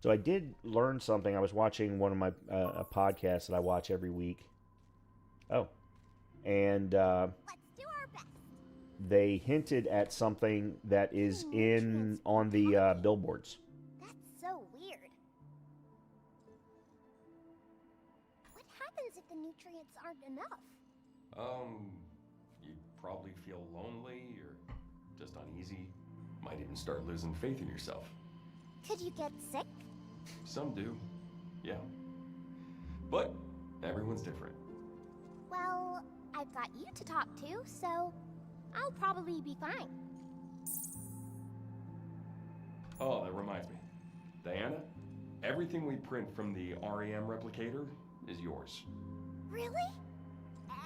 So I did learn something. I was watching one of my a podcast that I watch every week. Oh, and Let's do our best. they hinted at something that is in Nutrients on the talking. billboards. That's so weird. What happens if the nutrients aren't enough? You'd probably feel lonely or just uneasy. Might even start losing faith in yourself. Could you get sick? Some do, yeah. But everyone's different. Well, I've got you to talk to, so I'll probably be fine. Oh, that reminds me. Diana, everything we print from the REM replicator is yours. Really?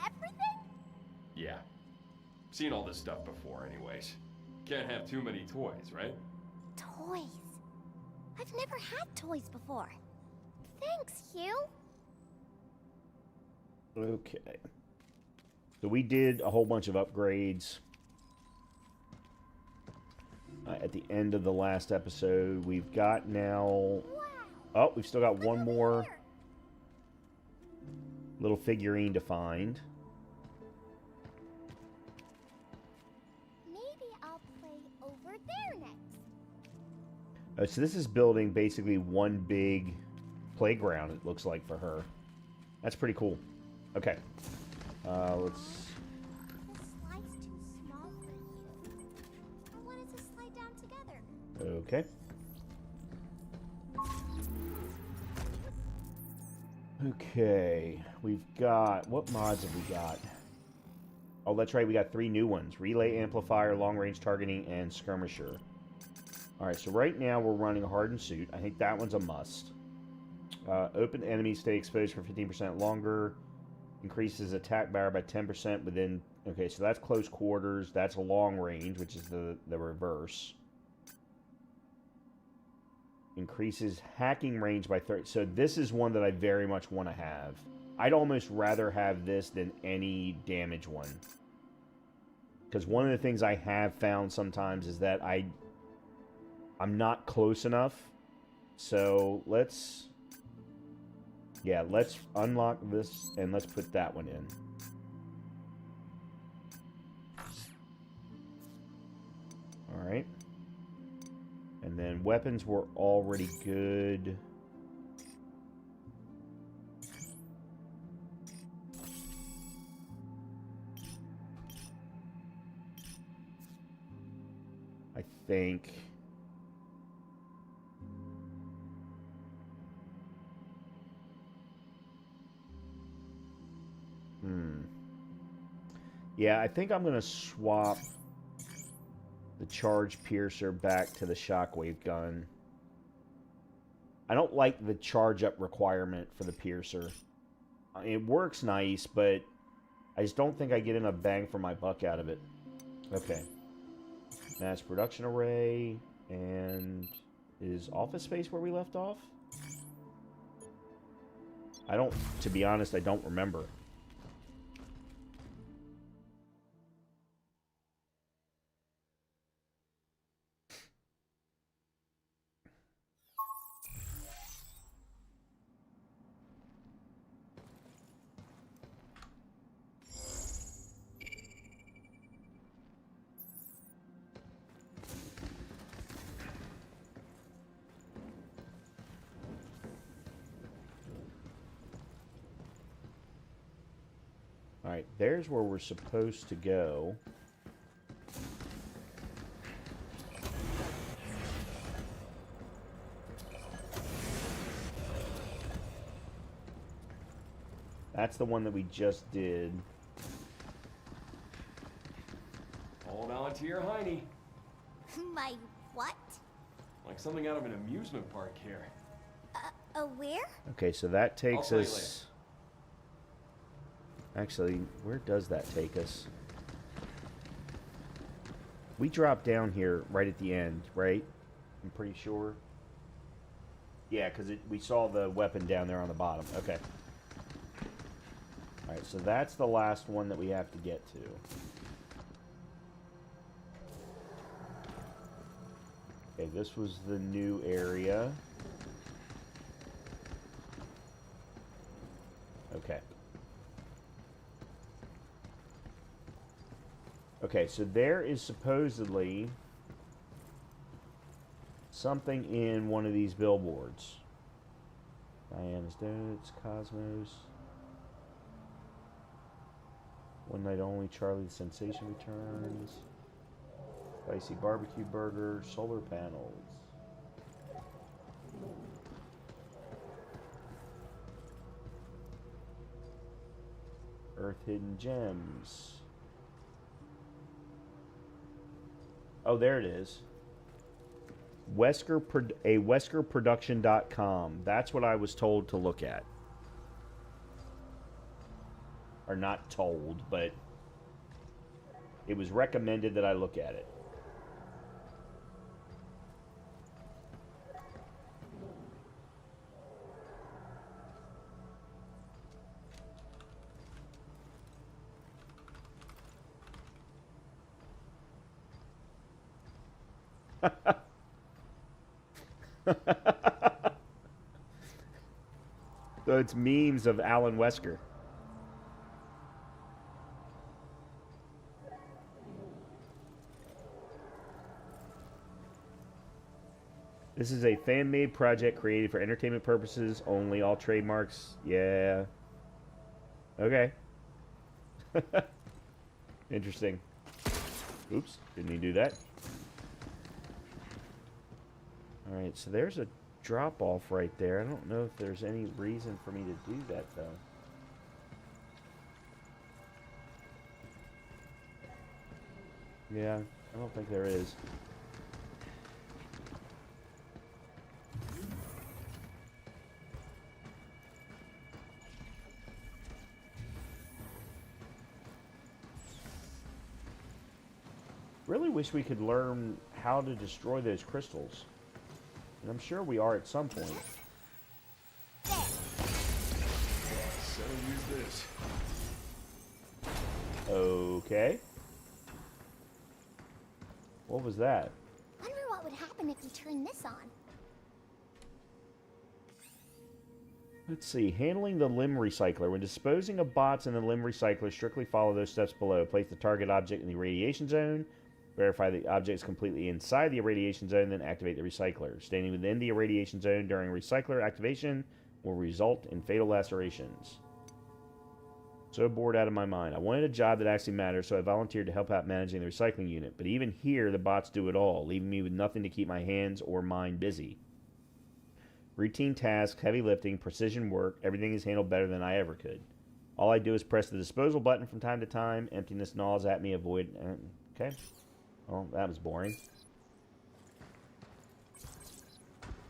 Everything? Yeah. Seen all this stuff before anyways. Can't have too many toys, right? Toys. I've never had toys before. Thanks, Hugh. Okay. So we did a whole bunch of upgrades. At the end of the last episode, we've got now... Wow. Oh, we've still got Look one over more there. little figurine to find. Maybe I'll play over there next. So this is building basically one big playground, it looks like, for her. That's pretty cool. Okay. Let's... This slide's too small for you. I wanted to slide down together. Okay. Okay. We've got... What mods have we got? Oh, that's right. We got 3 new ones. Relay Amplifier, Long Range Targeting, and Skirmisher. Alright, so right now we're running a Hardened Suit. I think that one's a must. Open enemies stay exposed for 15% longer. Increases attack power by 10% within... Okay, so that's close quarters. That's a long range, which is the reverse. Increases hacking range by 30. So this is one that I very much want to have. I'd almost rather have this than any damage one. Because one of the things I have found sometimes is that I'm not close enough. So let's... Yeah, let's unlock this and let's put that one in. Alright. And then weapons were already good. I think... Yeah, I think I'm going to swap the Charge Piercer back to the Shockwave gun. I don't like the charge up requirement for the Piercer. It works nice, but I just don't think I get enough bang for my buck out of it. Okay. Mass production array, and is Office Space where we left off? To be honest, I don't remember. Alright, there's where we're supposed to go. That's the one that we just did. Hold on to your hiney. My what? Like something out of an amusement park here. Where? Okay, so that I'll takes tell you us... Actually, where does that take us? We dropped down here right at the end, right? I'm pretty sure. Yeah, because we saw the weapon down there on the bottom. Okay. Alright, so that's the last one that we have to get to. Okay, this was the new area. Okay. Okay, so there is supposedly something in one of these billboards. Diana's Donuts, Cosmos. One night only, Charlie the Sensation returns. Spicy barbecue burger, solar panels. Earth Hidden Gems. Oh, there it is. WeskerProduction.com. That's what I was told to look at. Or not told, but it was recommended that I look at it. So it's memes of Alan Wesker. This is a fan-made project created for entertainment purposes only. All trademarks. Yeah. Okay. Interesting. Oops. Didn't mean to do that. Alright, so there's a drop-off right there. I don't know if there's any reason for me to do that, though. Yeah, I don't think there is. Really wish we could learn how to destroy those crystals. And I'm sure we are at some point. So use this. Okay. What was that? Wonder what would happen if you turn this on. Let's see. Handling the limb recycler. When disposing of bots in the limb recycler, strictly follow those steps below. Place the target object in the irradiation zone. Verify the object is completely inside the irradiation zone, then activate the recycler. Standing within the irradiation zone during recycler activation will result in fatal lacerations. So bored out of my mind. I wanted a job that actually matters, so I volunteered to help out managing the recycling unit. But even here, the bots do it all, leaving me with nothing to keep my hands or mind busy. Routine tasks, heavy lifting, precision work, everything is handled better than I ever could. All I do is press the disposal button from time to time. Emptiness gnaws at me, avoid... Okay. Well, that was boring.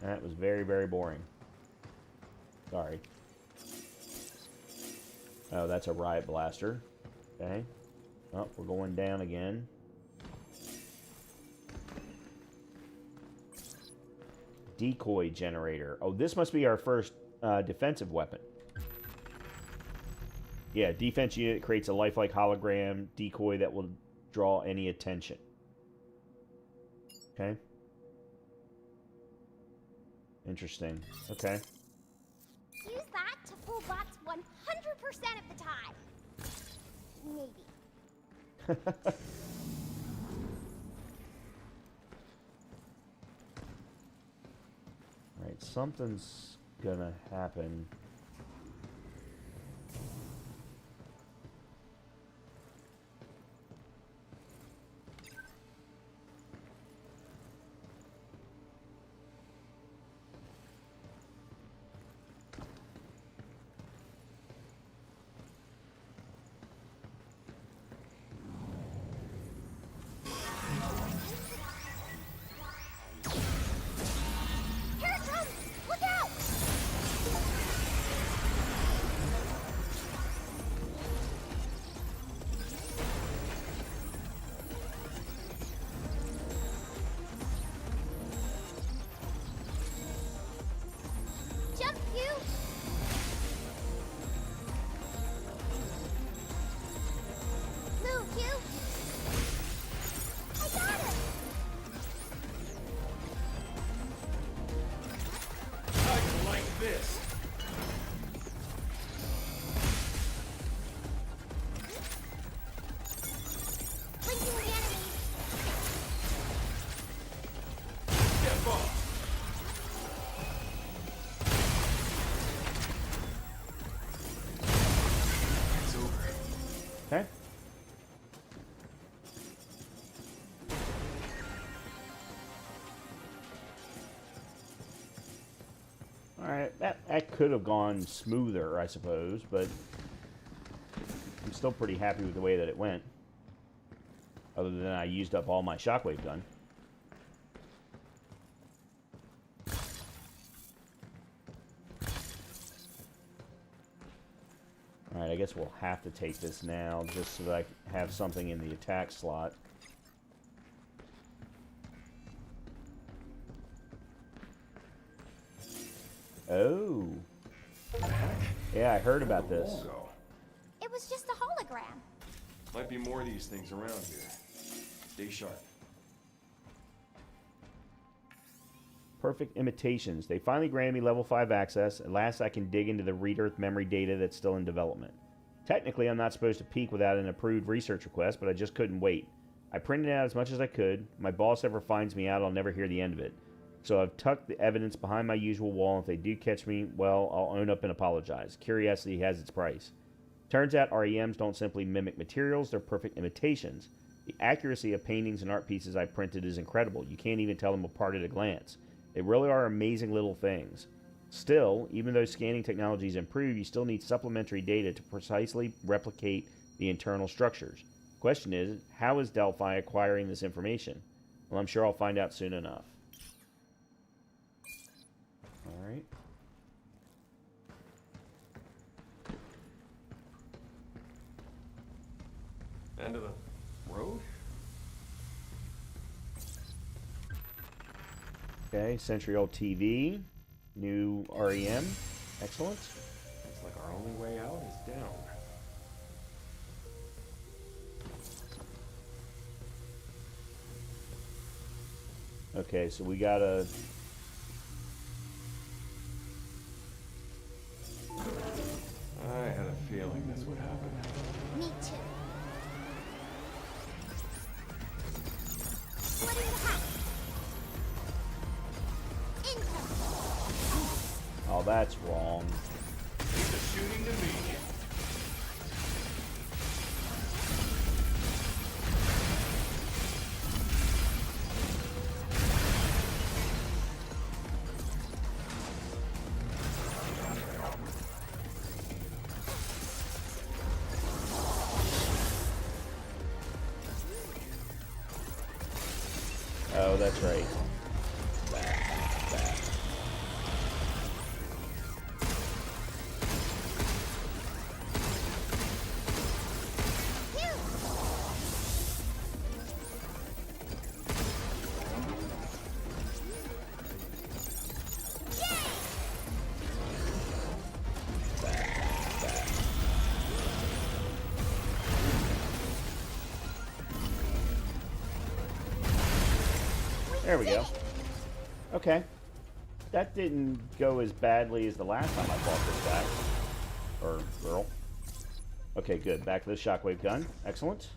That was very, very boring. Sorry. Oh, that's a riot blaster. Okay. Oh, we're going down again. Decoy generator. Oh, this must be our first defensive weapon. Yeah, defense unit creates a lifelike hologram decoy that will draw any attention. Okay. Interesting. Okay. Use that to fool bots 100% of the time. Maybe. Alright, something's gonna happen. It's over. Okay. Alright, that could have gone smoother, I suppose, but I'm still pretty happy with the way that it went. Other than I used up all my shockwave gun. Alright, I guess we'll have to take this now, just so that I have something in the attack slot. Oh. Yeah, I heard about this. Logo. It was just a hologram. Might be more of these things around here. Stay sharp. Perfect imitations. They finally granted me level 5 access. At last I can dig into the Read-Earth memory data that's still in development. Technically, I'm not supposed to peek without an approved research request, but I just couldn't wait. I printed out as much as I could. If my boss ever finds me out, I'll never hear the end of it. So I've tucked the evidence behind my usual wall, and if they do catch me, well, I'll own up and apologize. Curiosity has its price. Turns out REMs don't simply mimic materials, they're perfect imitations. The accuracy of paintings and art pieces I printed is incredible. You can't even tell them apart at a glance. They really are amazing little things. Still, even though scanning technologies improve, you still need supplementary data to precisely replicate the internal structures. The question is, how is Delphi acquiring this information? Well, I'm sure I'll find out soon enough. Alright. End of the road? Okay, century-old TV. New REM. Excellent. Looks like our only way out is down. Okay, so we gotta... I had a feeling this would happen. Me too. What do you have? Income. Oh, that's wrong. Leave the shooting to me. Oh, that's right. There we go. Okay. That didn't go as badly as the last time I fought this guy. Or girl. Okay, good. Back to the shockwave gun. Excellent.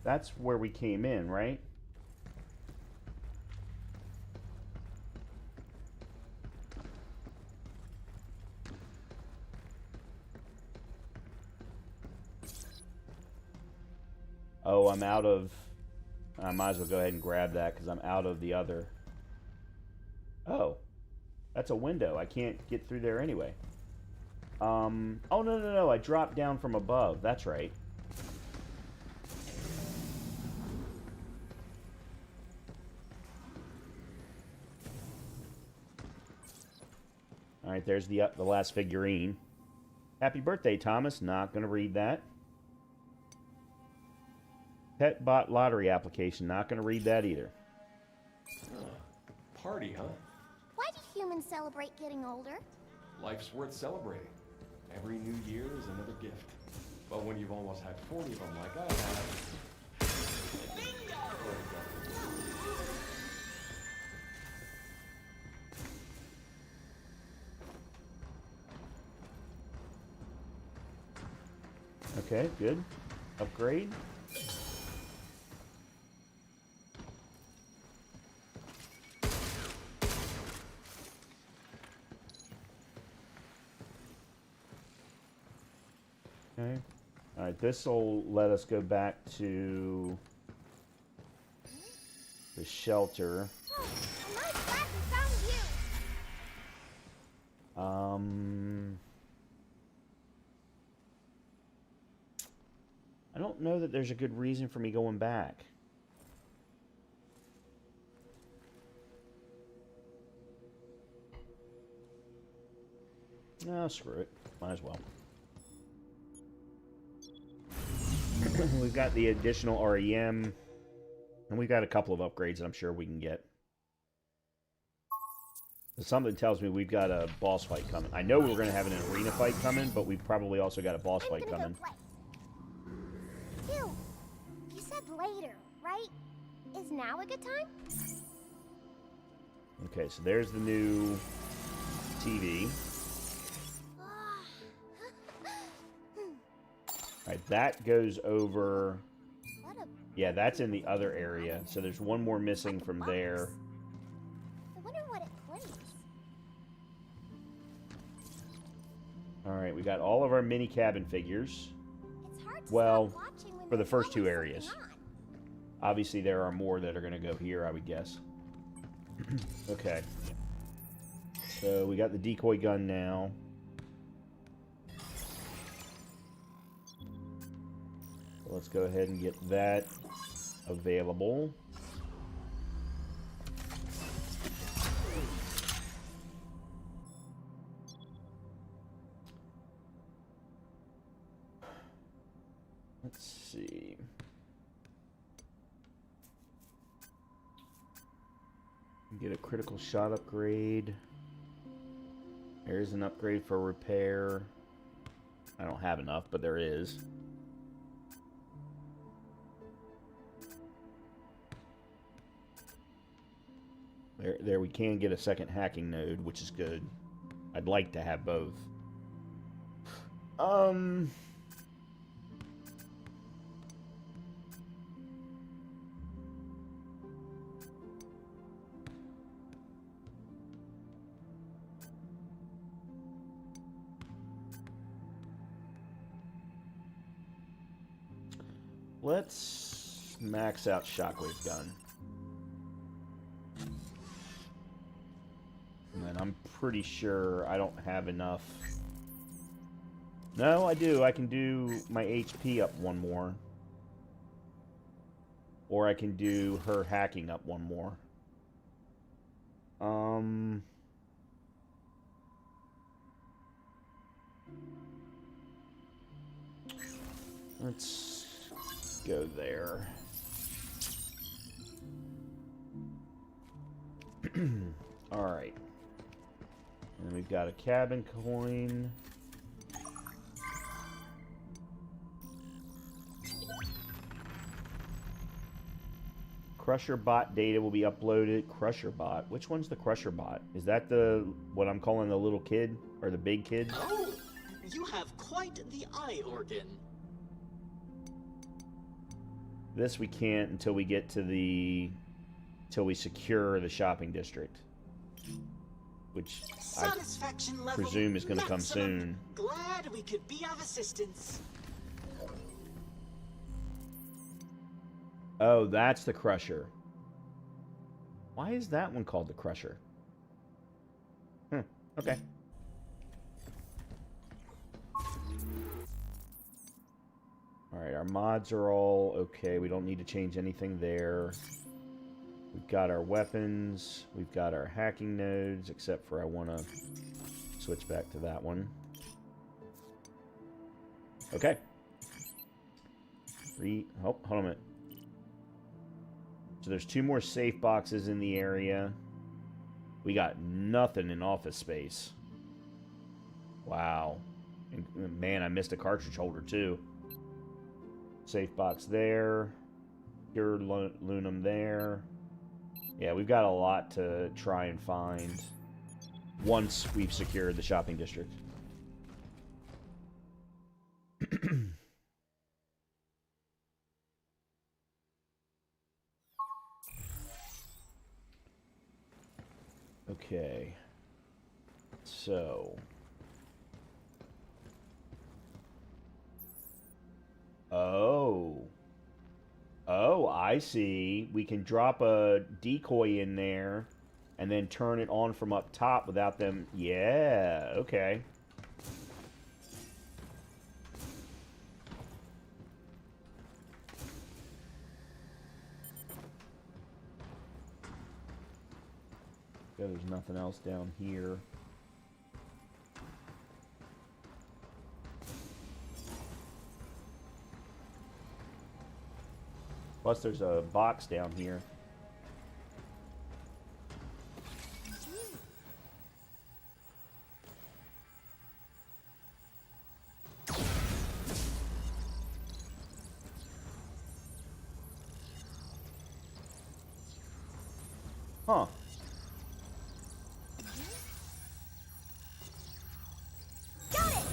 That's where we came in, right? Oh, I'm out of... I might as well go ahead and grab that because I'm out of the other... Oh. That's a window. I can't get through there anyway. Oh, no. I dropped down from above. That's right. Alright, there's the last figurine. Happy birthday, Thomas. Not going to read that. Pet bot lottery application. Not going to read that either. Party, huh? Why do humans celebrate getting older? Life's worth celebrating. Every new year is another gift. But when you've almost had 40 of them like I have... Okay, good. Upgrade. Okay. Alright, this will let us go back to the shelter. Oh, a nice flat we found with you. I don't know that there's a good reason for me going back. No, screw it. Might as well. We've got the additional REM, and we've got a couple of upgrades that I'm sure we can get. Something tells me we've got a boss fight coming. I know we're going to have an arena fight coming, but we've probably also got a boss fight coming. You said later, right? Is now a good time? Okay, so there's the new TV. Alright, that goes over... Yeah, that's in the other area. So there's one more missing from there. I wonder what it plays. Alright, we got all of our mini cabin figures. It's hard to Well, stop watching when for the there's first two always areas. something on. Obviously, there are more that are going to go here, I would guess. Okay. So we got the decoy gun now. Let's go ahead and get that available. Let's see. Get a critical shot upgrade. There's an upgrade for repair. I don't have enough, but there is. There we can get a second hacking node, which is good. I'd like to have both. Let's max out Shockwave Gun. And then I'm pretty sure I don't have enough. No, I do. I can do my HP up one more. Or I can do her hacking up one more. Let's go there. Alright. And we've got a cabin coin. Crusher bot data will be uploaded. Crusher bot? Which one's the Crusher bot? Is that the, what I'm calling the little kid? Or the big kid? Oh, you have quite the eye organ. This we can't until we get to the... Until we secure the shopping district. Which I presume is going to come soon. Glad we could be of assistance. Oh, that's the Crusher. Why is that one called the Crusher? Okay. Alright, our mods are all okay. We don't need to change anything there. We've got our weapons. We've got our hacking nodes, except for I want to switch back to that one. Okay. Oh, hold on a minute. So there's 2 more safe boxes in the area. We got nothing in office space. Wow. And, man, I missed a cartridge holder too. Safe box there. Pure Lunum there. Yeah, we've got a lot to try and find once we've secured the shopping district. so... Oh. Oh, I see. We can drop a decoy in there and then turn it on from up top without them... Yeah, okay. Yeah, there's nothing else down here. Plus, there's a box down here. Huh. Got it!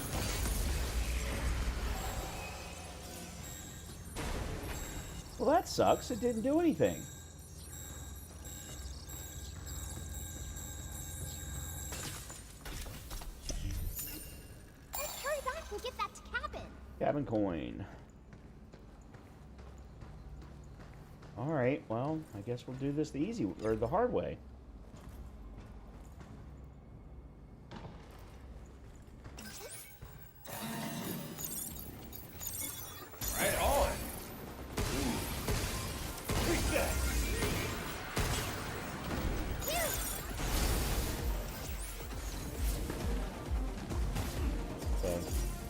Well, that sucks. It didn't do anything. Let's hurry back and get that to cabin. Cabin coin. Alright, well, I guess we'll do this the easy, or the hard way. Right on. Okay,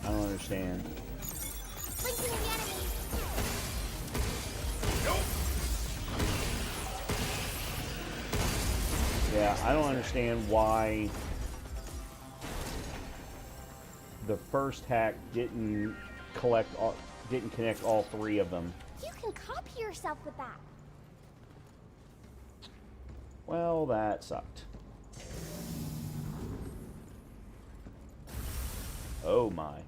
I don't understand. Blinking the enemy. Yeah, I don't understand why the first hack didn't connect all three of them. You can copy yourself with that. Well, that sucked. Oh my.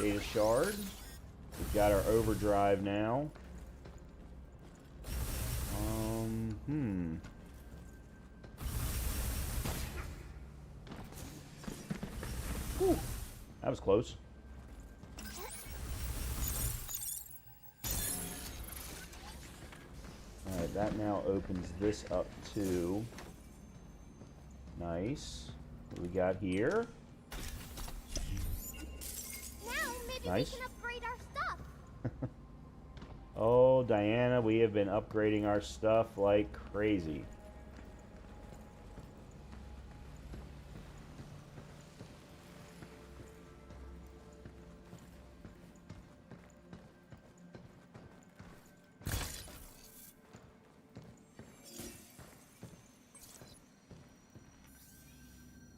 Data shard. We've got our overdrive now. Whew. That was close. Alright, that now opens this up too. Nice. What do we got here? Now maybe Nice. we can upgrade our stuff. Oh, Diana, we have been upgrading our stuff like crazy.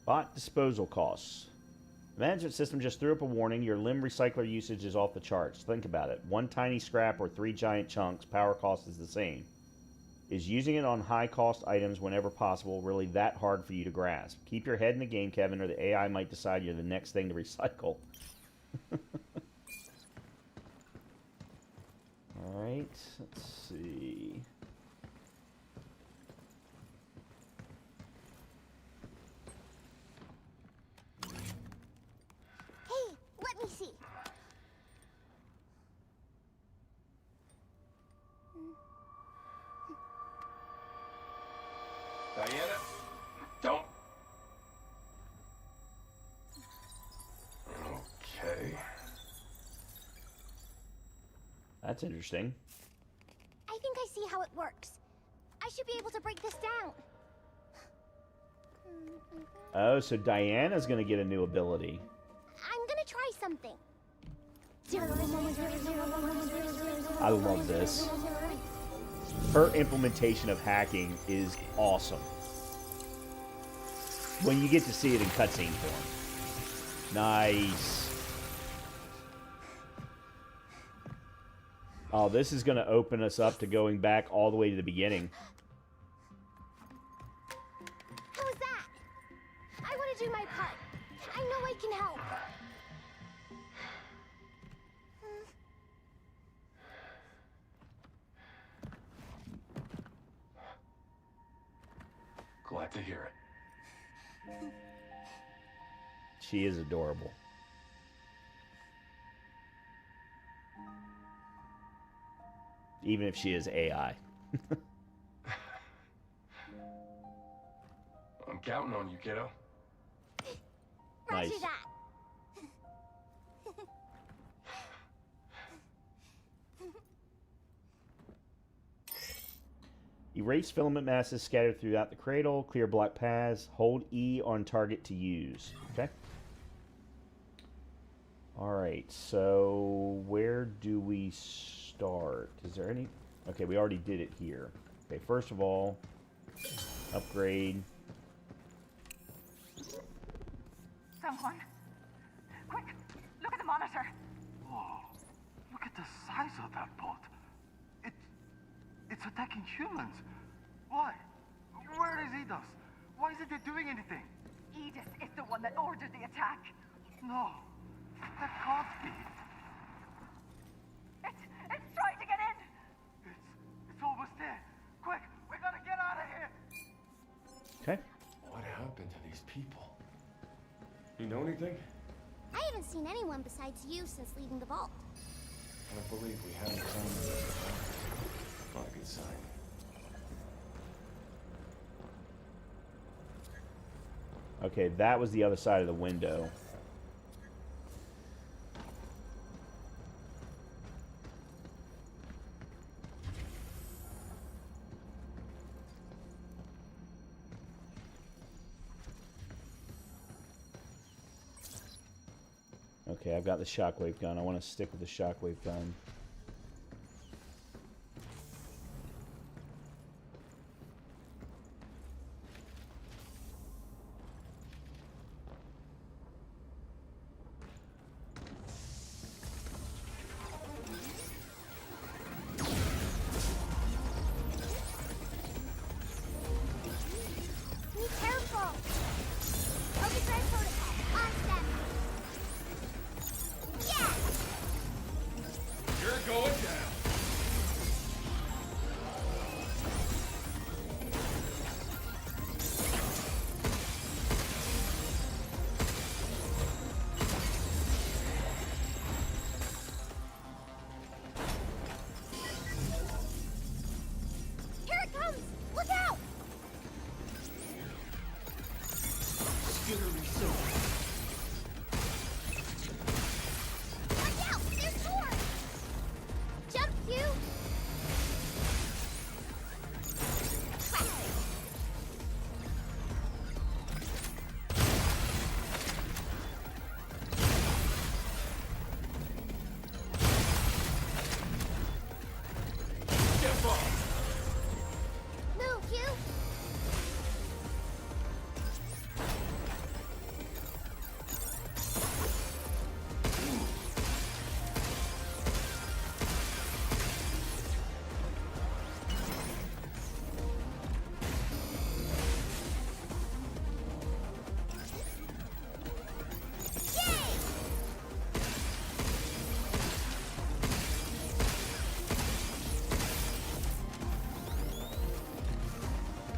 Bot disposal costs. The management system just threw up a warning. Your limb recycler usage is off the charts. Think about it. One tiny scrap or 3 giant chunks, power cost is the same. Is using it on high cost items whenever possible really that hard for you to grasp? Keep your head in the game, Kevin, or the AI might decide you're the next thing to recycle. Alright, let's see. Hey, let me see. Diana, don't. Okay. That's interesting. I think I see how it works. I should be able to break this down. Oh, so Diana's gonna get a new ability. I'm gonna try something. I love this. Her implementation of hacking is awesome. When you get to see it in cutscene form. Nice. Oh, this is going to open us up to going back all the way to the beginning. How was that? I want to do my part. I know I can help. to hear it. She is adorable. Even if she is AI. I'm counting on you, kiddo. Roger Nice. that. Erase filament masses scattered throughout the cradle. Clear black paths. Hold E on target to use. Okay. Alright, so where do we start? Is there any... Okay, we already did it here. Okay, first of all, upgrade. Someone. Quick, look at the monitor. Whoa, look at the size of that boat. It's attacking humans. Why? Where is Edith? Why isn't it doing anything? Edith is the one that ordered the attack. No, that can't be. It's trying to get in. It's almost there. Quick, we gotta get out of here. Okay. What happened to these people? You know anything? I haven't seen anyone besides you since leaving the vault. Can't believe we haven't found them. Not a good sign. Okay, that was the other side of the window. Okay, I've got the shockwave gun. I want to stick with the shockwave gun. Be careful. Overdrive protocol. On step. Yeah! You're going down. Here it comes! Look out! Watch out! There's swords! Jump, Q! Crack. Step up. Move, Q!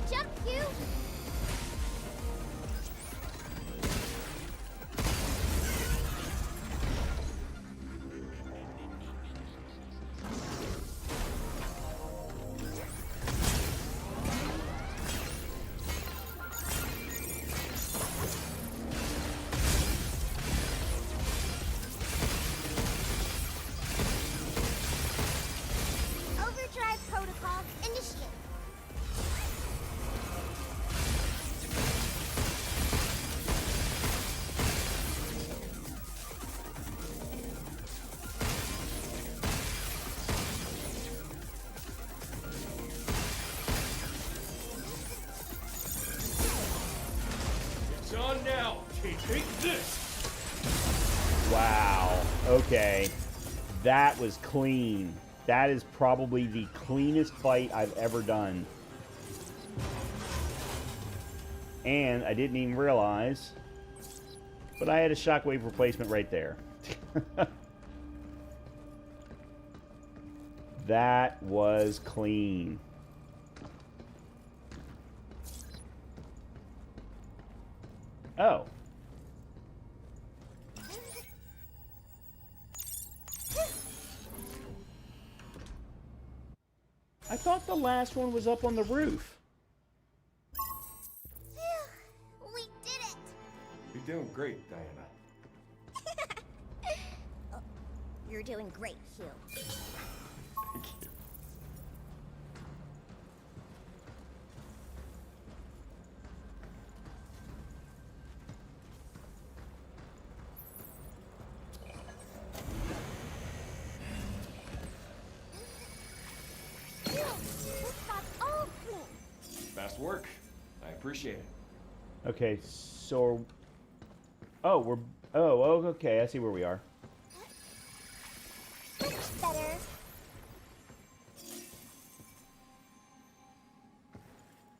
Jump, Q! Overdrive protocol initiate. It's on now. Take this. Wow. Okay. That was clean. That is probably the cleanest fight I've ever done. And I didn't even realize, but I had a shockwave replacement right there. That was clean. Oh. I thought the last one was up on the roof. We did it! You're doing great, Diana. Oh, you're doing great, Hugh. Thank you. Phew, this spot's all clean. Fast work. I appreciate it. Okay, so... Oh, we're... Oh, okay, I see where we are. Much better.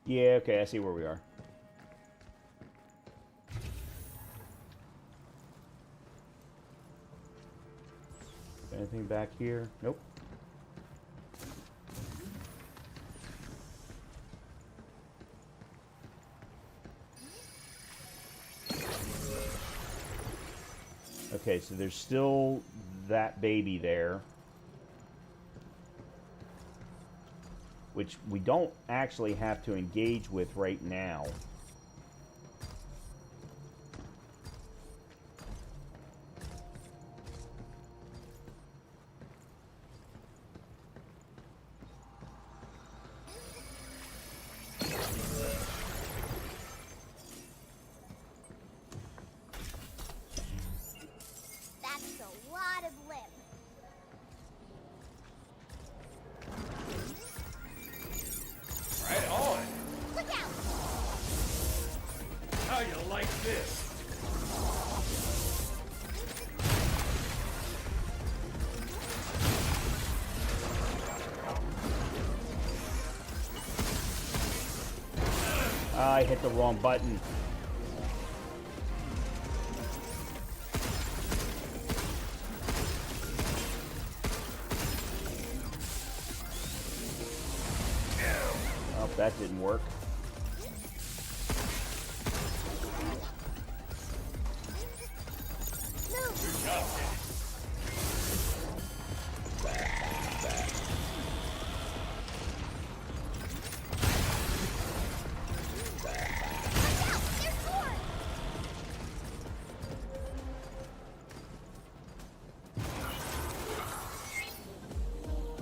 Yeah, okay, I see where we are. Anything back here? Nope. Okay, so there's still that baby there. Which we don't actually have to engage with right now. That's a lot of limb. Right on. Look out! How you like this? I hit the wrong button. Oh, that didn't work.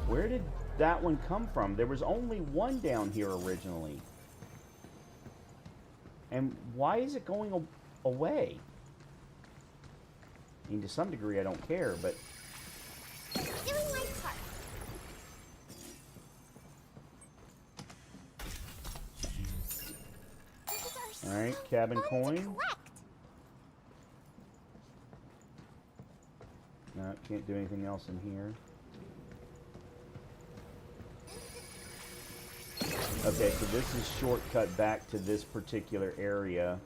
Where did that one come from? There was only one down here originally. And why is it going away? I mean, to some degree I don't care, but... Doing my part. This is our Alright, cabin fun to coin. collect. No, can't do anything else in here. Okay, so this is shortcut back to this particular area.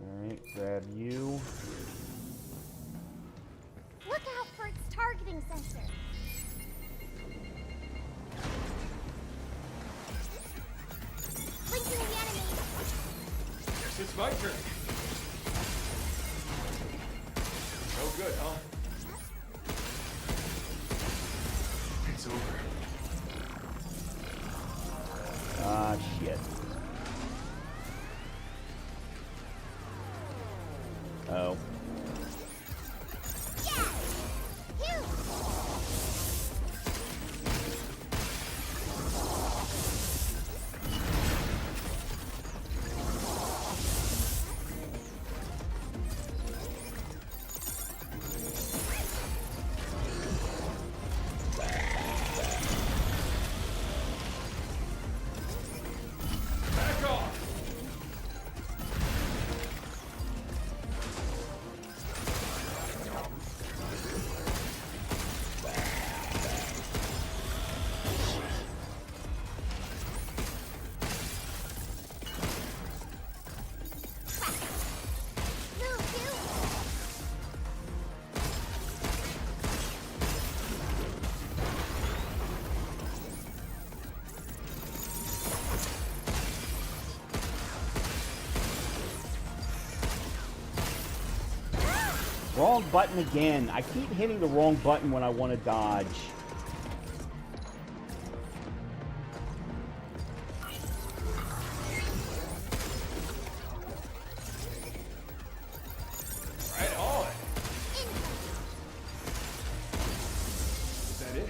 Alright, grab you. Look out for its targeting sensor. Blinking the enemy. Guess it's my turn. No good, huh? It's over. Ah, shit. Oh. Yeah! Phew! Wrong button again. I keep hitting the wrong button when I want to dodge. Right on. Is that it?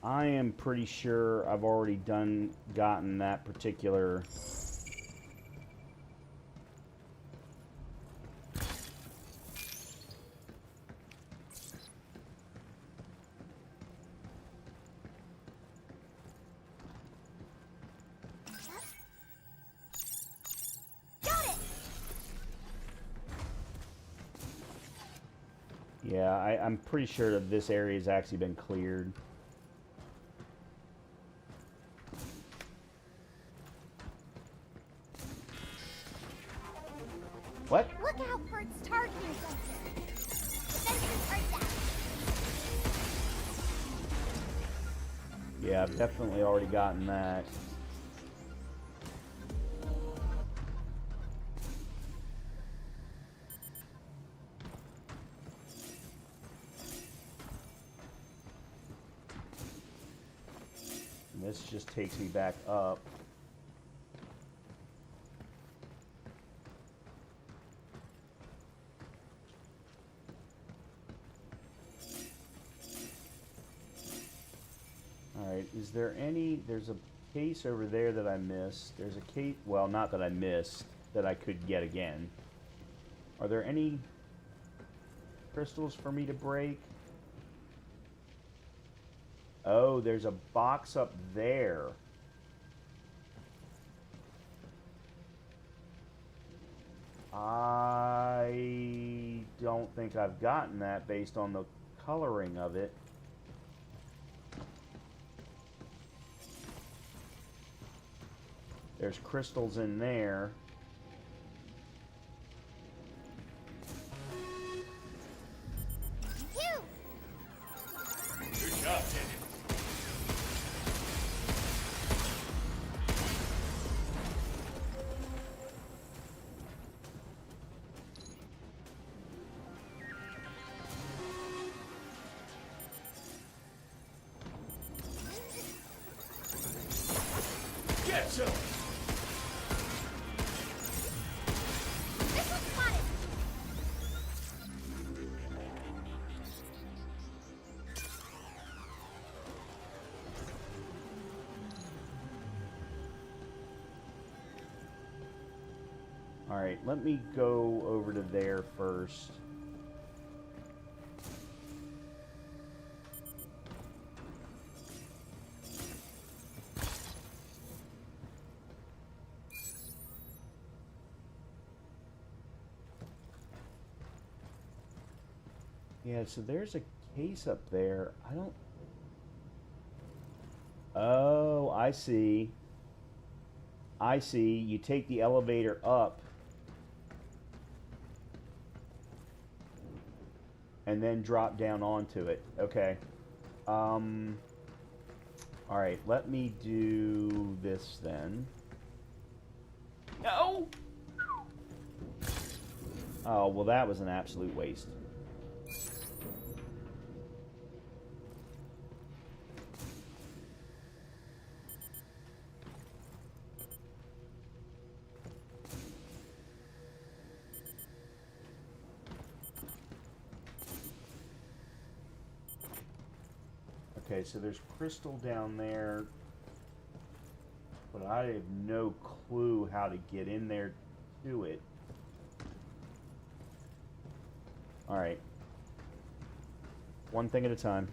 I am pretty sure I've already gotten that particular... Got it! Yeah, I'm pretty sure that this area has actually been cleared. What? Look out for its targeting sensor. The sensor's right down. Yeah, I've definitely already gotten that. And this just takes me back up. Alright, is there any... There's a case over there that I missed. There's a case... Well, not that I missed, that I could get again. Are there any crystals for me to break? Oh, there's a box up there. I don't think I've gotten that based on the coloring of it. There's crystals in there. You! Good job, Daniel. Get some! This one's spotted! Alright, let me go over to there first. Yeah, so there's a case up there. I don't... Oh, I see. I see. You take the elevator up and then drop down onto it. Okay. Alright, let me do this then. No! Oh, well that was an absolute waste. Okay, so there's crystal down there, but I have no clue how to get in there to it. Alright. One thing at a time.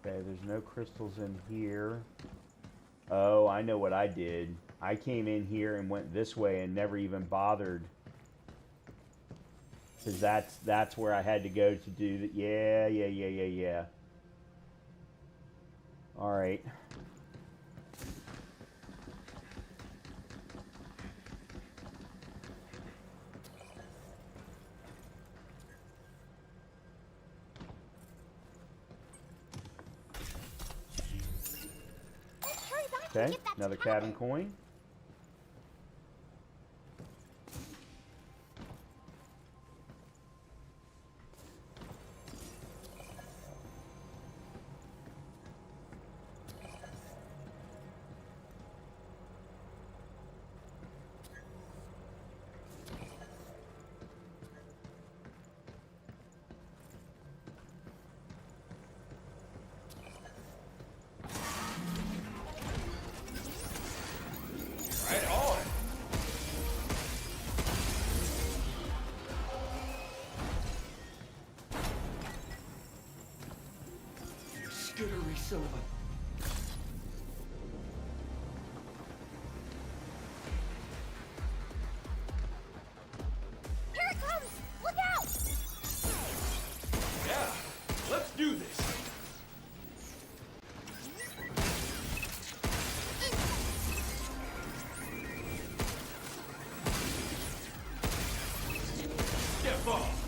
Okay, there's no crystals in here. Oh, I know what I did. I came in here and went this way and never even bothered. Because that's where I had to go to do that. Yeah. Alright. Let's hurry back and Okay, get that another cabin. cabin coin. Right on. You skittery son of a... Here it comes! Look out! Yeah, let's do this. Step off.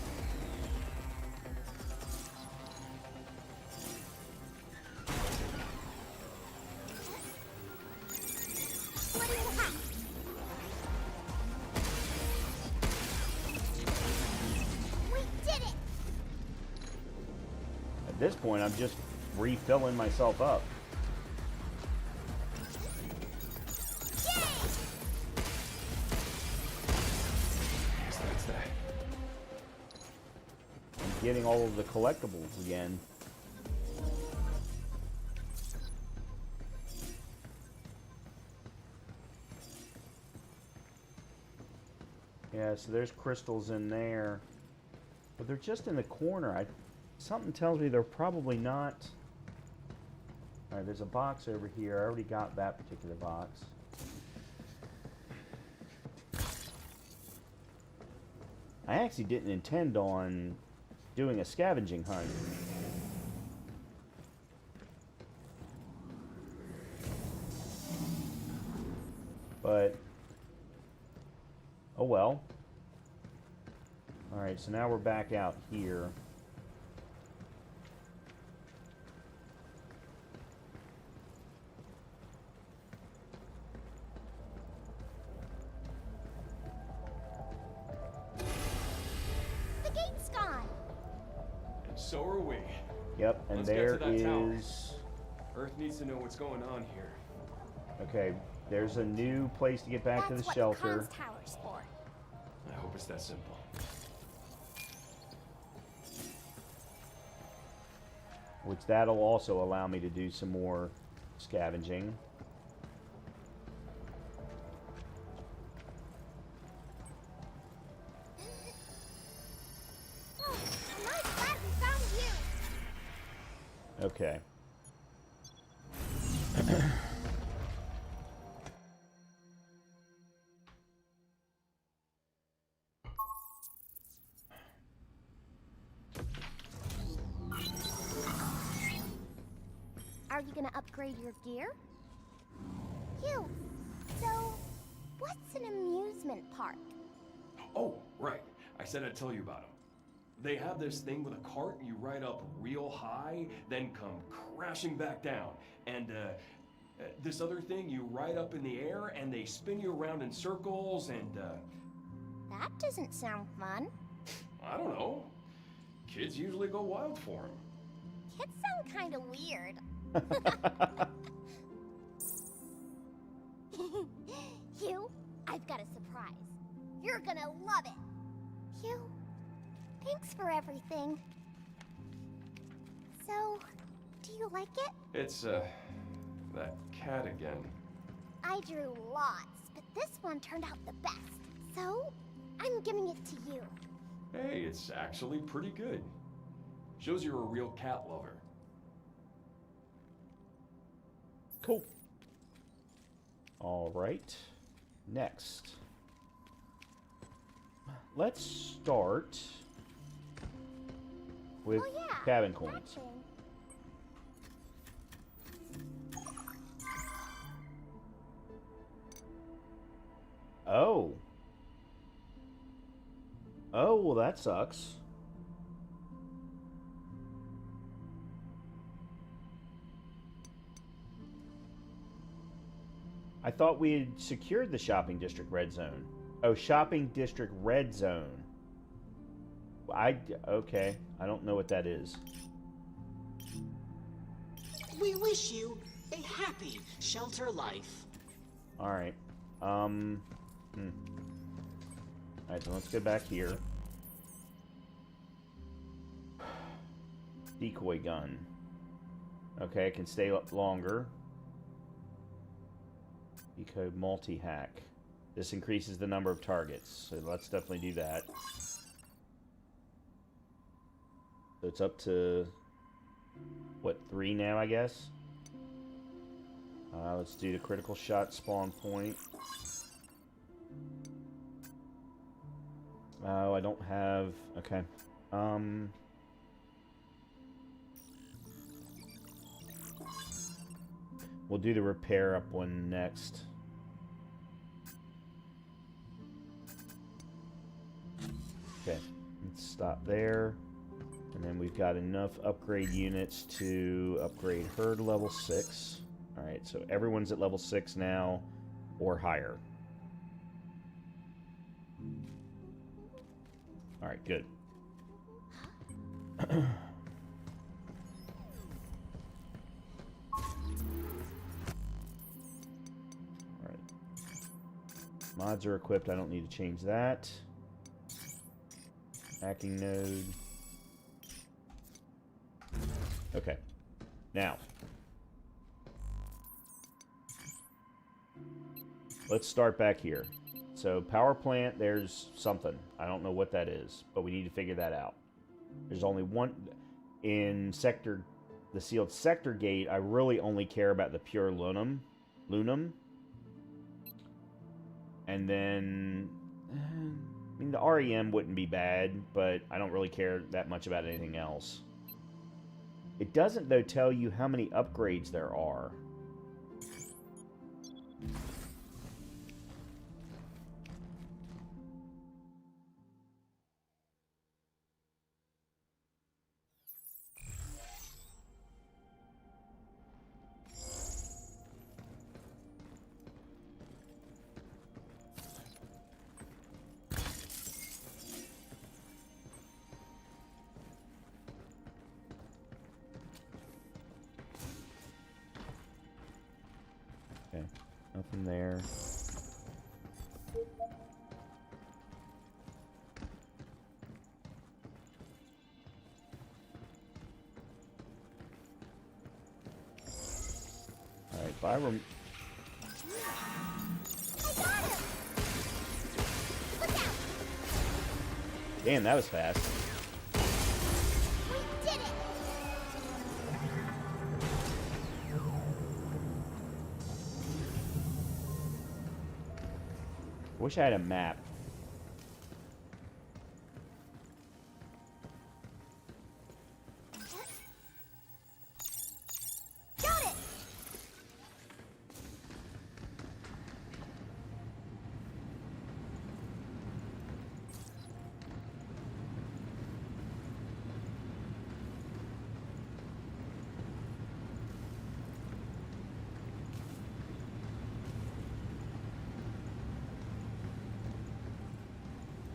What do you have? We did it! At this point, I'm just refilling myself up. Yes, that's that. I'm getting all of the collectibles again. Yeah, so there's crystals in there. But they're just in the corner. Something tells me they're probably not... Alright, there's a box over here. I already got that particular box. I actually didn't intend on doing a scavenging hunt. But... oh well. Alright, so now we're back out here. The gate's gone. And so are we. Yep, and Let's get there to that tower. is... Earth needs to know what's going on here. Okay, there's a new place to get back to the That's what shelter. the comms tower's for. I hope it's that simple. Which that'll also allow me to do some more scavenging. Oh, I'm really glad we found you. Okay. Are you gonna upgrade your gear? You. So, what's an amusement park? Oh, right. I said I'd tell you about them. They have this thing with a cart and you ride up real high, then come crashing back down. And this other thing, you ride up in the air and they spin you around in circles and That doesn't sound fun. I don't know. Kids usually go wild for them. Kids sound kind of weird. Hugh, I've got a surprise. You're gonna love it. Hugh, thanks for everything. So, do you like it? It's that cat again. I drew lots, but this one turned out the best. So, I'm giving it to you. Hey, it's actually pretty good. Shows you're a real cat lover. Cool. All right. Next. Let's start with Oh yeah, cabin that coins. thing. Oh. Oh, well that sucks. I thought we had secured the shopping district red zone. Oh, shopping district red zone. Okay. I don't know what that is. We wish you a happy shelter life. All right. All right, so let's go back here. Decoy gun. Okay, I can stay up longer. Decode multi-hack. This increases the number of targets, so let's definitely do that. So it's up to, what, 3 now, I guess? Let's do the critical shot spawn point. Oh, I don't have... Okay. We'll do the repair up one next. Okay, let's stop there. And then we've got enough upgrade units to upgrade herd level 6. Alright, so everyone's at level 6 now, or higher. Alright, good. Mods are equipped. I don't need to change that. Hacking node. Okay. Now. Let's start back here. So, power plant, there's something. I don't know what that is, but we need to figure that out. There's only one... In sector... The sealed sector gate, I really only care about the pure lunum. And then, I mean, the REM wouldn't be bad, but I don't really care that much about anything else. It doesn't, though, tell you how many upgrades there are. Okay, nothing there. Alright, if I rem... I got him! Look out! Damn, that was fast. We did it! I wish I had a map. Got it!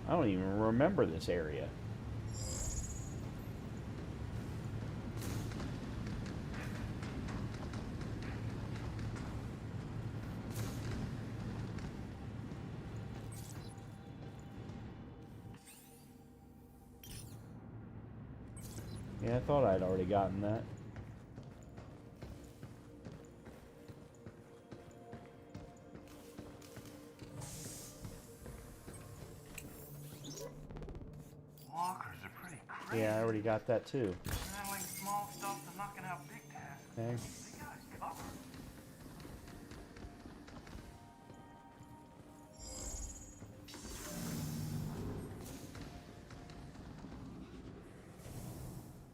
I don't even remember this area. Yeah, I thought I'd already gotten that. Walkers are pretty crazy. Yeah, I already got that too. Handling small stuff to knocking out big tasks. Okay. They got it covered.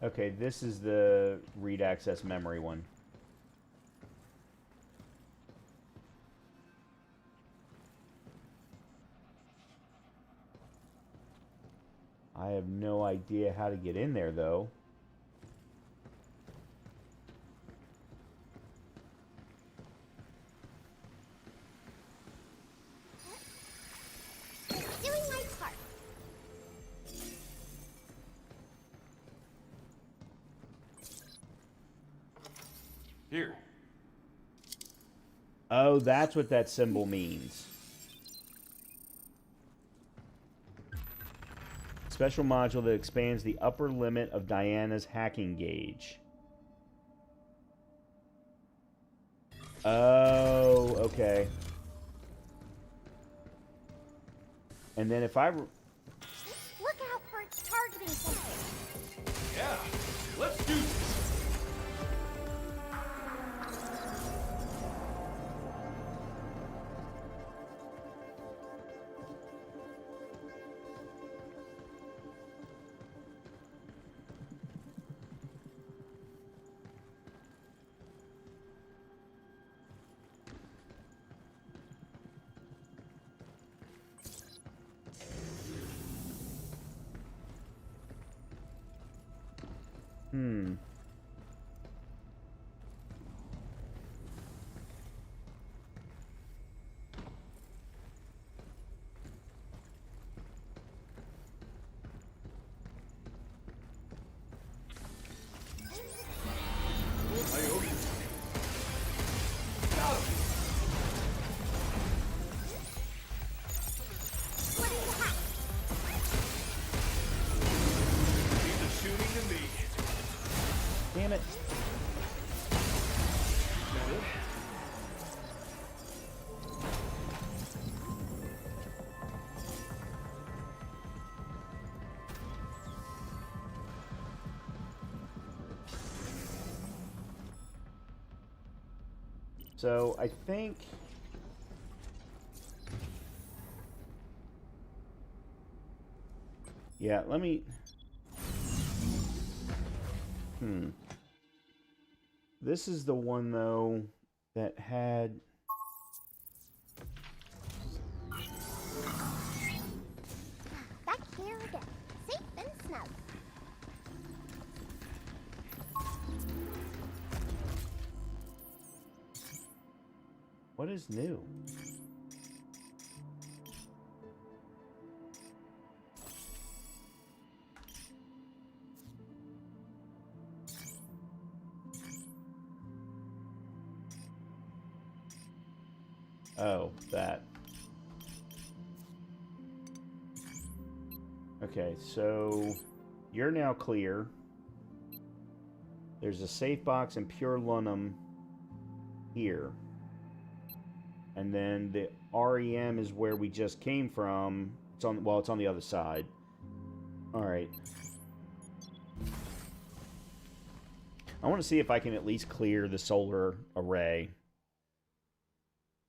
Okay, this is the read access memory one. I have no idea how to get in there, though. Doing my part. Here. Oh, that's what that symbol means. Special module that expands the upper limit of Diana's hacking gauge. Oh, okay. And then if I... Look out for its targeting something. Yeah, let's do this. Damn it. So, I think... Yeah, let me... This is the one, though, that had... Back here again. Safe and snug. What is new? Oh, that. Okay, so you're now clear. There's a safe box and pure lunum here. And then the REM is where we just came from. It's on, well, it's on the other side. All right. I want to see if I can at least clear the solar array.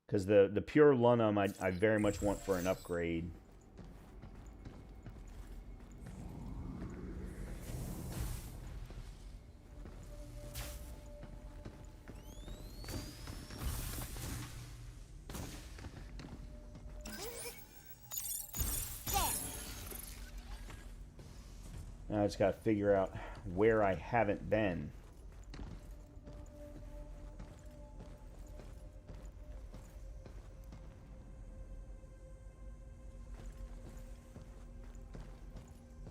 Because the pure lunum I very much want for an upgrade. Now I just got to figure out where I haven't been.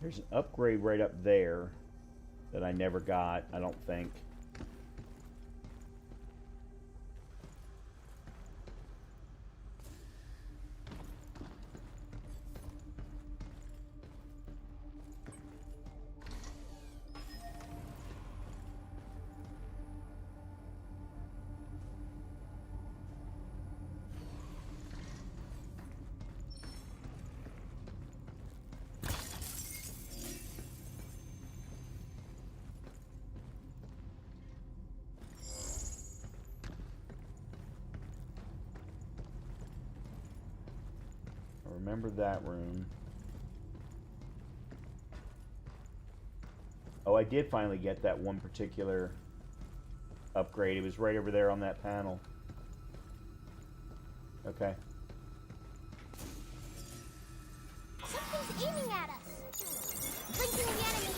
There's an upgrade right up there that I never got, I don't think. Remember that room. Oh, I did finally get that one particular upgrade. It was right over there on that panel. Okay. Something's aiming at us. Blinking the enemy.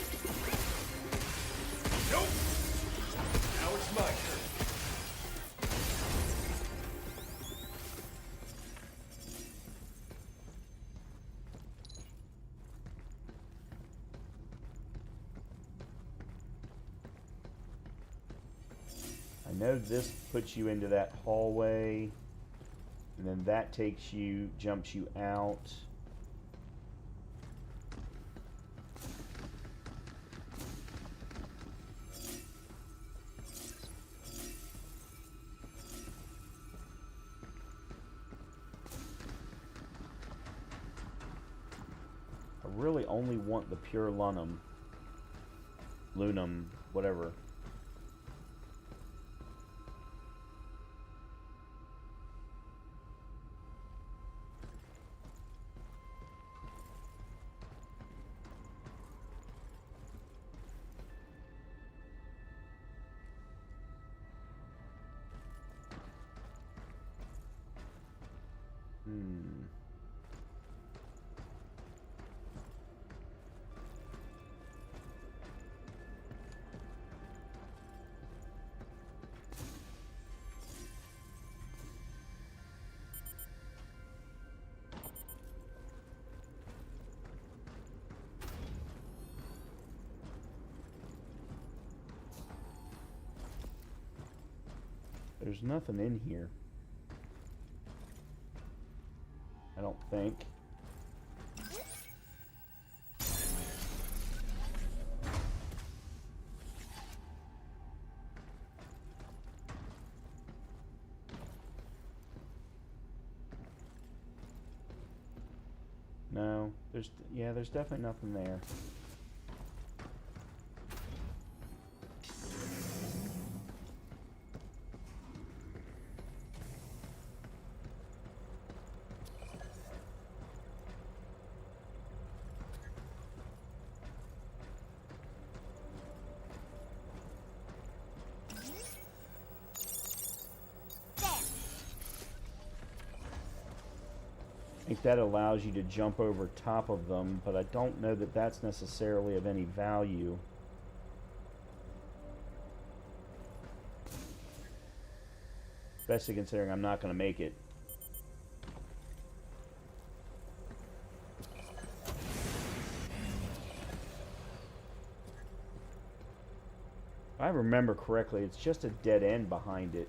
Nope! Now it's my turn. I know this puts you into that hallway, and then that takes you, jumps you out. I really only want the pure lunum, whatever. There's nothing in here. I don't think. No, there's definitely nothing there. I think that allows you to jump over top of them, but I don't know that that's necessarily of any value. Especially considering I'm not going to make it. If I remember correctly, it's just a dead end behind it,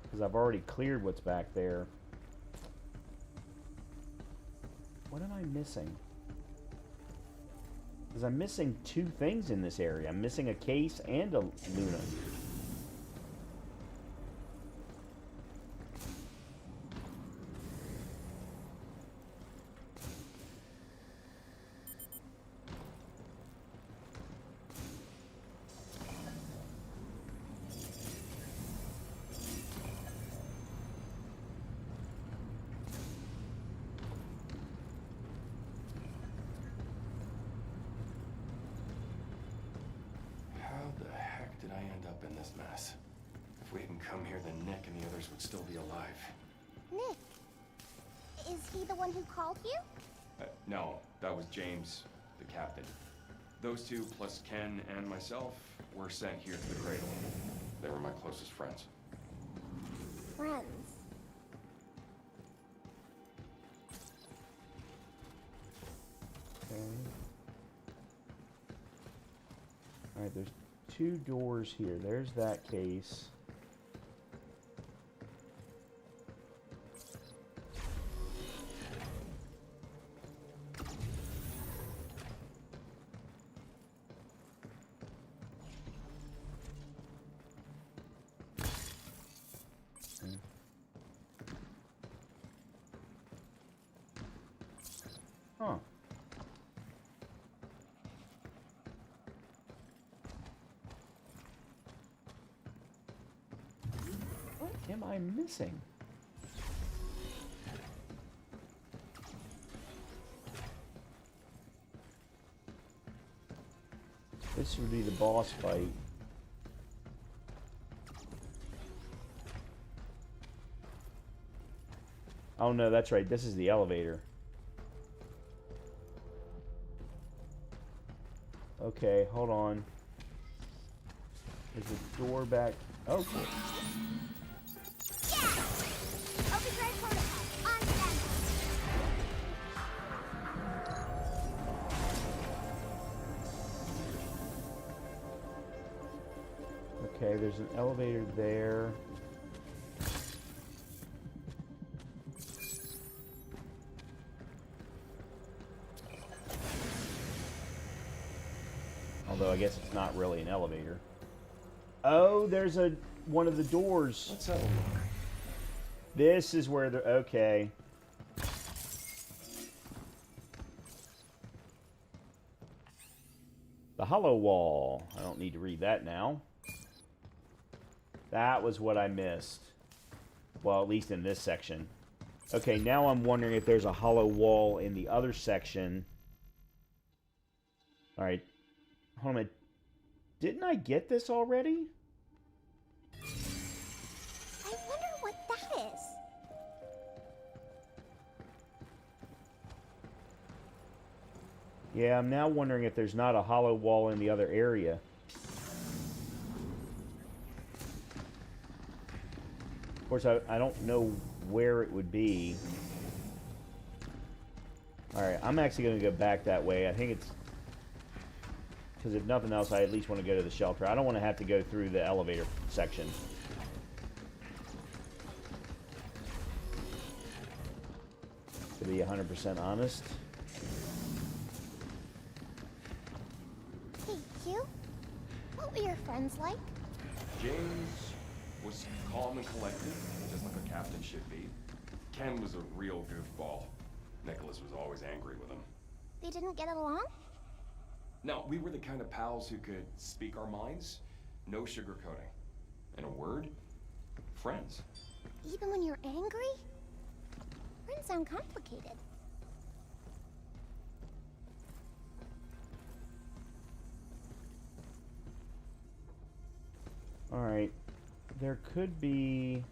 because I've already cleared what's back there. What am I missing? Because I'm missing two things in this area. I'm missing a case and a Luna. Did I end up in this mess? If we hadn't come here, then Nick and the others would still be alive. Nick. Is he the one who called you? No, that was James, the captain. Those two, plus Ken and myself, were sent here to the cradle. They were my closest friends. Friends. Okay. Alright, there's two doors here. There's that case. Huh. What am I missing? This would be the boss fight. Oh no, that's right. This is the elevator. Okay, hold on. There's a door back. Oh, cool. Yeah! Overdrive protocol. On standby. Okay, there's an elevator there. Although I guess it's not really an elevator. Oh, there's one of the doors. Let's have a look. This is where the okay. The hollow wall. I don't need to read that now. That was what I missed. Well, at least in this section. Okay, now I'm wondering if there's a hollow wall in the other section. Alright. Hold on a minute. Didn't I get this already? I wonder what that is. Yeah, I'm now wondering if there's not a hollow wall in the other area. Of course, I don't know where it would be. Alright, I'm actually going to go back that way. I think it's... because if nothing else, I at least want to go to the shelter. I don't want to have to go through the elevator section. To be 100% honest. Hey, Hugh? What were your friends like? James was calm and collected, just like a captain should be. Ken was a real goofball. Nicholas was always angry with him. They didn't get along? No, we were the kind of pals who could speak our minds, no sugarcoating. In a word, friends. Even when you're angry? Friends sound complicated. Alright. There could be...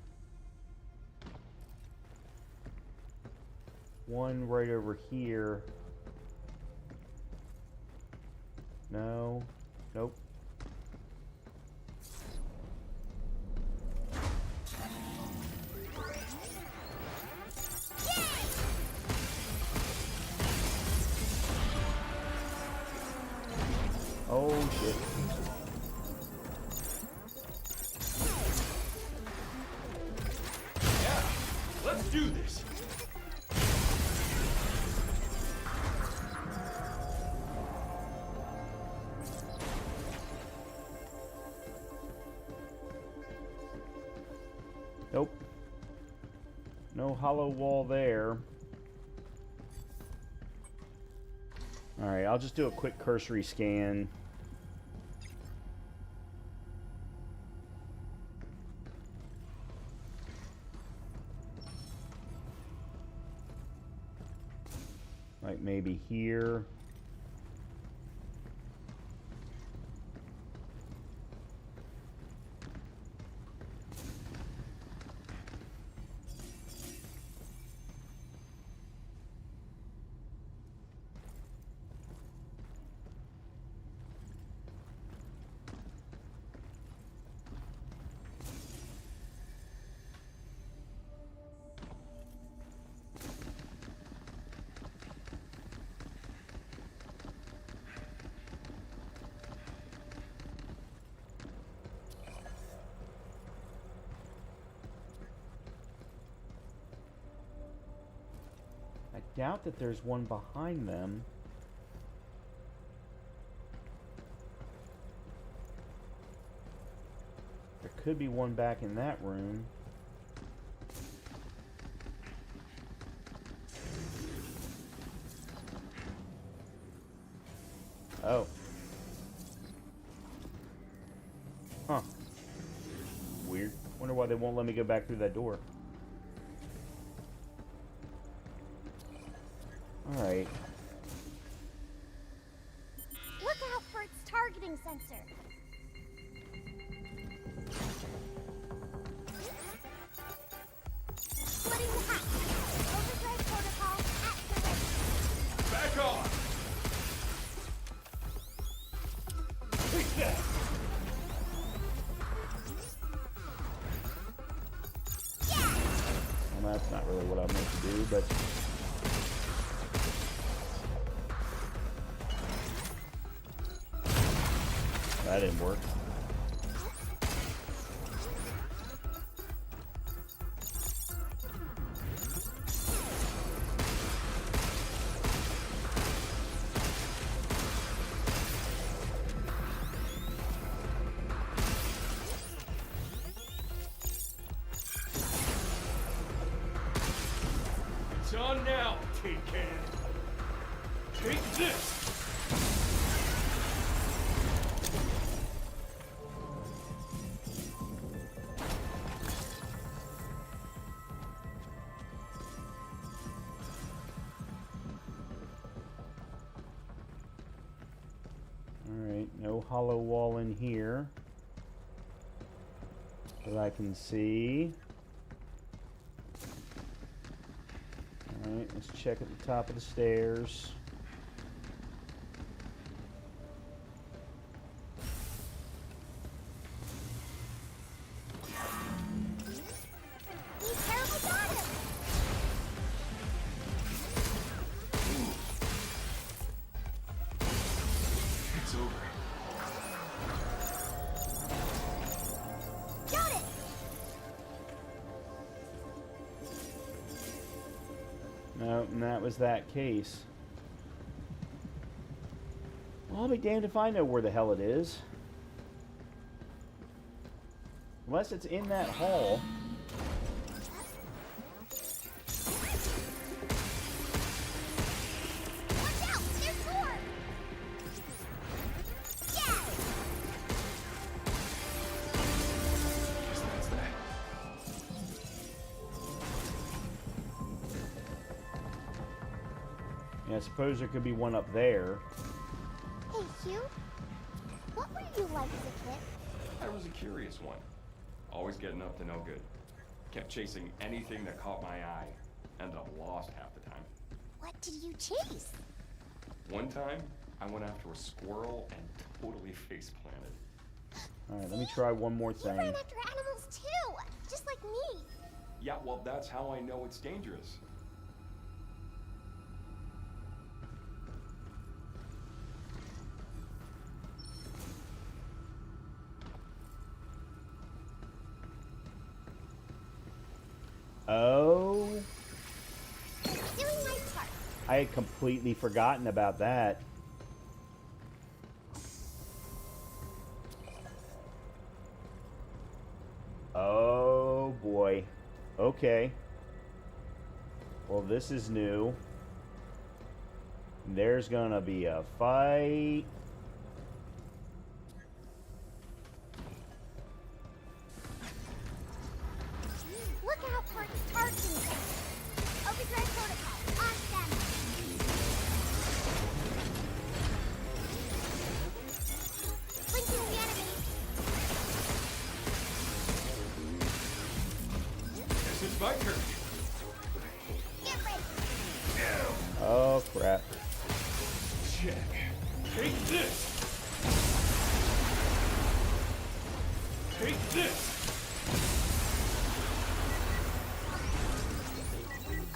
one right over here. No. Nope. Oh shit. Yeah, let's do this. Nope. No hollow wall there. Alright, I'll just do a quick cursory scan. Like maybe here. I doubt that there's one behind them. There could be one back in that room. Oh. Huh. Weird. Wonder why they won't let me go back through that door. Alright. Look out for its targeting targeting sensor. Splitting the hatch. Overdrive protocol activated. Back off! Take that! Well, that's not really what I meant to do, but... that didn't work. It's on now, Tin Can. Take this! Alright, no hollow wall in here that I can see. Alright, let's check at the top of the stairs. You terrible got him! It's over. Got it! No, and that was that case. Well, I'll be damned if I know where the hell it is. Unless it's in that hall. Watch out! There's more! Yeah! Guess that's that. Yeah, I suppose there could be one up there. Hey, Hugh. What were you like as a kid? I was a curious one. Always getting up to no good. Kept chasing anything that caught my eye. Ended up lost half the time. What did you chase? One time, I went after a squirrel and totally face planted. Alright, let me try one more You thing. ran after animals too, just like me. Yeah, well, that's how I know it's dangerous. Oh, Doing my part. I had completely forgotten about that. Oh boy. Okay. Well, this is new. There's gonna be a fight. Look out for targeting sensor. Overdrive protocol on standby. Blinking reanimate. Guess it's my turn. Get ready. Oh crap. Check. Take this! Take this!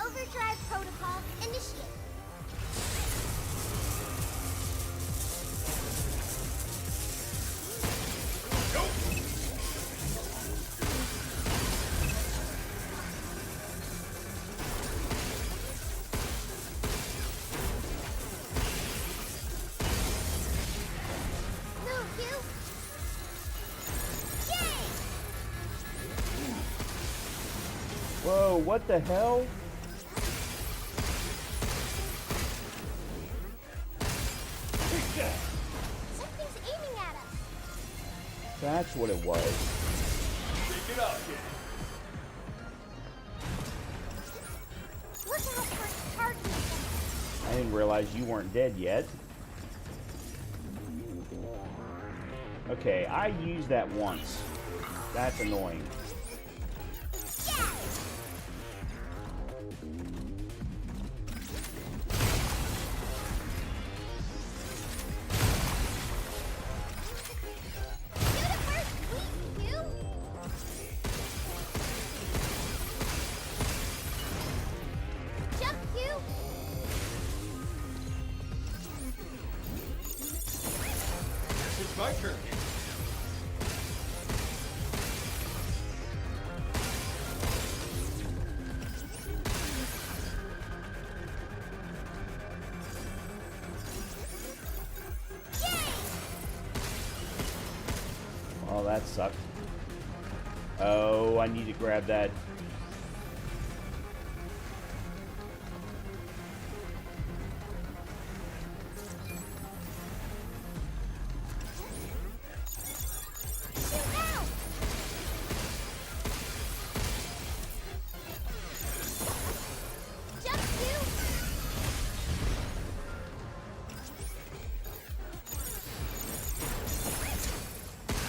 Overdrive protocol initiate. Move, Hugh. Yay! Whoa, what the hell? Take that! Something's aiming at us. That's what it was. Take it out, kid. Look out for targeting sensor. I didn't realize you weren't dead yet. Okay, I used that once. That's annoying. It's my turn. Oh, that sucked. Oh, I need to grab that.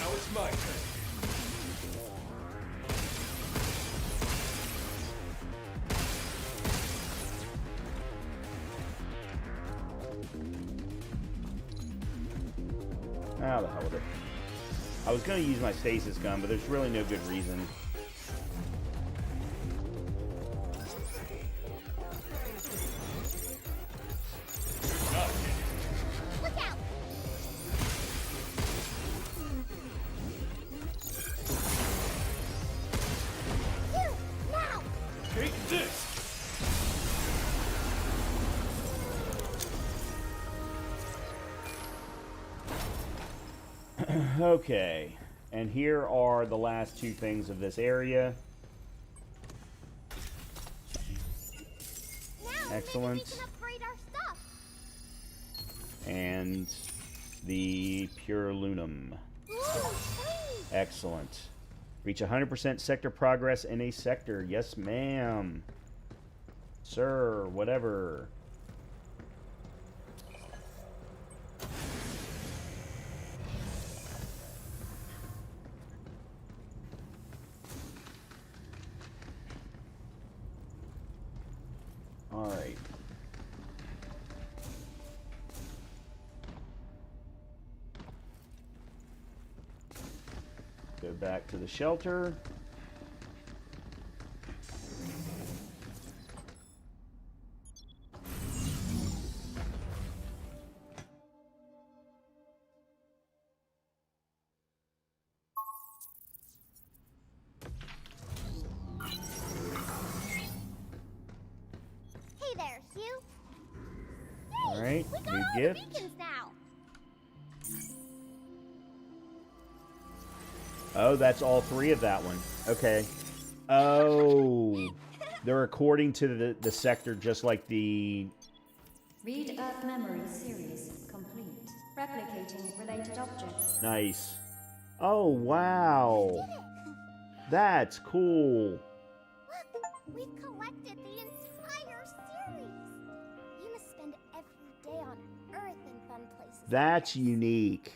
Now it's my turn. Ah, the hell with it. I was going to use my stasis gun, but there's really no good reason. Look out! You, now! Take this! Okay, and here are the last two things of this area. Now Excellent. maybe we can upgrade our stuff. And the Pure Lunum. Ooh, sweet! Excellent. Reach 100% sector progress in a sector. Yes, ma'am. Sir, whatever. All right. Go back to the shelter. Hey there, Hugh. Yay, All right, we got new all gift. the beacons now. Oh, that's all three of that one. Okay. Oh, they're according to the sector, just like the... Read Earth Memory Series complete. Replicating related objects. Nice. Oh, wow. That's cool. Look, we've collected the entire series. You must spend every day on Earth in fun places. like That's this. unique.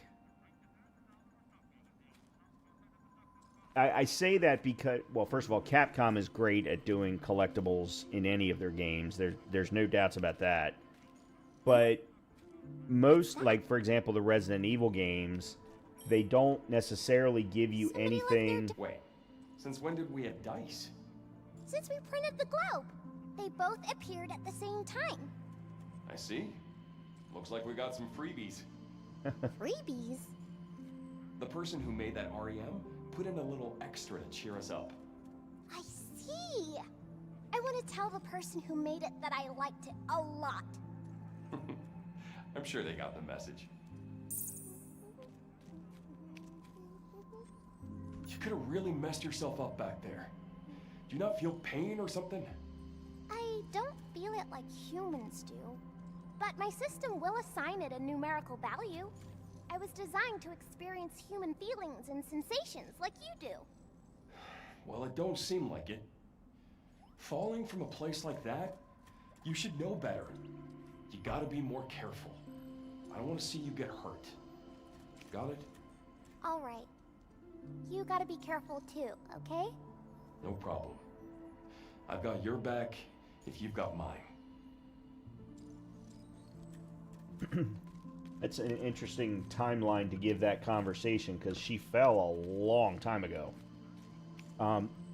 I say that because, well, first of all, Capcom is great at doing collectibles in any of their games. There's no doubts about that. But most, like, for example, the Resident Evil games, they don't necessarily give you Somebody left their anything... Wait, since when did we have dice? Since we printed the globe, they both appeared at the same time. I see. Looks like we got some freebies. Freebies? The person who made that REM put in a little extra to cheer us up. I see. I want to tell the person who made it that I liked it a lot. I'm sure they got the message. You could have really messed yourself up back there. Do you not feel pain or something? I don't feel it like humans do, but my system will assign it a numerical value. I was designed to experience human feelings and sensations like you do. Well, it don't seem like it. Falling from a place like that, you should know better. You gotta be more careful. I don't want to see you get hurt. Got it? Alright. You gotta be careful too, okay? No problem. I've got your back if you've got mine. That's an interesting timeline to give that conversation, because she fell a long time ago.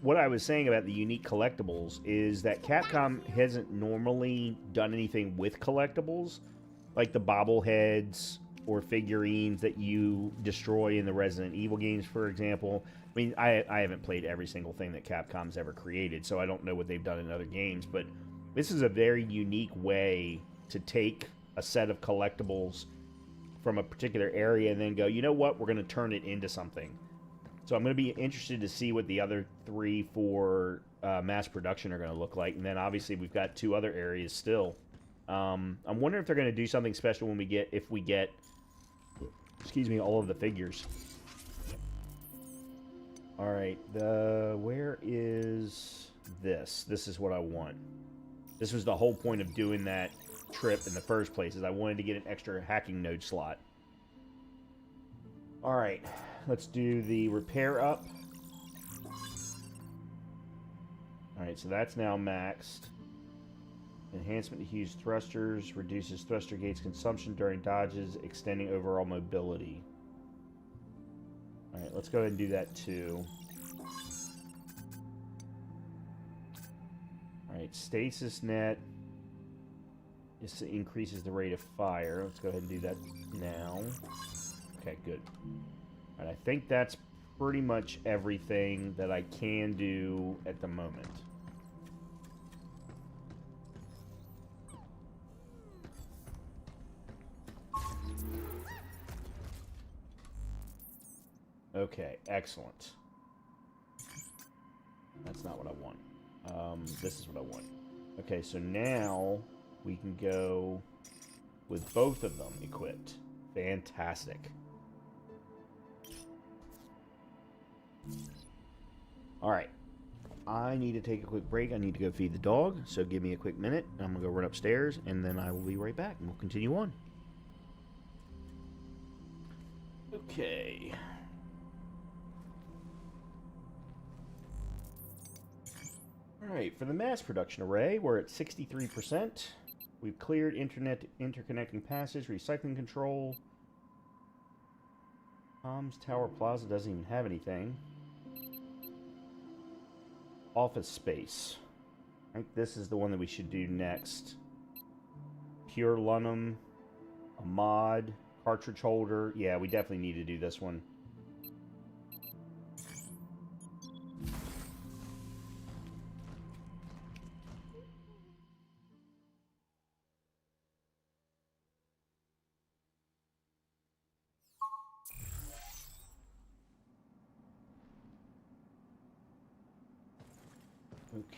What I was saying about the unique collectibles is that Capcom hasn't normally done anything with collectibles, like the bobbleheads or figurines that you destroy in the Resident Evil games, for example. I mean, I haven't played every single thing that Capcom's ever created, so I don't know what they've done in other games, but this is a very unique way to take a set of collectibles from a particular area and then go, you know what, we're going to turn it into something. So I'm going to be interested to see what the other 3 for mass production are going to look like. And then obviously we've got 2 other areas still. I'm wondering if they're going to do something special when if we get, excuse me, all of the figures. All right, where is this? This is what I want. This was the whole point of doing that trip in the first place, is I wanted to get an extra hacking node slot. All right, let's do the repair up. All right, so that's now maxed. Enhancement to huge thrusters reduces thruster gates consumption during dodges, extending overall mobility. All right, let's go ahead and do that too. All right, stasis net. This increases the rate of fire. Let's go ahead and do that now. Okay, good. All right, I think that's pretty much everything that I can do at the moment. Okay, excellent. That's not what I want. This is what I want. Okay, so now we can go with both of them equipped. Fantastic. Alright. I need to take a quick break. I need to go feed the dog, so give me a quick minute. I'm going to go run upstairs, and then I will be right back, and we'll continue on. Okay. Alright, for the mass production array, we're at 63%. We've cleared interconnecting passage, recycling control. Comms Tower Plaza doesn't even have anything. Office space. I think this is the one that we should do next. Pure Lunum, a mod, cartridge holder. Yeah, we definitely need to do this one.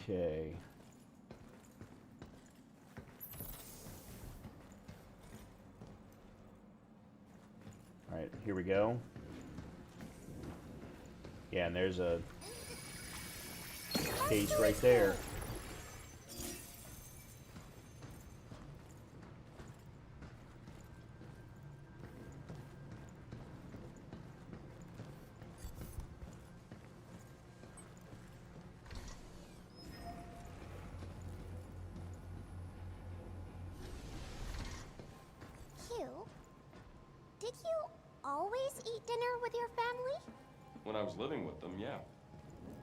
Okay. Alright, here we go. Yeah, and there's a case right there. Did you always eat dinner with your family? When I was living with them, yeah.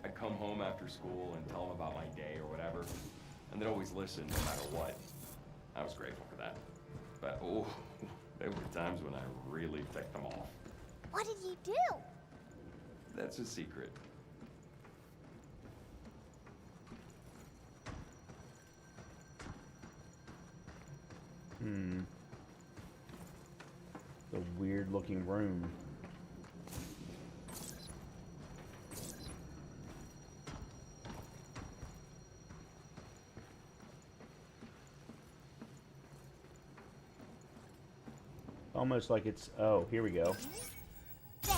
I'd come home after school and tell them about my day or whatever, and they'd always listen no matter what. I was grateful for that. But, oh, there were times when I really ticked them off. What did you do? That's a secret. The weird looking room. Almost like it's, oh, here we go. There.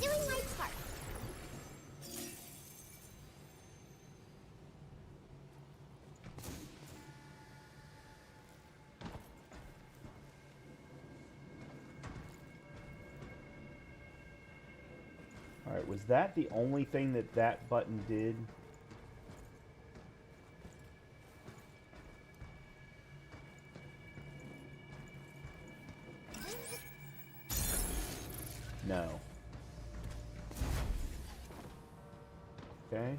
Doing my part. Alright, was that the only thing that that button did? No. Okay.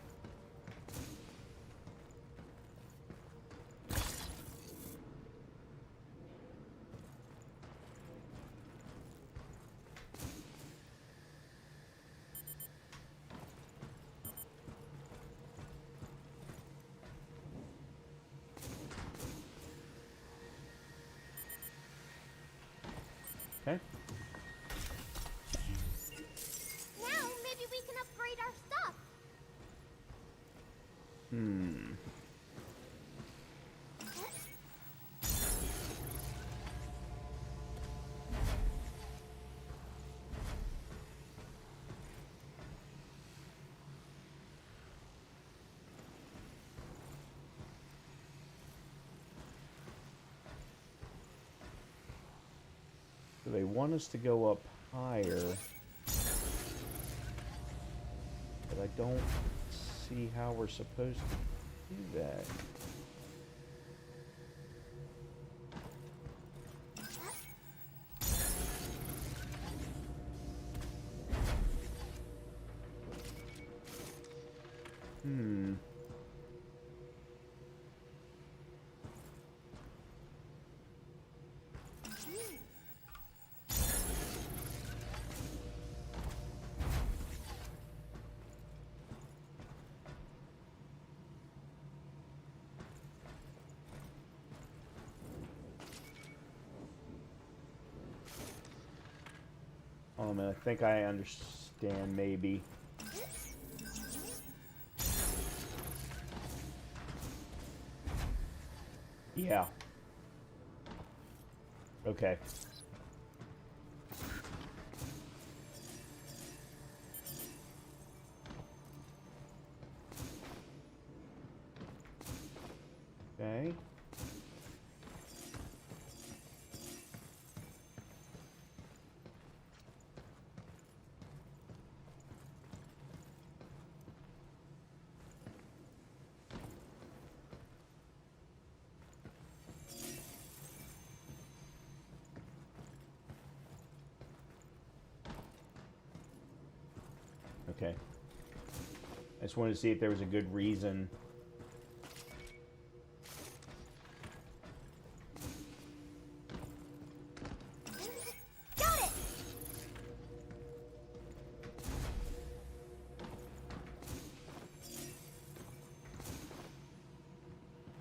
Okay. Now maybe we can upgrade our stuff. So they want us to go up higher. But I don't see how we're supposed to do that. Oh man, I think I understand maybe. Yeah. Okay. Okay. Okay. I just wanted to see if there was a good reason. Got it!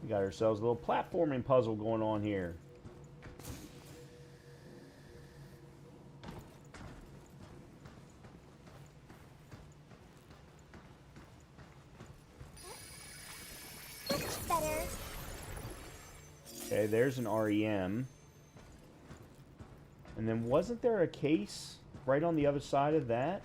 We got ourselves a little platforming puzzle going on here. That's better. Okay, there's an REM. And then wasn't there a case right on the other side of that?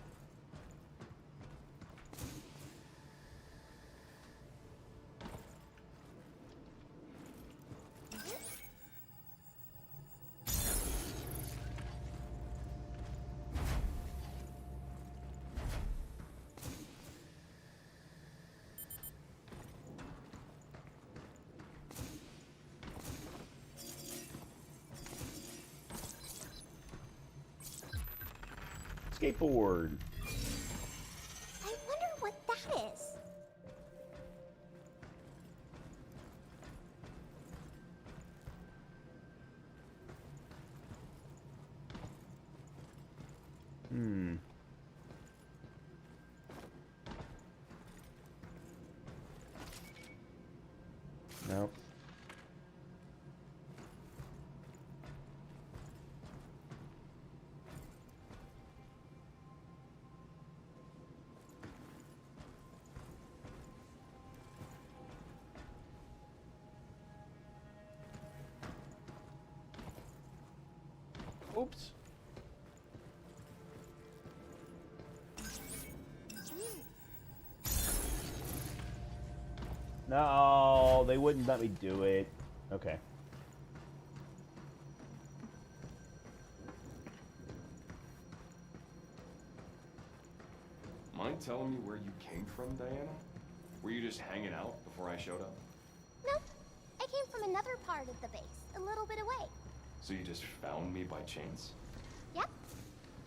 Skateboard. I wonder what that is. Nope. Oops. No, they wouldn't let me do it. Okay. mind telling me where you came from, Diana? Were you just hanging out before I showed up? Nope. I came from another part of the base, a little bit away. So you just found me by chance? Yep.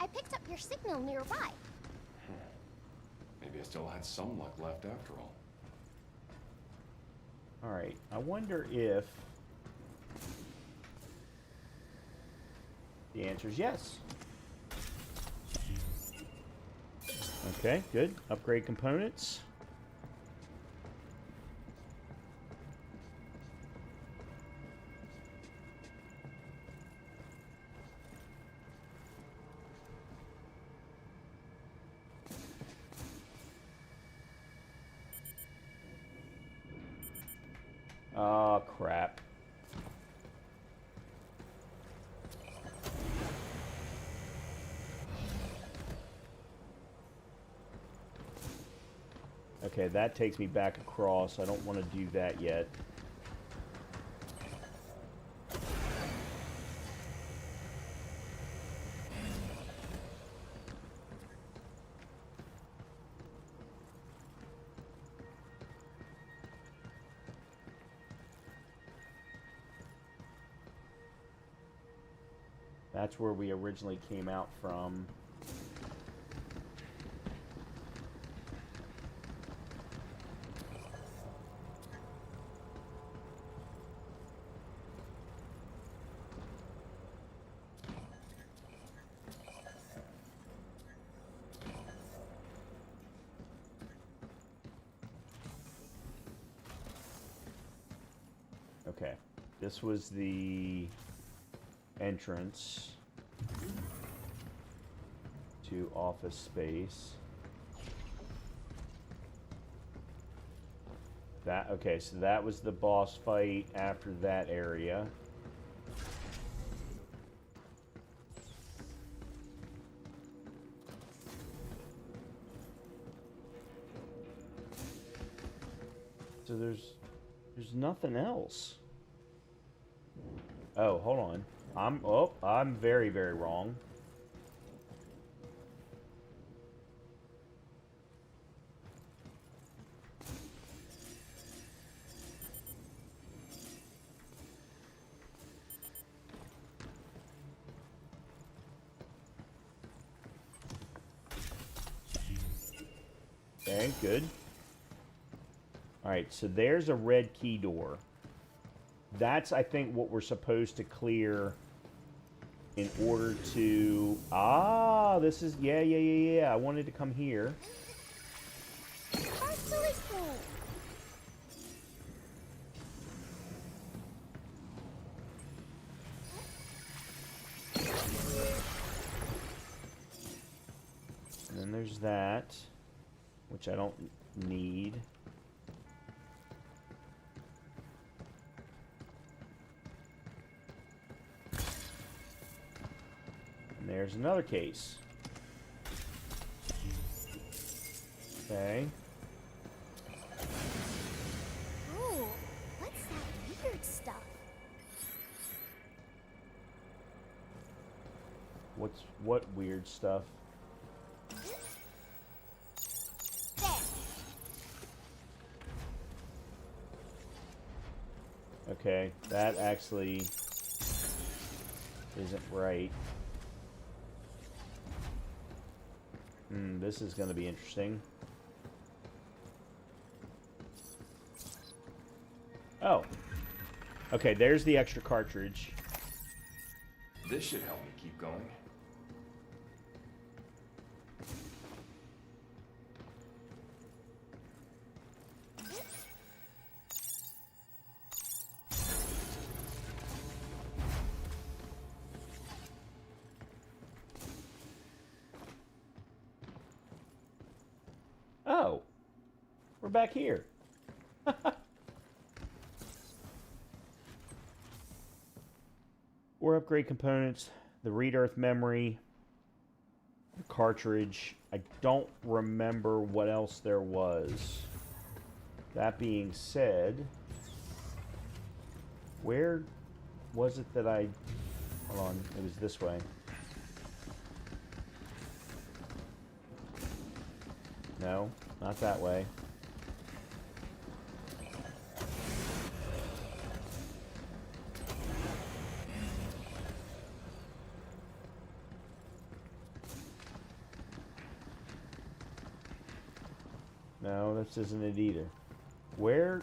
I picked up your signal nearby. Maybe I still had some luck left after all. Alright, I wonder if... The answer is yes. Okay, good. Upgrade components. Oh, crap. Okay, that takes me back across. I don't want to do that yet. That's where we originally came out from. Okay, this was the entrance to office space. That, okay, so that was the boss fight after that area. So there's nothing else. Oh, hold on. I'm very, very wrong. Okay, good. Alright, so there's a red key door. That's, I think, what we're supposed to clear in order to... Ah, this is... Yeah. I wanted to come here. That's really cool. And then there's that, which I don't need. And there's another case. Okay. Oh, what's that weird stuff? What weird stuff? There. Okay, that actually isn't right. This is going to be interesting. Oh. Okay, there's the extra cartridge. This should help me keep going. Oh. We're back here. Or upgrade components, the read earth memory, the cartridge. I don't remember what else there was. That being said, where was it that I... Hold on, it was this way. No, not that way. No, this isn't it either. Where?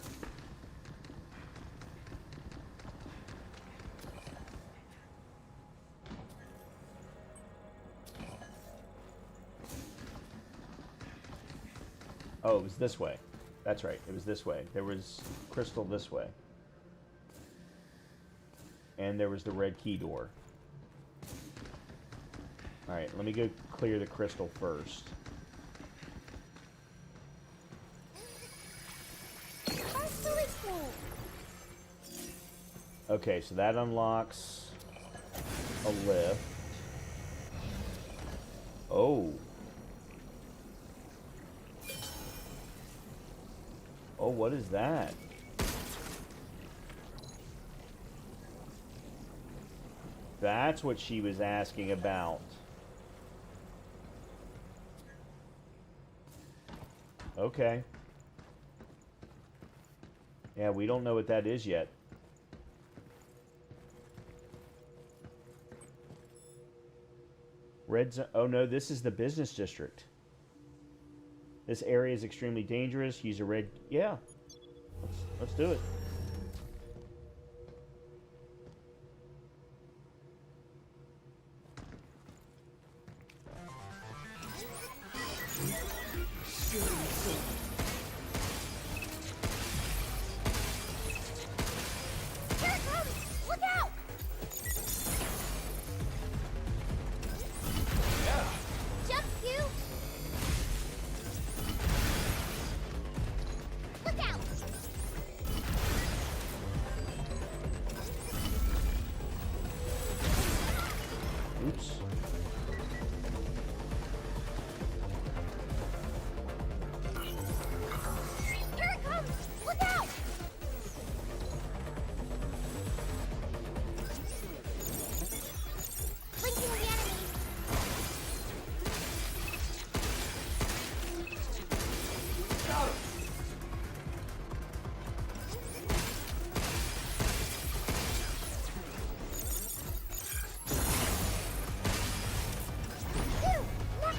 Oh, it was this way. That's right, it was this way. There was crystal this way. And there was the red key door. Alright, let me go clear the crystal first. That's really cool. Okay, so that unlocks a lift. Oh. Oh, what is that? That's what she was asking about. Okay. Yeah, we don't know what that is yet. Red zone. Oh no, this is the business district. This area is extremely dangerous. Use a red. Yeah. Let's do it. Here it comes! Look out! Jump, you! Look out! Oops. Here it comes! Look out! Blinking the enemy!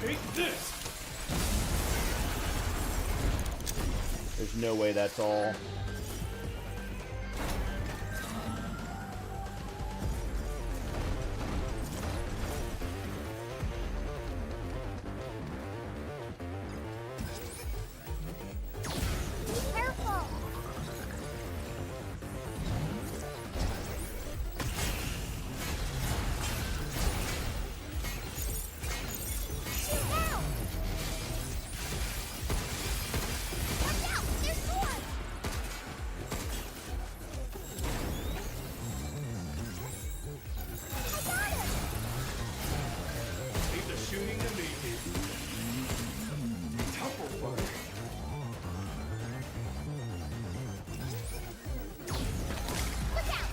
Take this! There's no way that's all. Be careful! Shoot now! Watch out! There's more! I got him! Leave the shooting to me. Tougher fight. Look out!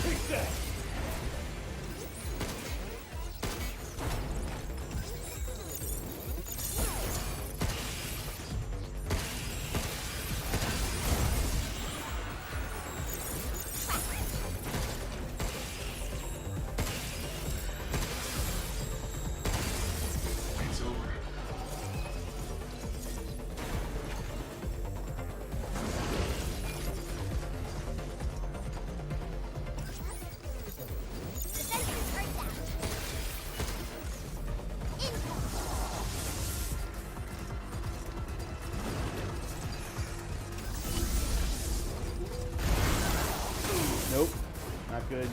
Take that! It's over. The sentry's right down. Incoming! Nope. Not good.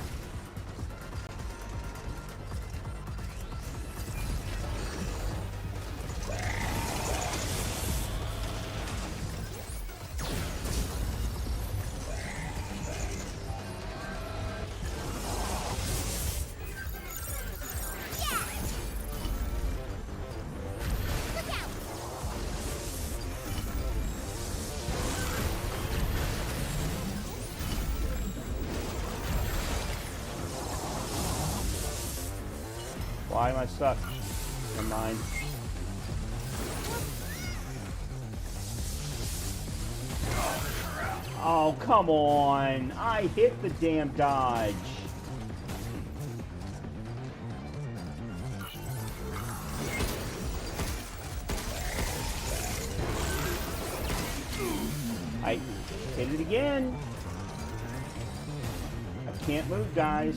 Yeah! Look out! Why am I stuck? Never mind. Oh, come on. I hit the damn dodge. I hit it again. I can't move, guys.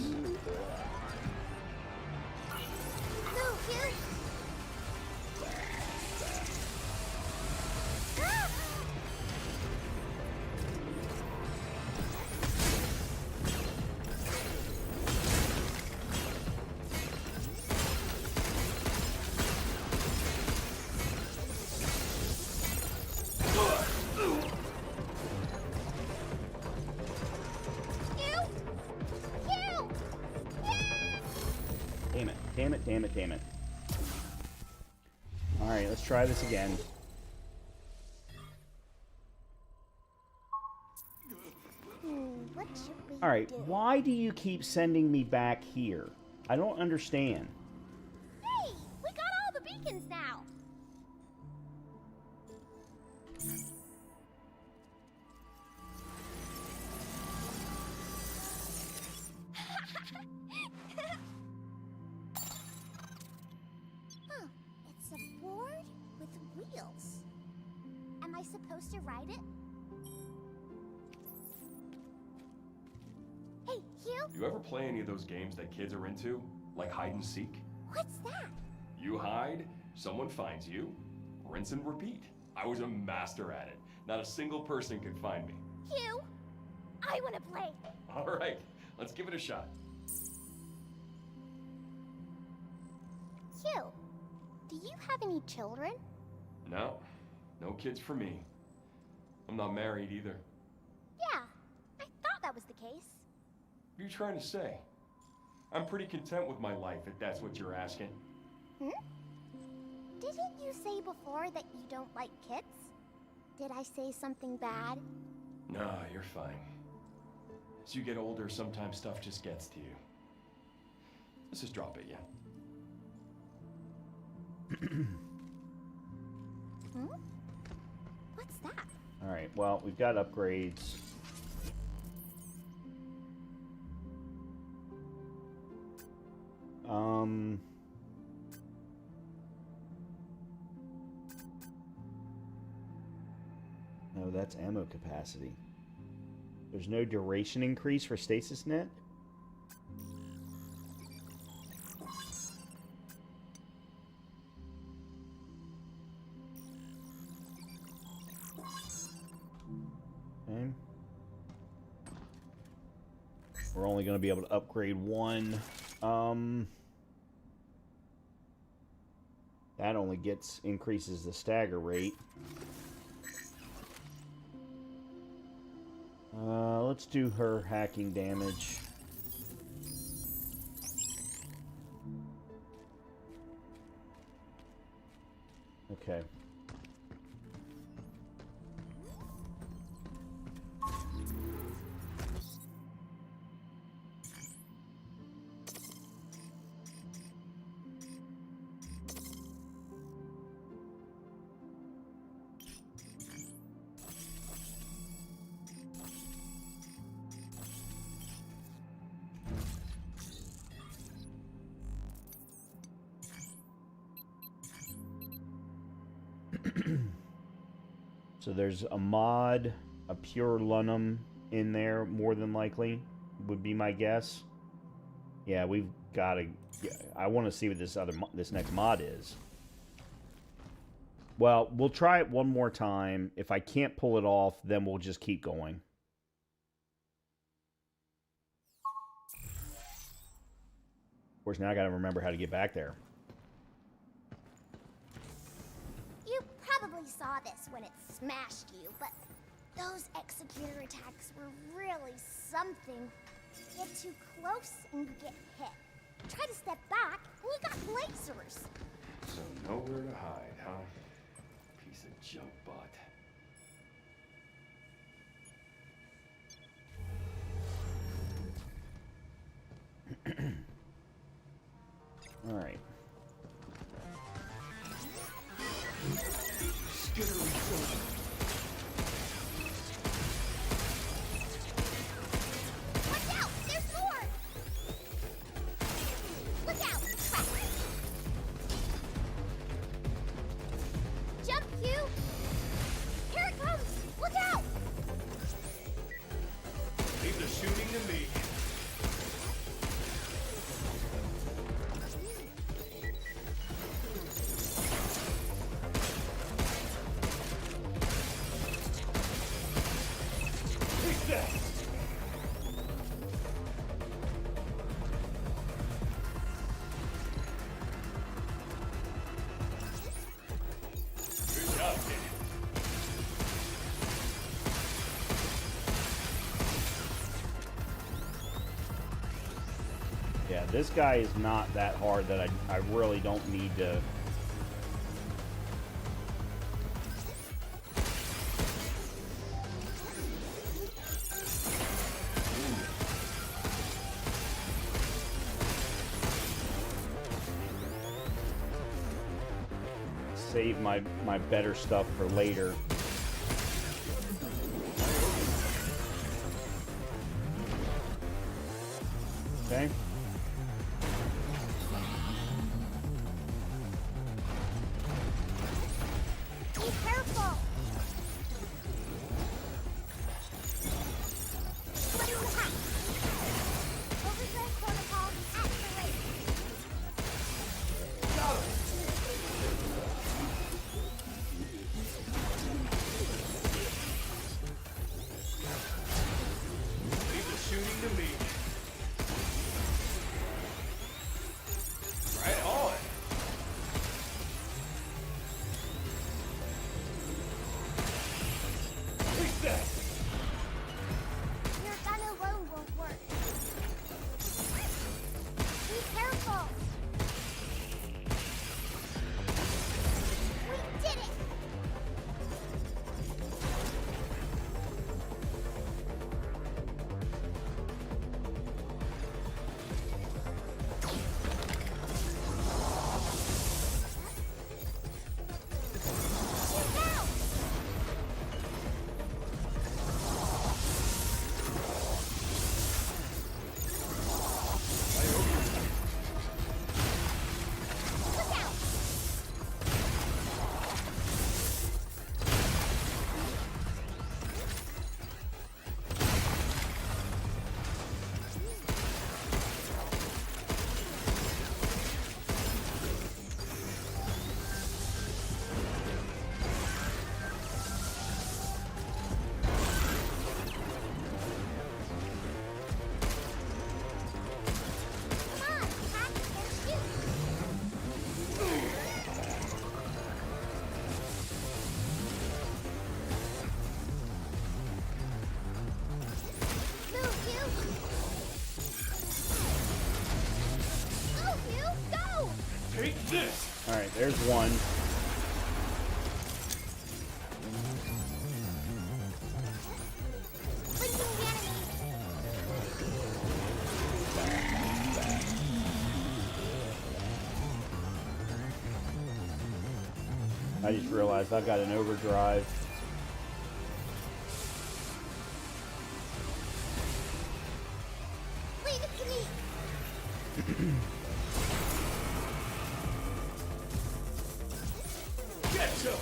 Move, you. Damn it, damn it, damn it, damn it. Alright, let's try this again. What should we Alright, do? why do you keep sending me back here? I don't understand. Hey, we got all the beacons now. Huh, it's a board with wheels. Am I supposed to ride it? Hey, Hugh, You ever play any of those games that kids are into? Like hide and seek? what's that? You hide, someone finds you, rinse and repeat. I was a master at it. Not a single person could find me. Hugh, I want to play. All right, let's give it a shot. Hugh, do you have any children? No, no kids for me. I'm not married either. Yeah, I thought that was the case. What are you trying to say? I'm pretty content with my life, if that's what you're asking. Hmm? Didn't you say before that you don't like kids? Did I say something bad? No, you're fine. As you get older, sometimes stuff just gets to you. Let's just drop it, yeah? Hmm? What's that? Alright, well, we've got upgrades. No, that's ammo capacity. There's no duration increase for stasis net? Okay. We're only going to be able to upgrade one. That only increases the stagger rate. Let's do her hacking damage. Okay. So there's a mod, a pure Lunum in there, more than likely, would be my guess. Yeah, we've got to... I want to see what this next mod is. Well, we'll try it one more time. If I can't pull it off, then we'll just keep going. Of course, now I got to remember how to get back there. You probably saw this when it smashed you, but those executor attacks were really something. Get too close and you get hit. Try to step back and you got lasers. So nowhere to hide, huh? Piece of junk bot. Alright. Watch out! There's more! Look out! Crap. Jump, Q! Here it comes! Look out! Leave the shooting to me. Take that! Good job, kid. Yeah, this guy is not that hard that I really don't need to... save my better stuff for later. Okay. Be careful! What do you have? Overdrive protocol activated. Leave the shooting to me. Right on. Take that. Your gun alone won't work. Be careful! We did it! Get down! Look out! Come on, hack and shoot! Move, you! Go, you! Go! Take this. Alright, there's one. Blinking the enemy! I just realized I've got an overdrive. Leave it to me! Get some.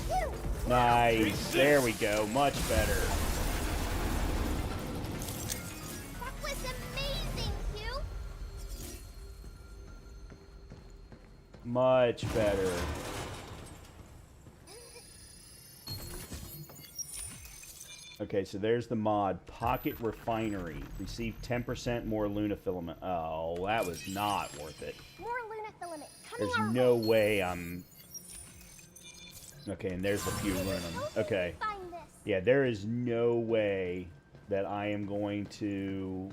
You! Nice. There we go. Much better. That was amazing, Q! Much better. Okay, so there's the mod. Pocket Refinery. Receive 10% more Luna filament. Oh, that was not worth it. More Luna filament coming There's our no way. way I'm... Okay, and there's a few Lunum. Okay. Find this. Yeah, there is no way that I am going to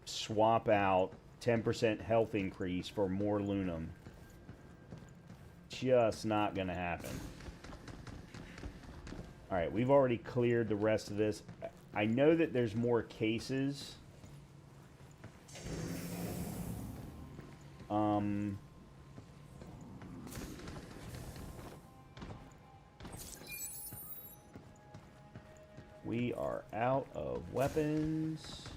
swap out 10% health increase for more Lunum. just not gonna happen. Alright, we've already cleared the rest of this. I know that there's more cases. We are out of weapons.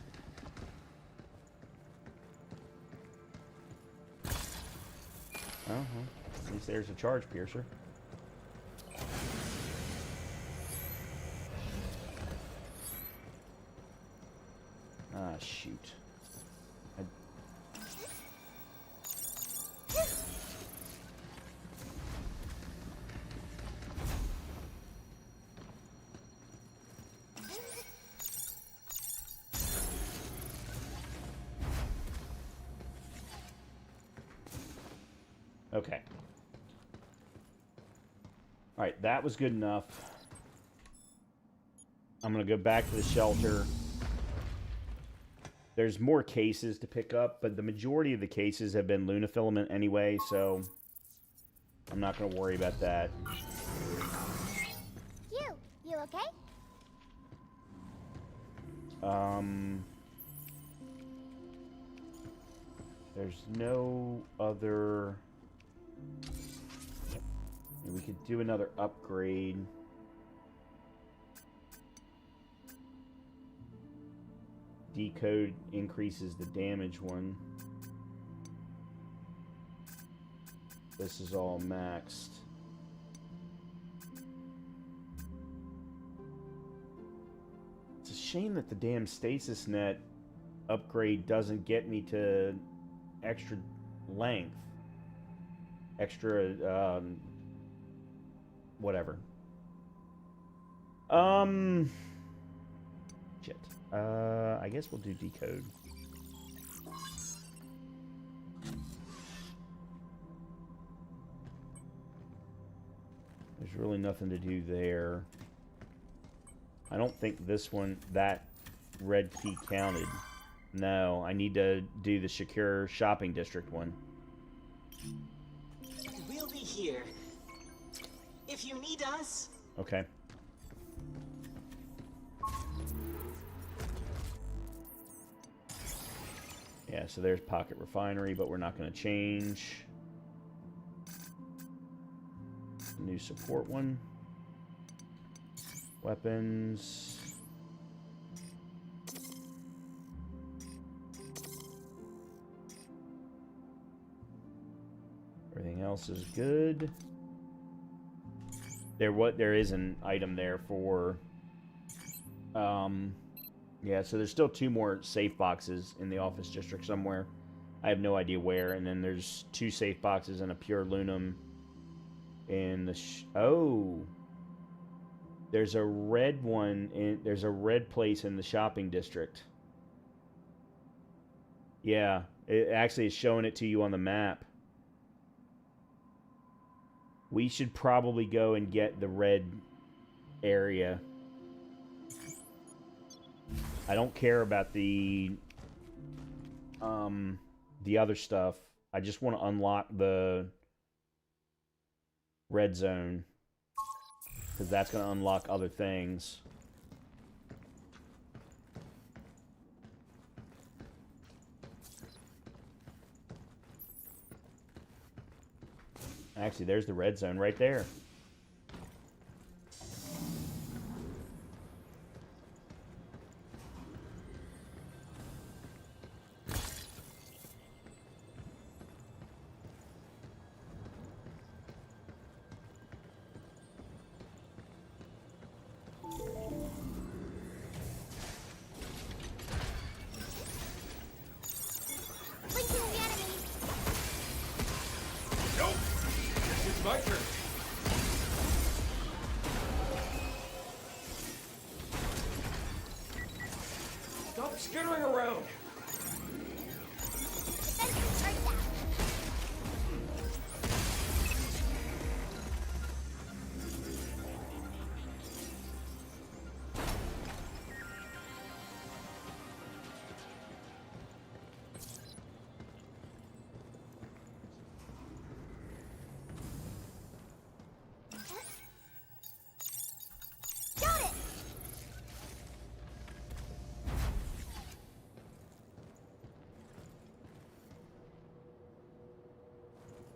At least there's a charge piercer. Ah, shoot. Okay. Alright, that was good enough. I'm going to go back to the shelter. There's more cases to pick up, but the majority of the cases have been lunafilament anyway, so I'm not going to worry about that. You okay? There's no other... We could do another upgrade. Decode increases the damage one. This is all maxed. It's a shame that the damn stasis net upgrade doesn't get me to extra length. Extra, whatever. Shit. I guess we'll do decode. There's really nothing to do there. I don't think this one, that red key counted. No, I need to do the secure shopping district one. We'll be here. If you need us. Okay. Yeah, so there's Pocket Refinery, but we're not going to change. New support one. Weapons. Everything else is good. There is an item there for yeah, so there's still 2 more safe boxes in the office district somewhere. I have no idea where. And then there's 2 safe boxes and a pure lunum in the there's a red one there's a red place in the shopping district. Yeah, it actually is showing it to you on the map. We should probably go and get the red area. I don't care about the other stuff. I just want to unlock the red zone, because that's going to unlock other things. Actually, there's the red zone right there. My turn. Stop skittering around. Defenses are down.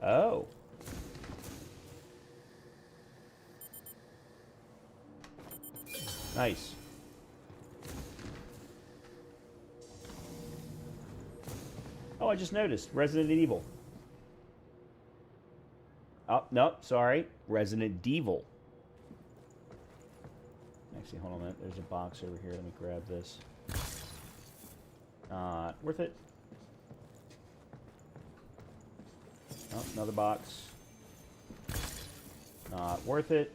Oh. Nice. Oh, I just noticed. Resident Evil. Oh, no, sorry. Resident Evil. Actually, hold on a minute. There's a box over here. Let me grab this. Worth it. Oh, another box. Not worth it.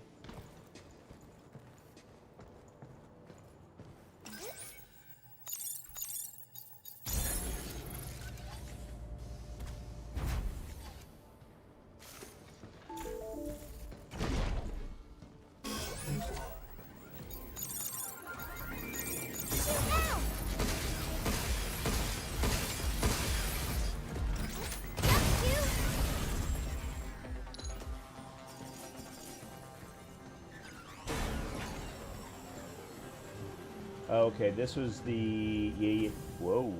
Okay, this was the... Yeah, whoa.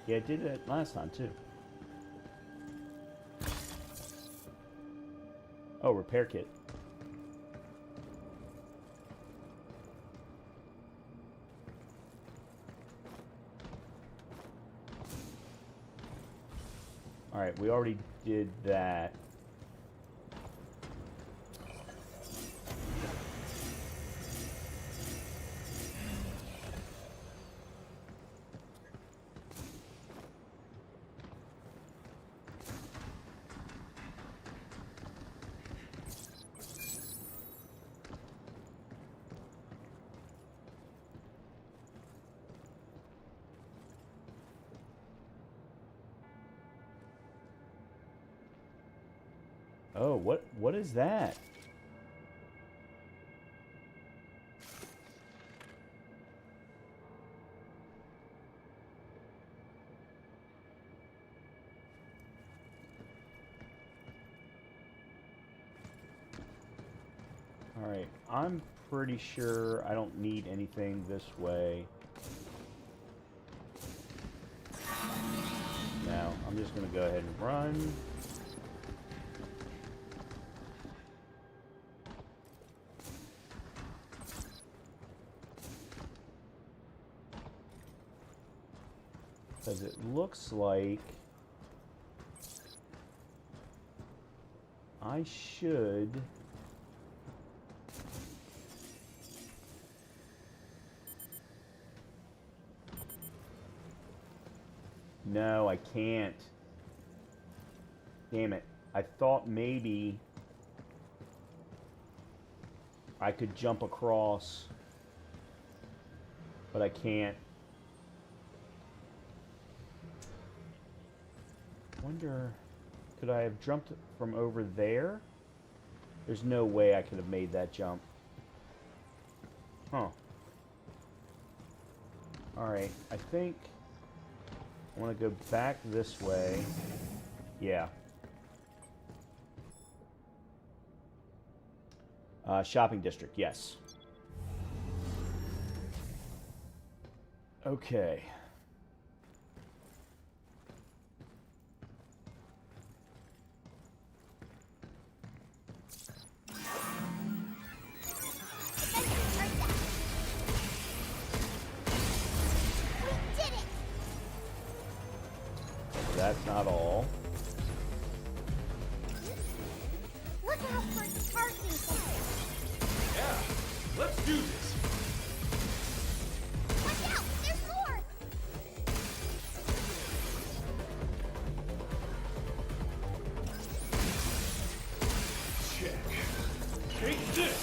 Yeah, I did that last time, too. Oh, repair kit. Alright, we already did that. Oh, what is that? Alright, I'm pretty sure I don't need anything this way. Now, I'm just going to go ahead and run. Because it looks like I should... No, I can't. Damn it. I thought maybe I could jump across, but I can't. Wonder, could I have jumped from over there? There's no way I could have made that jump. Huh. Alright, I think I want to go back this way. Yeah. Shopping district, yes. Okay. That's not all. Look out for parking. Yeah, let's do this. Watch out! There's more! Check. Take this.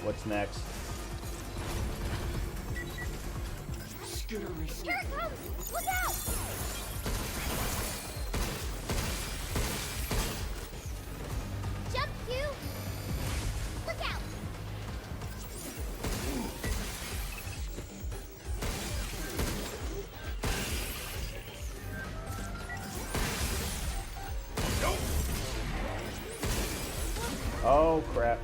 What's next? Here it comes! Look out! Jump, Q! Look out! Nope. Oh, crap.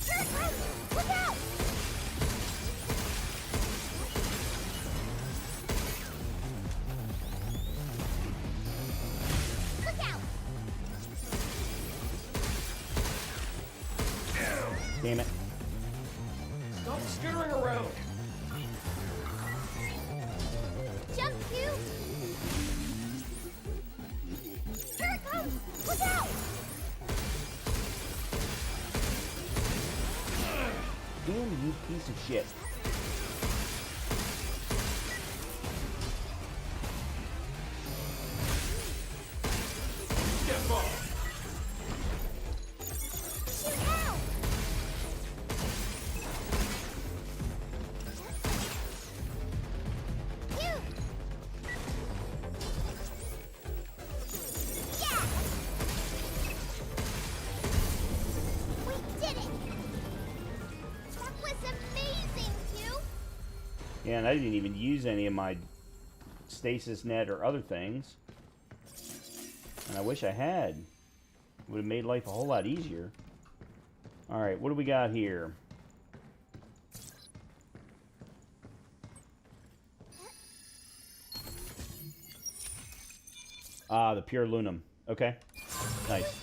Here it comes! Look out! Look out! Damn it. Stop skittering around. Jump, Q! Here it comes! Look out! Damn you piece of shit. Get off. Shoot out! Q! Yeah! We did it! That was amazing, Q! Yeah, and I didn't even use any of my stasis net or other things. And I wish I had. Would have made life a whole lot easier. Alright, what do we got here? Ah, the pure lunum. Okay. Nice.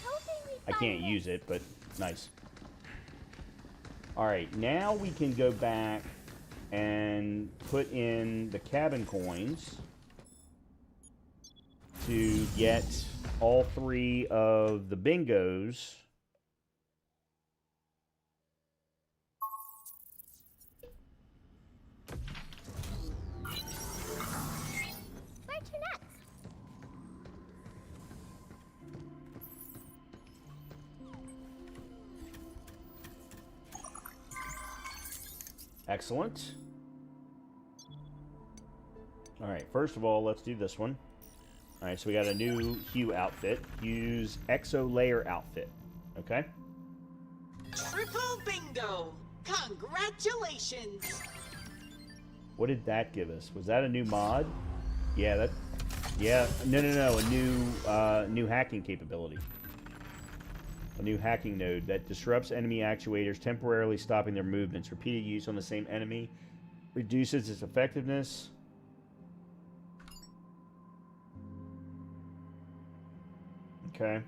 I can't use it, but nice. Alright, now we can go back and put in the cabin coins to get all 3 of the bingos. Where'd you next? Excellent. Alright, first of all, let's do this one. Alright, so we got a new Hue outfit. Use Exo Layer outfit. Okay? Triple bingo! Congratulations! What did that give us? Was that a new mod? Yeah, that... Yeah, no, a new hacking capability. A new hacking node that disrupts enemy actuators, temporarily stopping their movements. Repeated use on the same enemy reduces its effectiveness. Okay.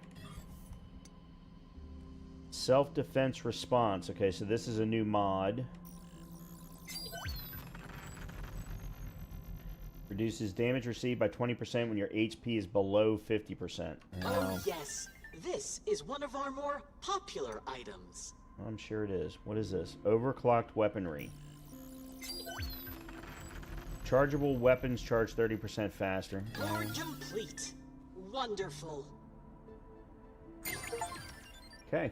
Self-defense response. Okay, so this is a new mod. Reduces damage received by 20% when your HP is below 50%. Oh, yes. This is one of our more popular items. I'm sure it is. What is this? Overclocked weaponry. Chargeable weapons charge 30% faster. Board complete. Wonderful. Okay.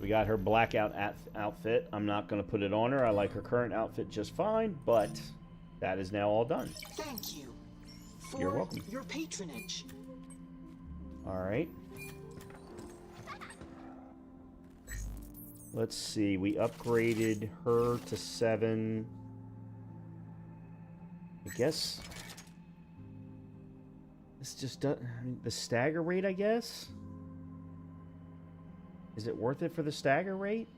We got her blackout outfit. I'm not going to put it on her. I like her current outfit just fine, but that is now all done. Thank you for You're welcome. your patronage. All right. Let's see. We upgraded her to 7. I guess this just does the stagger rate, I guess. Is it worth it for the stagger rate?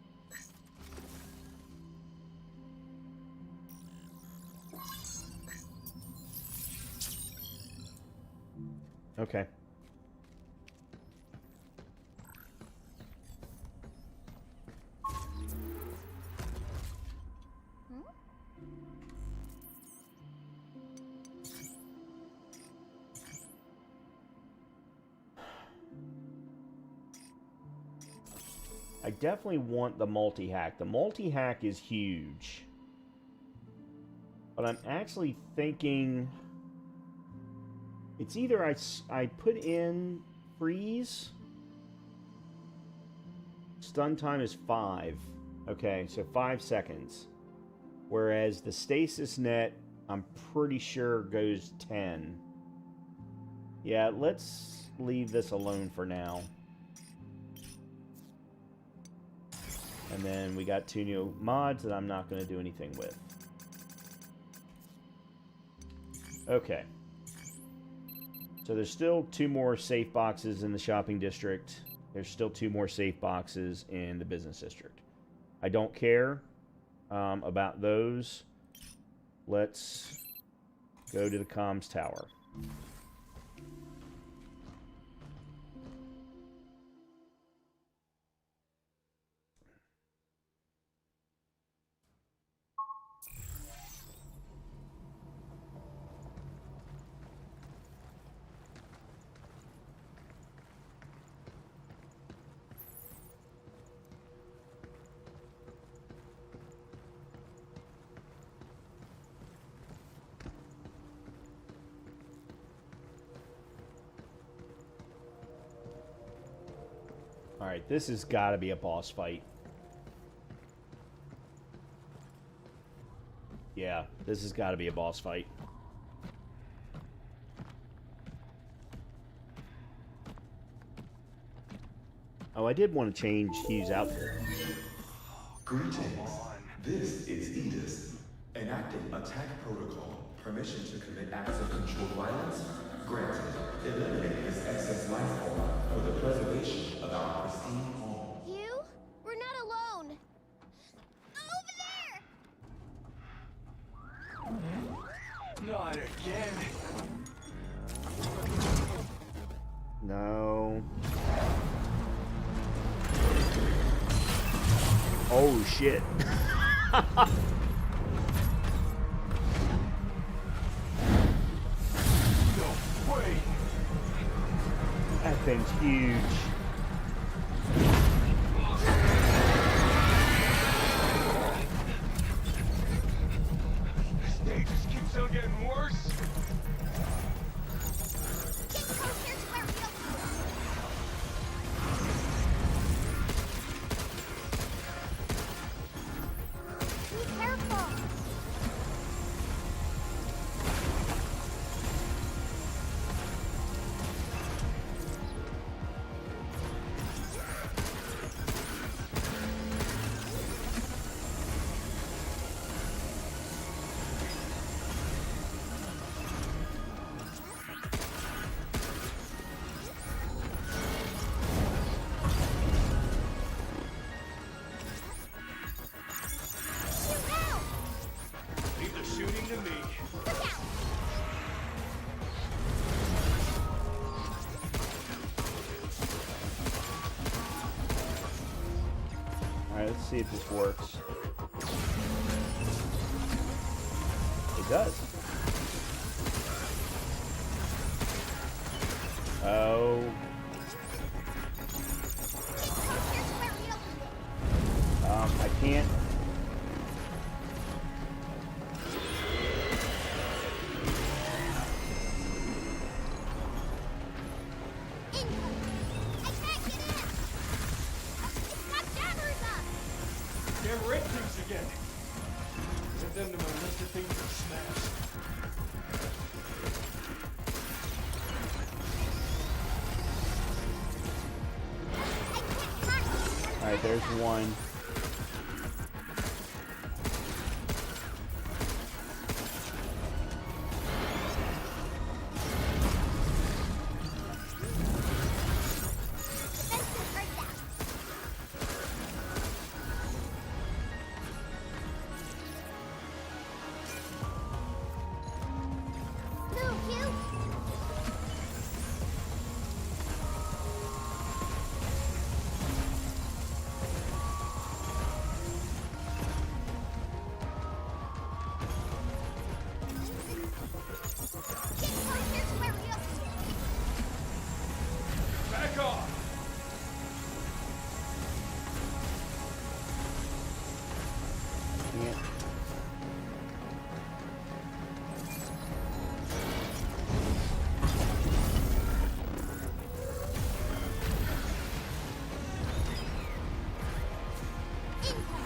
Okay. I definitely want the multi-hack. The multi-hack is huge. But I'm actually thinking... It's either I put in freeze. Stun time is 5. Okay, so 5 seconds. Whereas the stasis net, I'm pretty sure goes 10. Yeah, let's leave this alone for now. And then we got 2 new mods that I'm not going to do anything with. Okay. So there's still 2 more safe boxes in the shopping district. There's still 2 more safe boxes in the business district. I don't care about those. Let's go to the comms tower. Alright, this has got to be a boss fight. Yeah, this has got to be a boss fight. Oh, I did want to change Hugh's outfit. Greetings. This is Edith. Enacting attack protocol. Permission to commit acts of controlled violence? Granted. Eliminate this excess life form for the preservation of our pristine home. You? We're not alone. Over there! Not again. No. Oh, shit. No way. That thing's huge. This day just keeps on getting worse. Get closer to where we'll... Be careful. Shoot now! Leave the shooting to me. Look out! Alright, let's see if this works. It does. Oh. Closer to where we'll... I can't. Incoming! I can't get in! It's got jammers up! Damn red things again. Add them to my list of things to smash. I can't touch! Alright, there's one. Defensive breakdown! Move, Hugh! Get closer to where we'll... Back off! Can't. Incoming!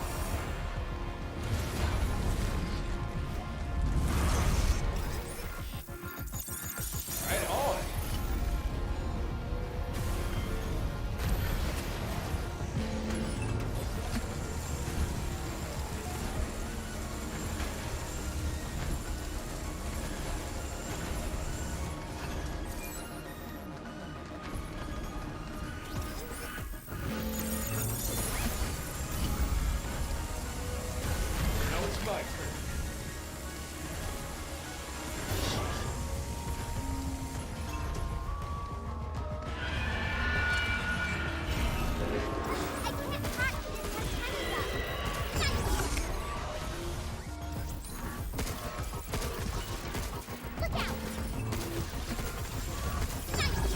Right on. turn. I can't hack its antennas up. Nice. Look out! Nice.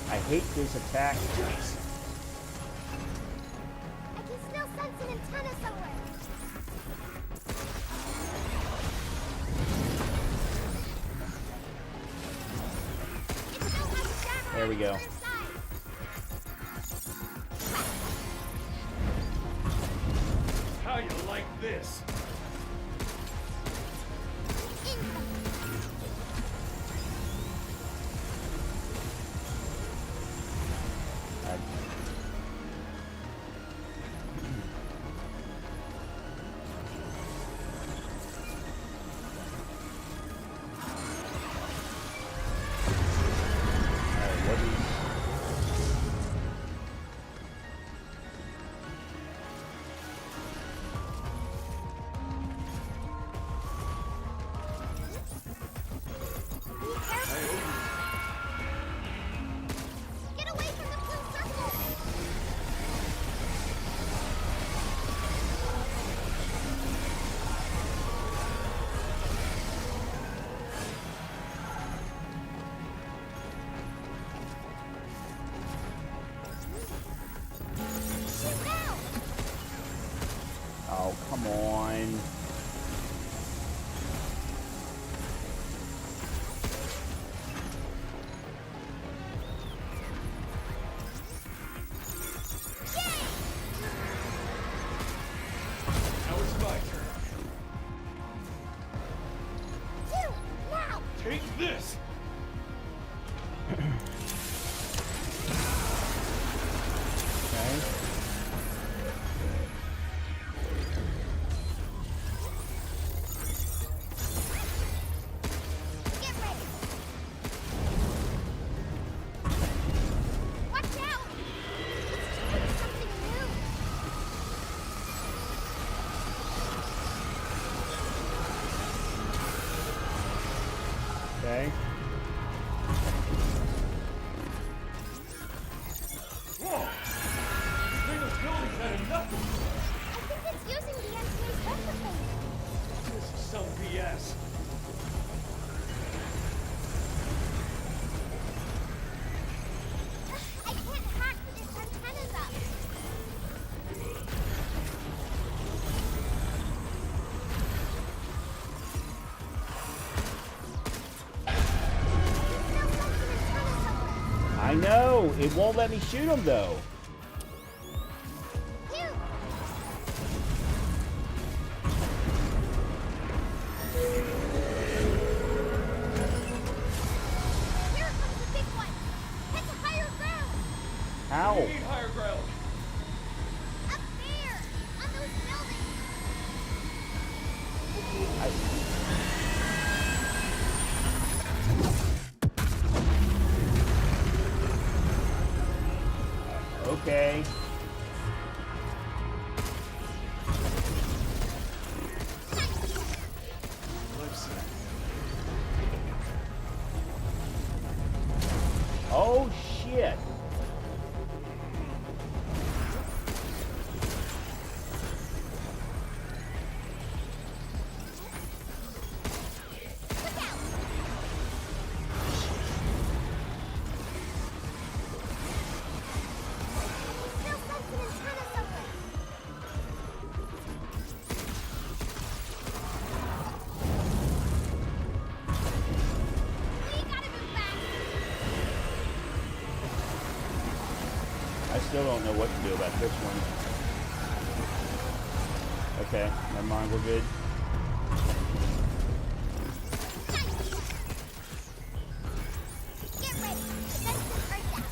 I hate this attack. I can still sense an antenna somewhere. It still has a jammer There we on go. the other side. How you like this? Incoming. What is... Be careful. Get away from the blue circle. Shoot now. Oh, come on. Now it's my turn. Two. Now. Take this! Okay. Get ready. Watch out. It's trying something new. Okay. Whoa! This building's had enough! I think it's using the NTA's replicator. This is some BS. I can't hack its antennas up. Still sense an antenna somewhere. I know. It won't let me shoot him, though. Phew. Here comes the big one. Head to higher ground. How? We need higher ground. Up there. On those buildings. Okay. Listen. Oh, shit. Look out. Still sense an antenna somewhere. We gotta move back. I still don't know what to do about this one. Okay, never mind, we're good. Get ready. The vents right down.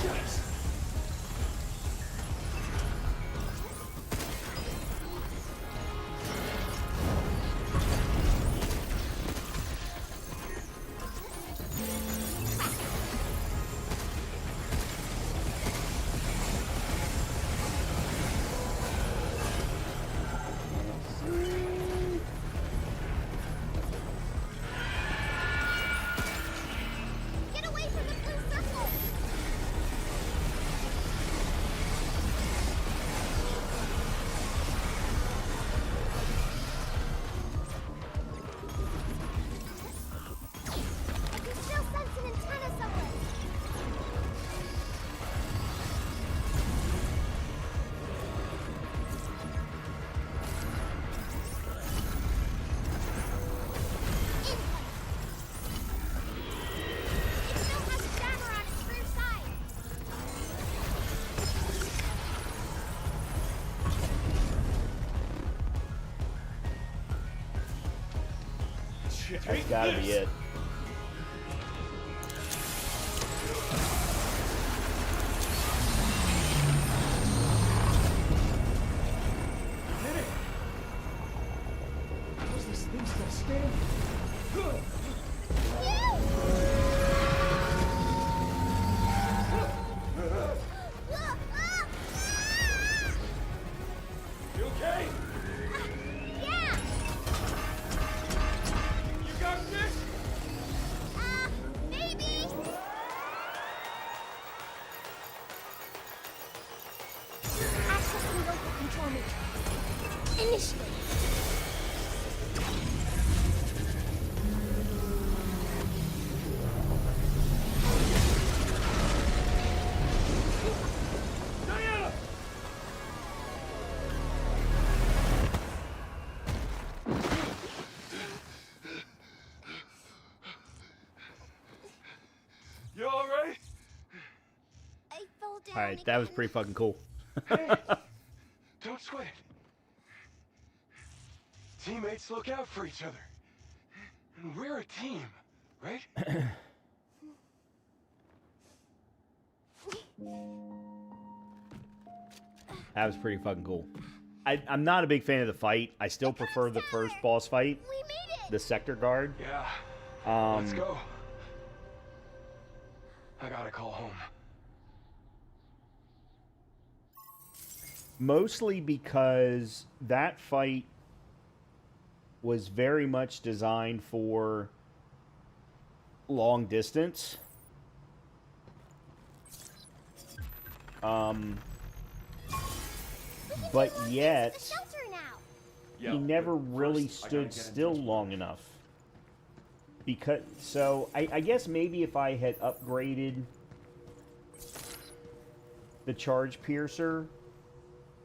Yes! That's gotta be it. Is this thing still standing? You okay? Yeah! You got this? Maybe! Accessing local control matrix. Initiate. Diana! You all right? I fell down All right, that was again. pretty fucking cool. Hey, don't sweat it. Teammates look out for each other. And we're a team, right? That was pretty fucking cool. I'm not a big fan of the fight. I still prefer the first boss fight, We made it! the sector guard. Yeah. Let's go. I gotta call home. Mostly because that fight was very much designed for long distance. But yet, The shelter now. Yeah, he never but really first, I gotta stood get in still touch with long enough. Because, so, I guess maybe if I had upgraded the charge piercer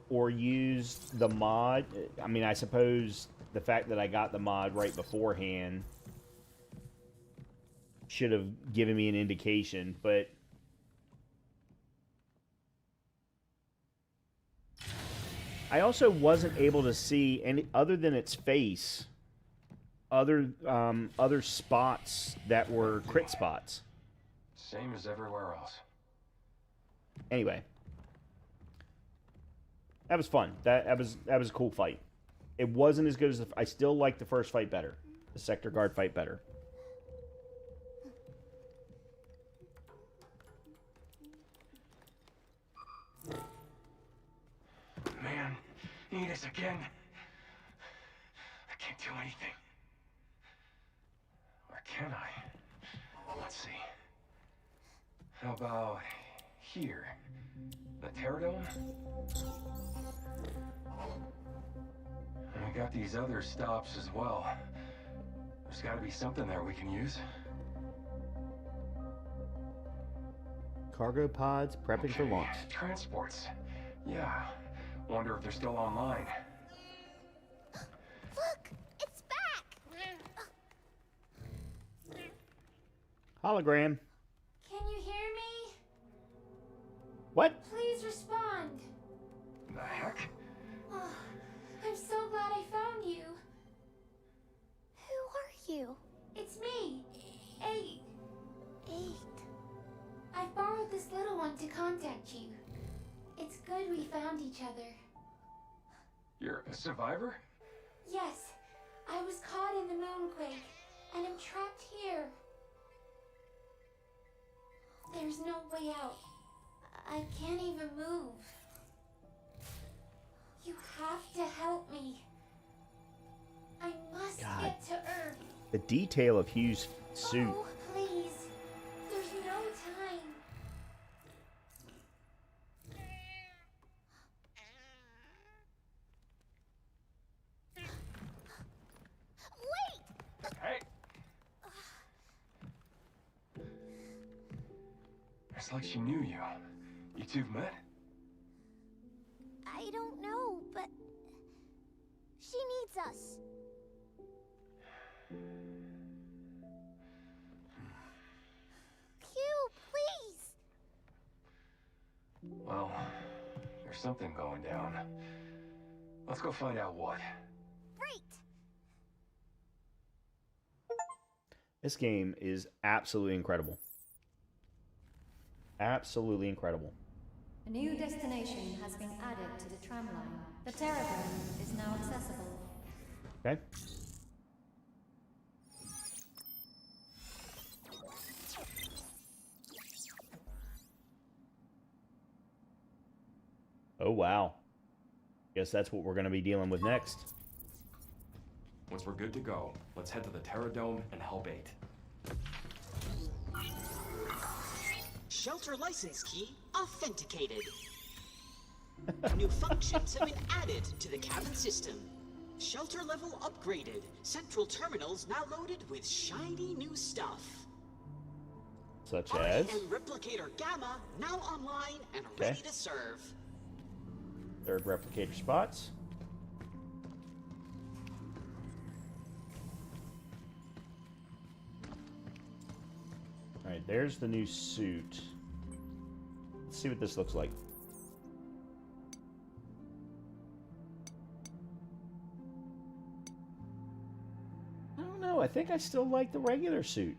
or used the mod, I mean, I suppose the fact that I got the mod right beforehand should have given me an indication, but I also wasn't able to see any other than its face, other spots that were crit spots. Same as everywhere else. Anyway, that was fun. That was a cool fight. It wasn't as good as I still like the first fight better, the sector guard fight better. Man, eat us again. I can't do anything. Or can I? Let's see. How about here? The Terra Dome? And we got these other stops as well. There's gotta be something there we can use. Cargo pods prepping for Okay, launch. Transports. Yeah. Wonder if they're still online. Look! It's back! Hologram. Can you hear me? What? Please respond. The heck? Oh, I'm so glad I found you. Who are you? It's me, 8. 8. I borrowed this little one to contact you. It's good we found each other. You're a survivor? Yes, I was caught in the moonquake, and I'm trapped here. There's no way out. I can't even move. You have to help me. I must God. get to Earth. The detail of Hugh's suit. Oh, please. There's no time. Wait! Hey! It's like she knew you. You two met? I don't know, but she needs us. Q, please! Well, there's something going down. Let's go find out what. Right! This game is absolutely incredible. Absolutely incredible. A new destination has been added to the tram line. The Terra is now accessible. Okay. Oh, wow. Guess that's what we're going to be dealing with next. Once we're good to go, let's head to the Terra Dome and help 8. Shelter license key authenticated. New functions have been added to the cabin system. Shelter level upgraded. Central terminals now loaded with shiny new stuff. Such as? And Replicator Gamma now online and ready to serve. Third replicator spots. Alright, there's the new suit. Let's see what this looks like. I don't know. I think I still like the regular suit.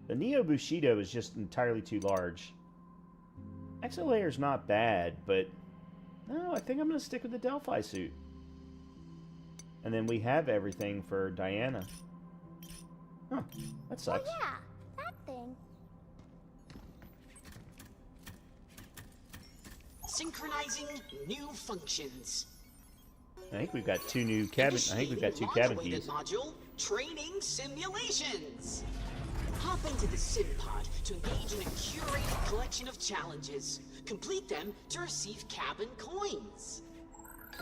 The Neo Bushido is just entirely too large. Exolayer's not bad, but no, I think I'm going to stick with the Delphi suit. And then we have everything for Diana. Huh, that sucks. Oh yeah, that thing. Synchronizing new functions. I think we've got two new cabin. I think we've got two cabin keys. Module training simulations. Hop into the sim pod to engage in a curated collection of challenges. Complete them to receive cabin coins.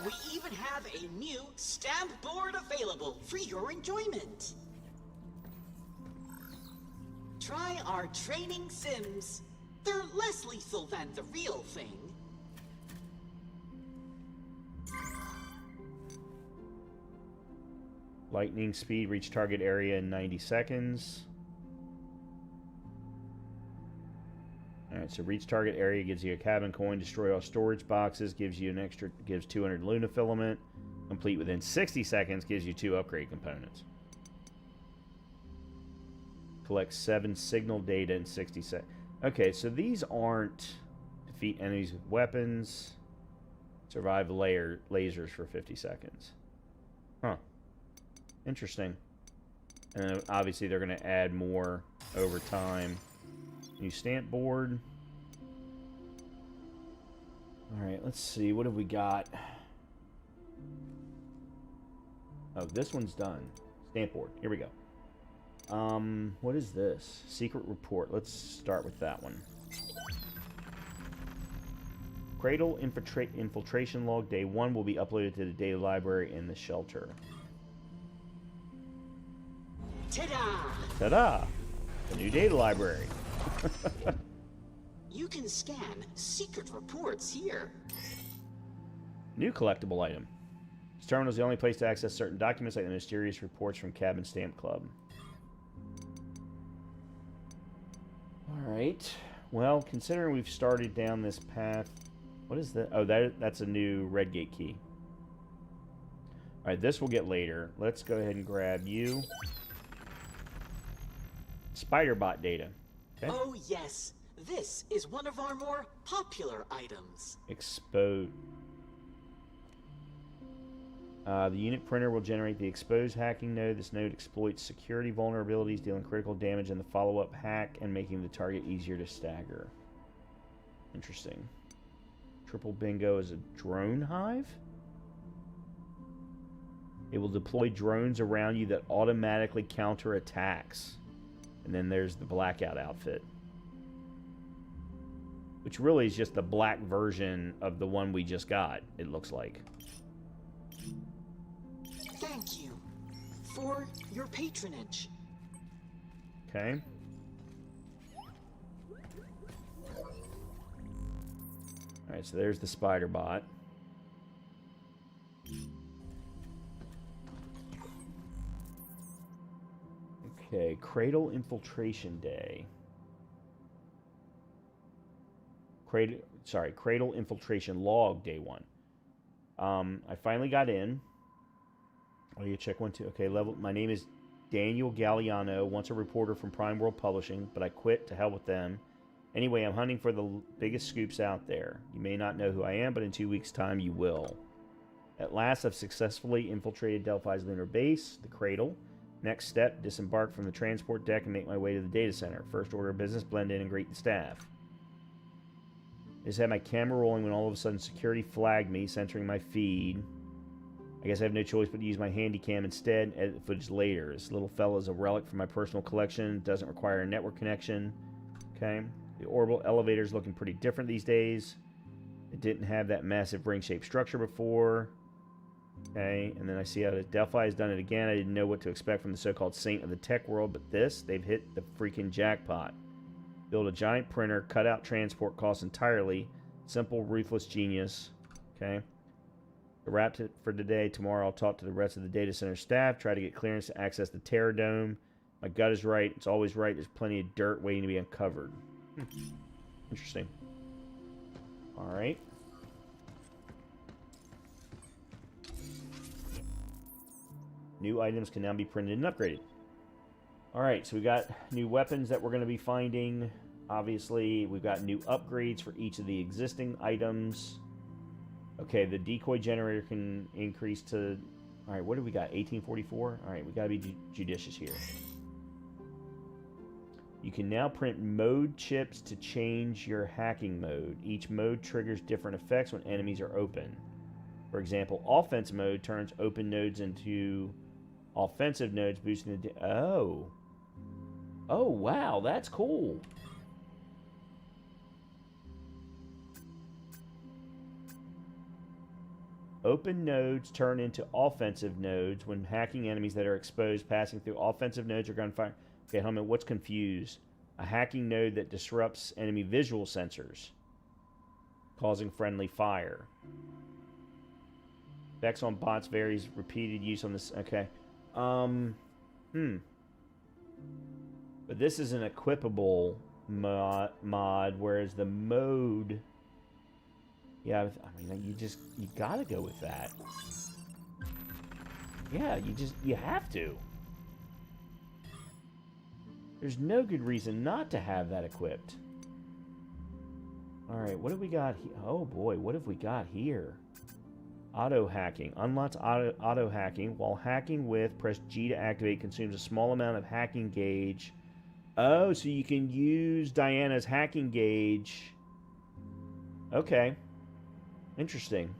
We even have a new stamp board available for your enjoyment. Try our training sims. They're less lethal than the real thing. Lightning speed, reach target area in 90 seconds. Alright, so reach target area gives you a cabin coin, destroy all storage boxes, gives 200 Luna filament. Complete within 60 seconds gives you 2 upgrade components. Collect 7 signal data in 60 seconds. Okay, so these aren't defeat enemies with weapons, survive lasers for 50 seconds. Huh. Interesting. And obviously they're going to add more over time. New stamp board. Alright, let's see. What have we got? Oh, this one's done. Stamp board. Here we go. What is this? Secret report. Let's start with that one. Cradle infiltration log day 1 will be uploaded to the data library in the shelter. Ta-da! Ta-da! The new data library. You can scan secret reports here. New collectible item. This terminal is the only place to access certain documents like the mysterious reports from Cabin Stamp Club. Alright. Well, considering we've started down this path... What is that? Oh, that's a new red gate key. Alright, this we'll get later. Let's go ahead and grab you. Spider-bot data. Okay. Oh, yes. This is one of our more popular items. Expose. The unit printer will generate the expose hacking node. This node exploits security vulnerabilities, dealing critical damage in the follow-up hack and making the target easier to stagger. Interesting. Triple bingo is a drone hive? It will deploy drones around you that automatically counter attacks. And then there's the blackout outfit, which really is just the black version of the one we just got, it looks like. Thank you for your patronage. Okay. Alright, so there's the spider bot. Okay, Cradle Infiltration Day. Cradle Infiltration Log Day 1. I finally got in. Oh, you check 1, 2. Okay, level. My name is Daniel Galliano, once a reporter from Prime World Publishing, but I quit. To hell with them. Anyway, I'm hunting for the biggest scoops out there. You may not know who I am, but in 2 weeks' time you will. At last, I've successfully infiltrated Delphi's lunar base, the Cradle. Next step, disembark from the transport deck and make my way to the data center. First order of business, blend in and greet the staff. I just had my camera rolling when all of a sudden security flagged me, censoring my feed. I guess I have no choice but to use my handy cam instead and edit the footage later. This little fella is a relic from my personal collection. Doesn't require a network connection. Okay. The orbital elevator is looking pretty different these days. It didn't have that massive ring-shaped structure before. Okay, and then I see how Delphi has done it again. I didn't know what to expect from the so-called saint of the tech world, but they've hit the freaking jackpot. Build a giant printer, cut out transport costs entirely. Simple, ruthless genius. Okay. To wrap it for today, tomorrow I'll talk to the rest of the data center staff, try to get clearance to access the Terra Dome. My gut is right. It's always right. There's plenty of dirt waiting to be uncovered. Interesting. Alright. New items can now be printed and upgraded. Alright, so we got new weapons that we're going to be finding. Obviously, we've got new upgrades for each of the existing items. Okay, the decoy generator can increase to... Alright, what do we got? 1844? Alright, we got to be judicious here. You can now print mode chips to change your hacking mode. Each mode triggers different effects when enemies are open. For example, offense mode turns open nodes into offensive nodes, boosting the... Oh, wow, that's cool. Open nodes turn into offensive nodes when hacking enemies that are exposed, passing through offensive nodes or gunfire. Okay, hold on, what's confused? A hacking node that disrupts enemy visual sensors, causing friendly fire. Effects on bots varies. Repeated use on this. Okay. But this is an equipable mod, whereas the mode... Yeah, I mean, you gotta go with that. Yeah, you have to. There's no good reason not to have that equipped. Alright, what have we got here? Oh boy, what have we got here? Auto hacking. Unlocks auto hacking. While hacking with, press G to activate. Consumes a small amount of hacking gauge. Oh, so you can use Diana's hacking gauge. Okay. Interesting.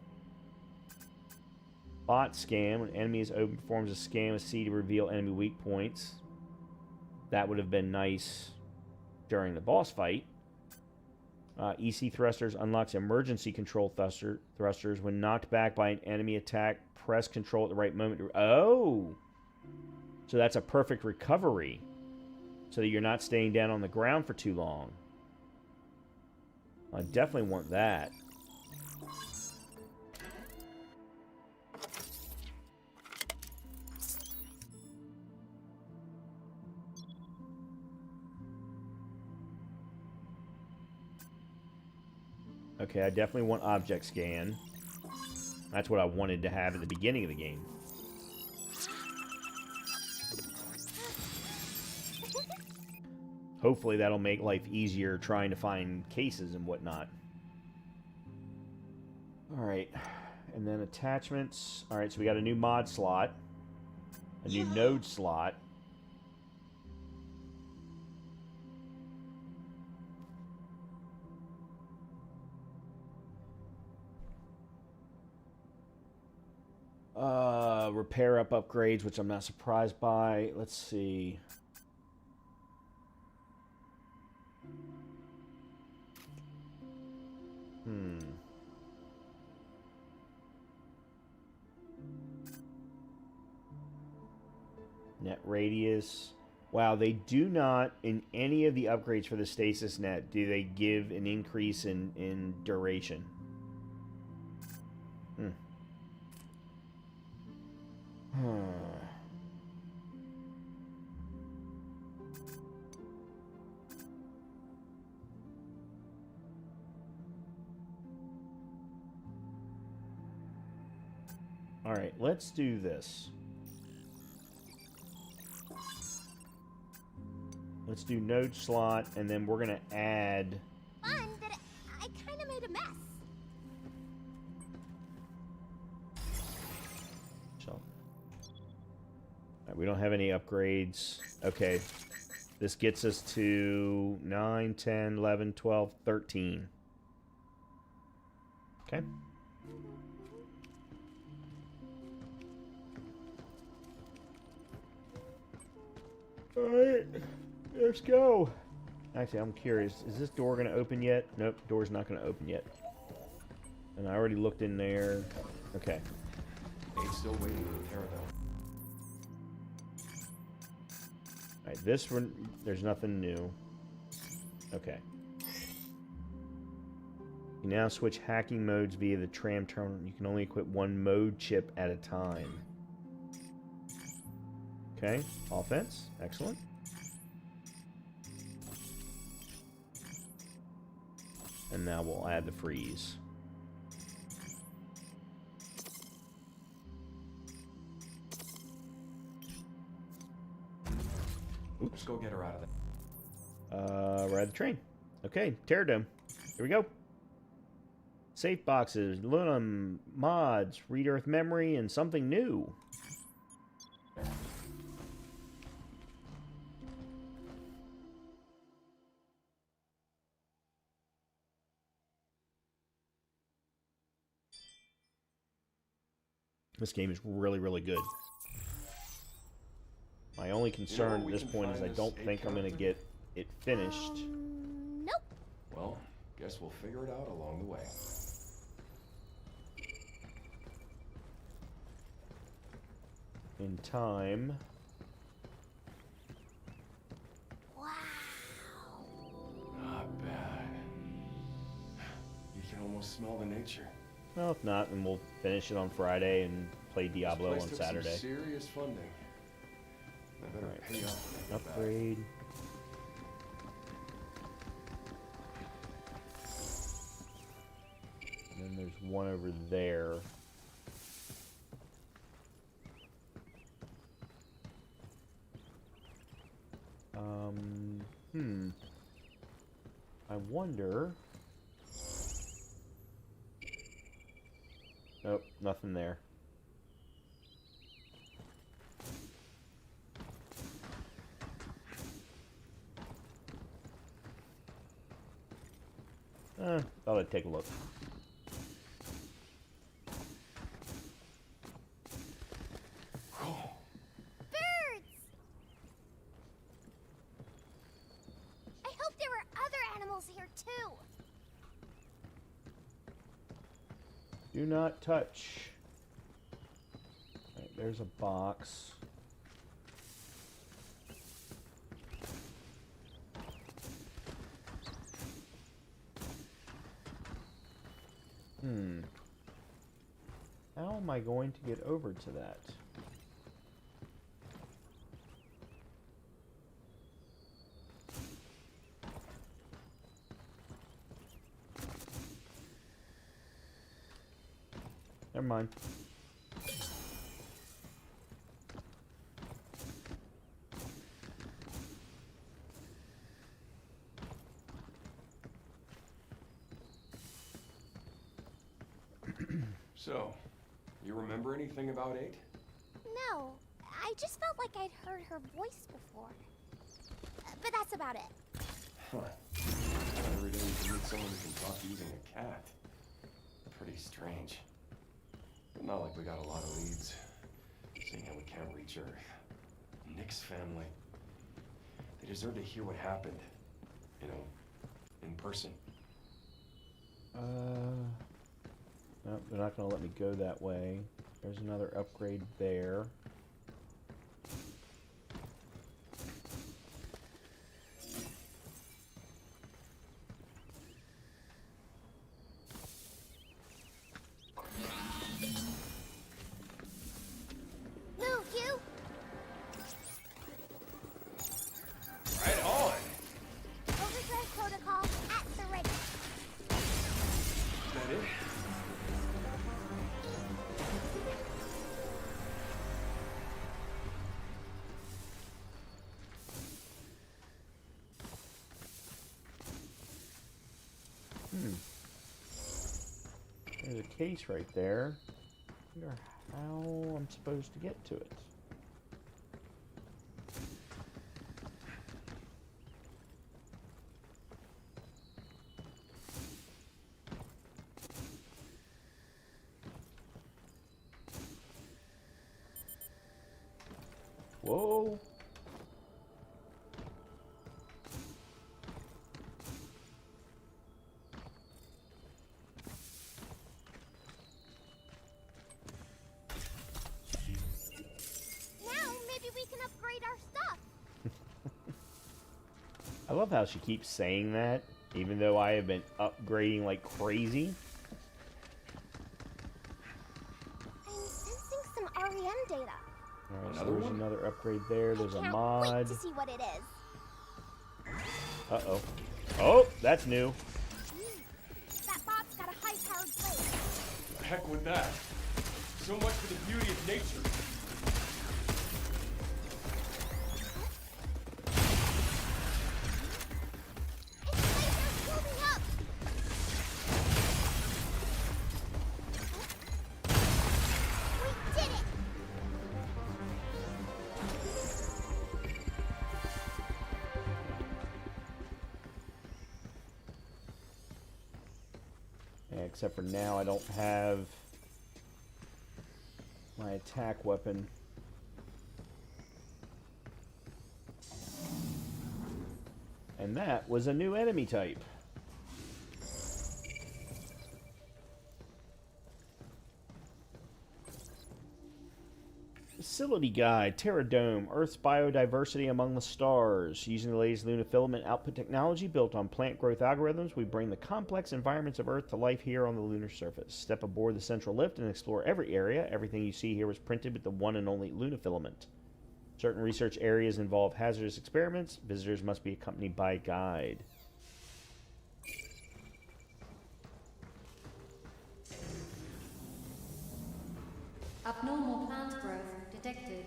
Bot scan. When enemy is open, performs a scan with C to reveal enemy weak points. That would have been nice during the boss fight. EC thrusters unlocks emergency control thrusters. When knocked back by an enemy attack, press control at the right moment. Oh! So that's a perfect recovery. So that you're not staying down on the ground for too long. I definitely want that. Okay, I definitely want object scan. That's what I wanted to have at the beginning of the game. Hopefully that'll make life easier trying to find cases and whatnot. Alright, and then attachments. Alright, so we got a new mod slot. A new node slot. Repair up upgrades, which I'm not surprised by. Let's see. Net radius. Wow, they do not, in any of the upgrades for the stasis net, do they give an increase in duration. Alright, let's do this. Let's do node slot, and then we're gonna add. Fun, but I kind of made a mess. So, we don't have any upgrades. Okay. This gets us to 9, 10, 11, 12, 13. Okay. Alright. Let's go. Actually, I'm curious. Is this door going to open yet? Nope. Door's not going to open yet. And I already looked in there. Okay. Ain't still waiting for Terra though. Alright, this one, there's nothing new. Okay. You now switch hacking modes via the tram terminal. You can only equip one mode chip at a time. Okay, offense. Excellent. And now we'll add the freeze. Oops. Let's go get her out of there. Ride the train. Okay, Terra Dome. Here we go. Safe boxes, Lunum, mods, Read Earth Memory, and something new. This game is really, really good. My only concern at this point is I don't think I'm going to get it finished. Nope. Well, guess we'll figure it out along the way. In time. Wow. Not bad. You can almost smell the nature. Well, if not, then we'll finish it on Friday and play Diablo This on place took Saturday. Some serious funding. I better Alright. pay off. when I get back. Upgrade. And then there's one over there. I wonder. Nope, nothing there. Thought I'd take a look. Birds! I hope there were other animals here too. Do not touch. Right, there's a box. How am I going to get over to that? Never mind. So, you remember anything about 8? No, I just felt like I'd heard her voice before. But that's about it. Huh. Every day you can meet someone who can talk using a cat. Pretty strange. But not like we got a lot of leads. Seeing how we can't reach Earth. Nick's family. They deserve to hear what happened. You know, in person. No, they're not going to let me go that way. There's another upgrade there. Move, you! Right on! Overdrive protocol at the ready. Is that it? There's a case right there. I wonder how I'm supposed to get to it. Whoa. Now maybe we can upgrade our stuff. I love how she keeps saying that, even though I have been upgrading like crazy. I'm sensing some REM data. Alright, so there's another upgrade there. There's a Can't mod. wait to see what it is. Uh-oh. Oh, that's new. That bot's got a high-powered blade. The heck with that. So much for the beauty of nature. Except for now, I don't have my attack weapon. And that was a new enemy type. Facility Guide, Terra Dome, Earth's biodiversity among the stars. Using the latest lunar filament output technology built on plant growth algorithms, we bring the complex environments of Earth to life here on the lunar surface. Step aboard the central lift and explore every area. Everything you see here was printed with the one and only lunar filament. Certain research areas involve hazardous experiments. Visitors must be accompanied by a guide. Abnormal plant growth detected.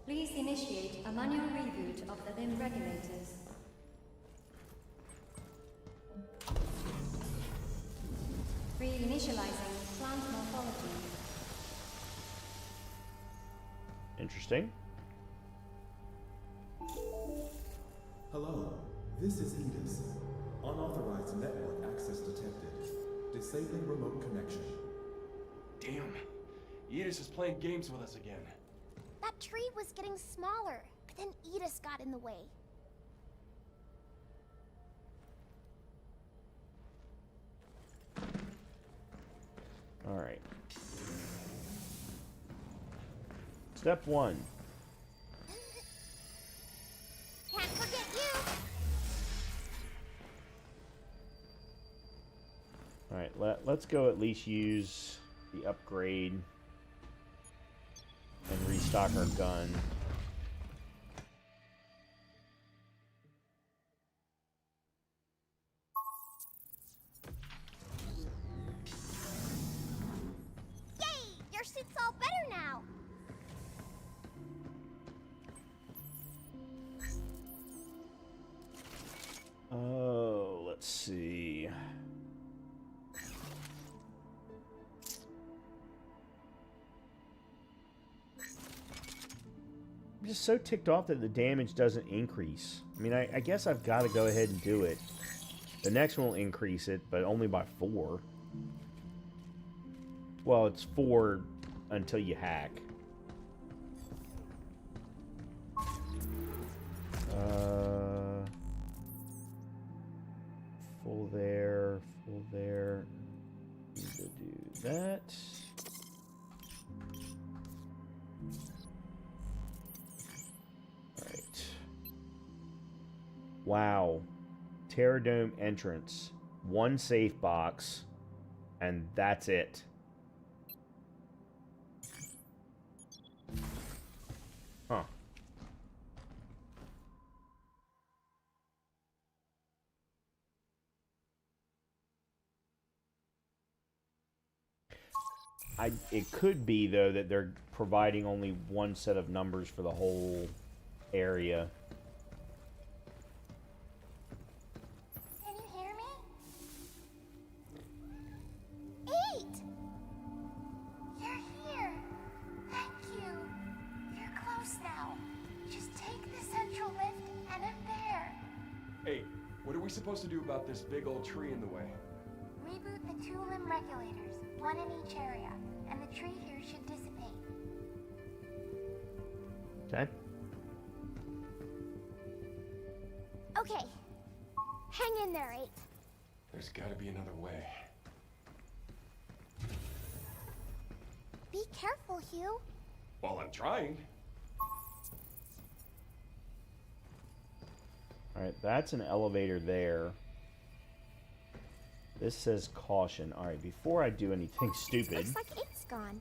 Please initiate a manual reboot of the limb regulators. Reinitializing plant morphology. Interesting. Hello, this is Edis. Unauthorized network access detected. Disabling remote connection. Damn. Edis is playing games with us again. That tree was getting smaller, but then Edis got in the way. All right. Step 1. Can't forget you. All right, let's go at least use the upgrade and restock our gun. Yay! Your suit's all better now. Oh, let's see. I'm just so ticked off that the damage doesn't increase. I mean, I guess I've got to go ahead and do it. The next one will increase it, but only by 4. Well, it's 4 until you hack. Full there, full there. Need to do that. Alright. Wow. Terra Dome entrance. 1 safe box. And that's it. Huh. It could be, though, that they're providing only 1 set of numbers for the whole area. Can you hear me? What are we supposed to do about this big old tree in the way? Reboot the 2 limb regulators, one in each area, and the tree here should dissipate. Okay. Okay. Hang in there, 8. There's gotta be another way. Be careful, Hugh. Well, I'm trying. Alright, that's an elevator there. This says caution. Alright, before I do anything stupid... Looks like 8's gone.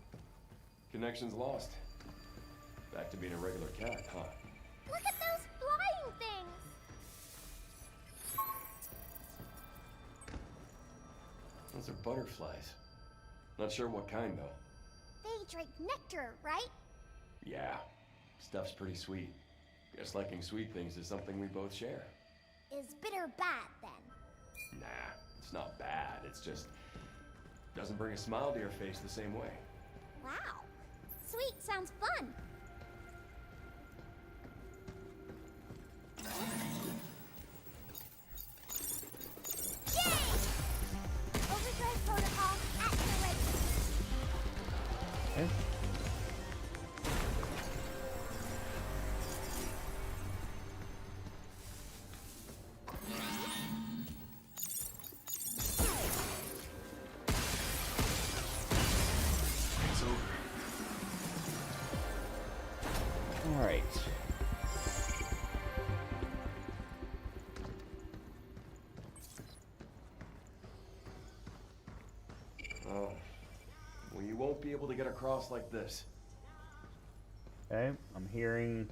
Connection's lost. Back to being a regular cat, huh? Look at those flying things! Those are butterflies. Not sure what kind, though. They drink nectar, right? Yeah, stuff's pretty sweet. Guess liking sweet things is something we both share. Is bitter bad, then? Nah, it's not bad. It's just... doesn't bring a smile to your face the same way. Wow. Sweet sounds fun. Yay! Overdrive protocol at the ready. Okay. It's over. All right. Oh. Well, you won't be able to get across like this. Okay, I'm hearing...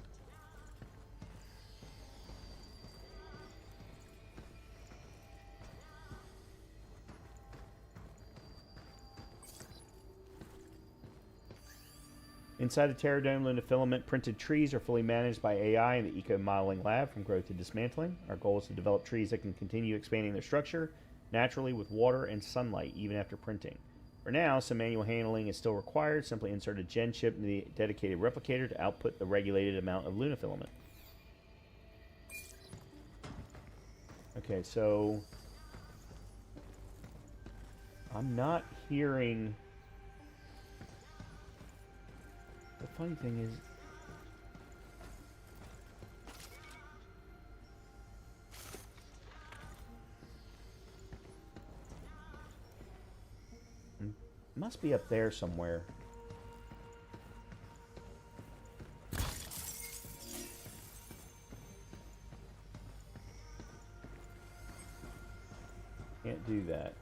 Inside the Terra Dome, Lunafilament printed trees are fully managed by AI in the Eco Modeling Lab from growth to dismantling. Our goal is to develop trees that can continue expanding their structure naturally with water and sunlight even after printing. For now, some manual handling is still required. Simply insert a gen chip into the dedicated replicator to output the regulated amount of Lunafilament. Okay, so... I'm not hearing... The funny thing is... Must be up there somewhere. Can't do that.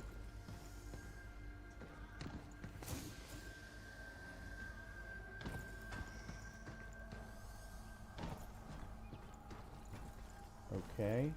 Okay.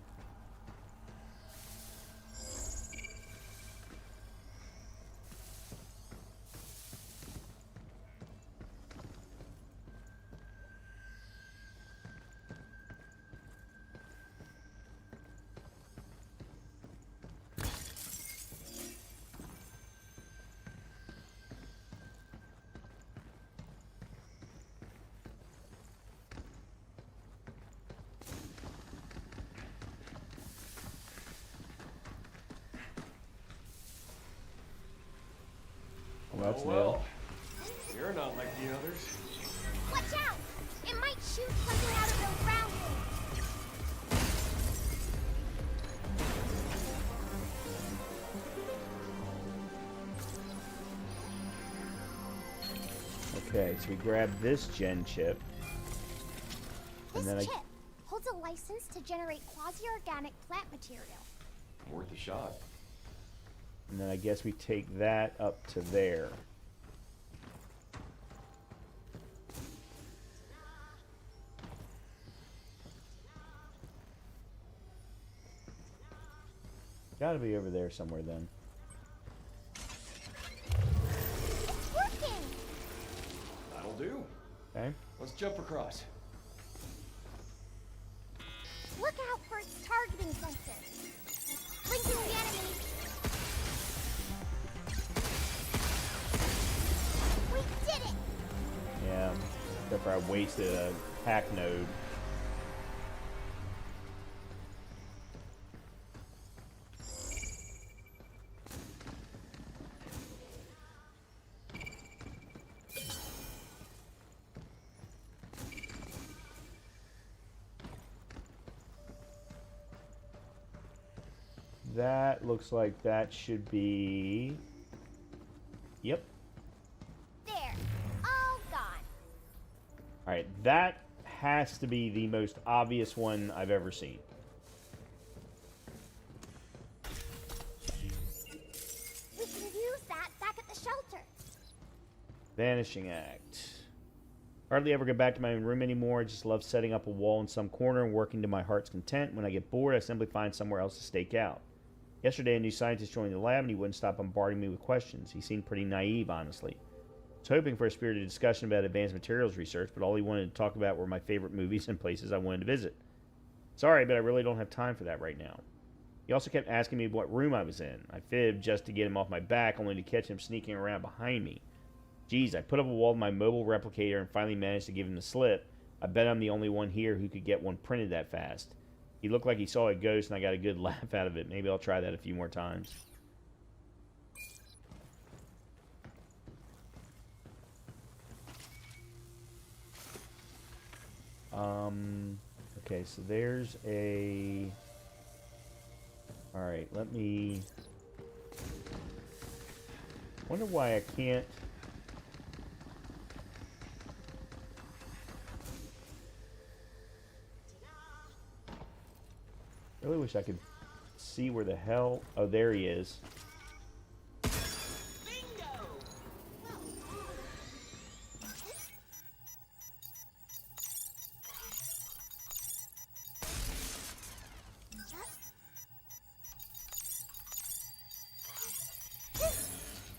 Well, that's well, you're not like the others. Watch out! It might shoot something out of those round things. Okay, so we grab this gen chip. This And then chip holds a license to generate quasi-organic plant material. Worth a shot. And then I guess we take that up to there. Gotta be over there somewhere then. It's working! That'll do. Okay. Let's jump across. Look out for its targeting sensor. Blinking the enemy. We did it! Yeah. Except for I wasted a hack node. that looks like that should be... Yep. There. All gone. Alright, that has to be the most obvious one I've ever seen. We can use that back at the shelter. Vanishing Act. Hardly ever go back to my own room anymore. I just love setting up a wall in some corner and working to my heart's content. When I get bored, I simply find somewhere else to stake out. Yesterday, a new scientist joined the lab, and he wouldn't stop bombarding me with questions. He seemed pretty naive, honestly. I was hoping for a spirited discussion about advanced materials research, but all he wanted to talk about were my favorite movies and places I wanted to visit. Sorry, but I really don't have time for that right now. He also kept asking me what room I was in. I fibbed just to get him off my back, only to catch him sneaking around behind me. Geez, I put up a wall with my mobile replicator and finally managed to give him the slip. I bet I'm the only one here who could get one printed that fast. He looked like he saw a ghost, and I got a good laugh out of it. Maybe I'll try that a few more times. Okay, so there's a... Alright, let me... Wonder why I can't... Really wish I could see where the hell... Oh, there he is.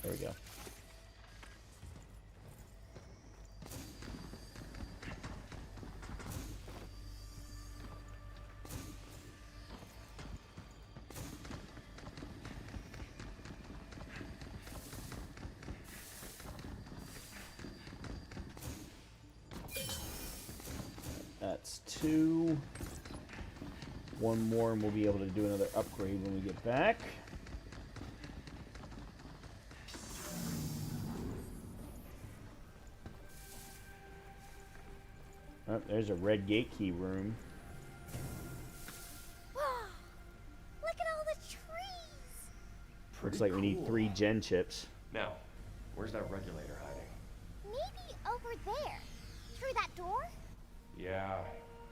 There we go. That's 2. One more and we'll be able to do another upgrade when we get back. Oh, there's a red gate key room. Wow. Look at all the trees. Looks like we need 3 gen chips. Now, where's that regulator hiding? Maybe over there. Through that door? Yeah,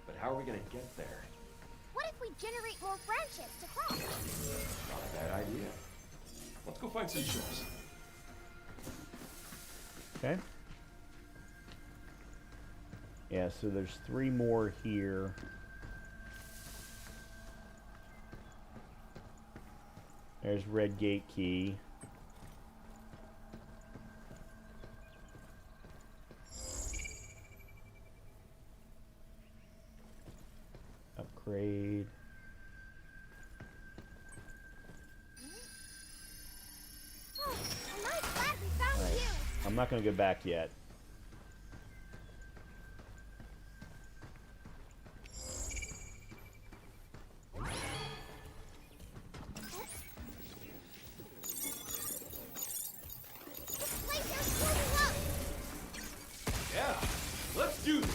but how are we gonna get there? What if we generate more branches to cross? Not a bad idea. Let's go find some ships. Okay. Yeah, so there's 3 more here. There's red gate key. Upgrade. Oh, I'm really glad we found All right. you. I'm not going to go back yet. This glacier's floating up. Yeah, let's do this.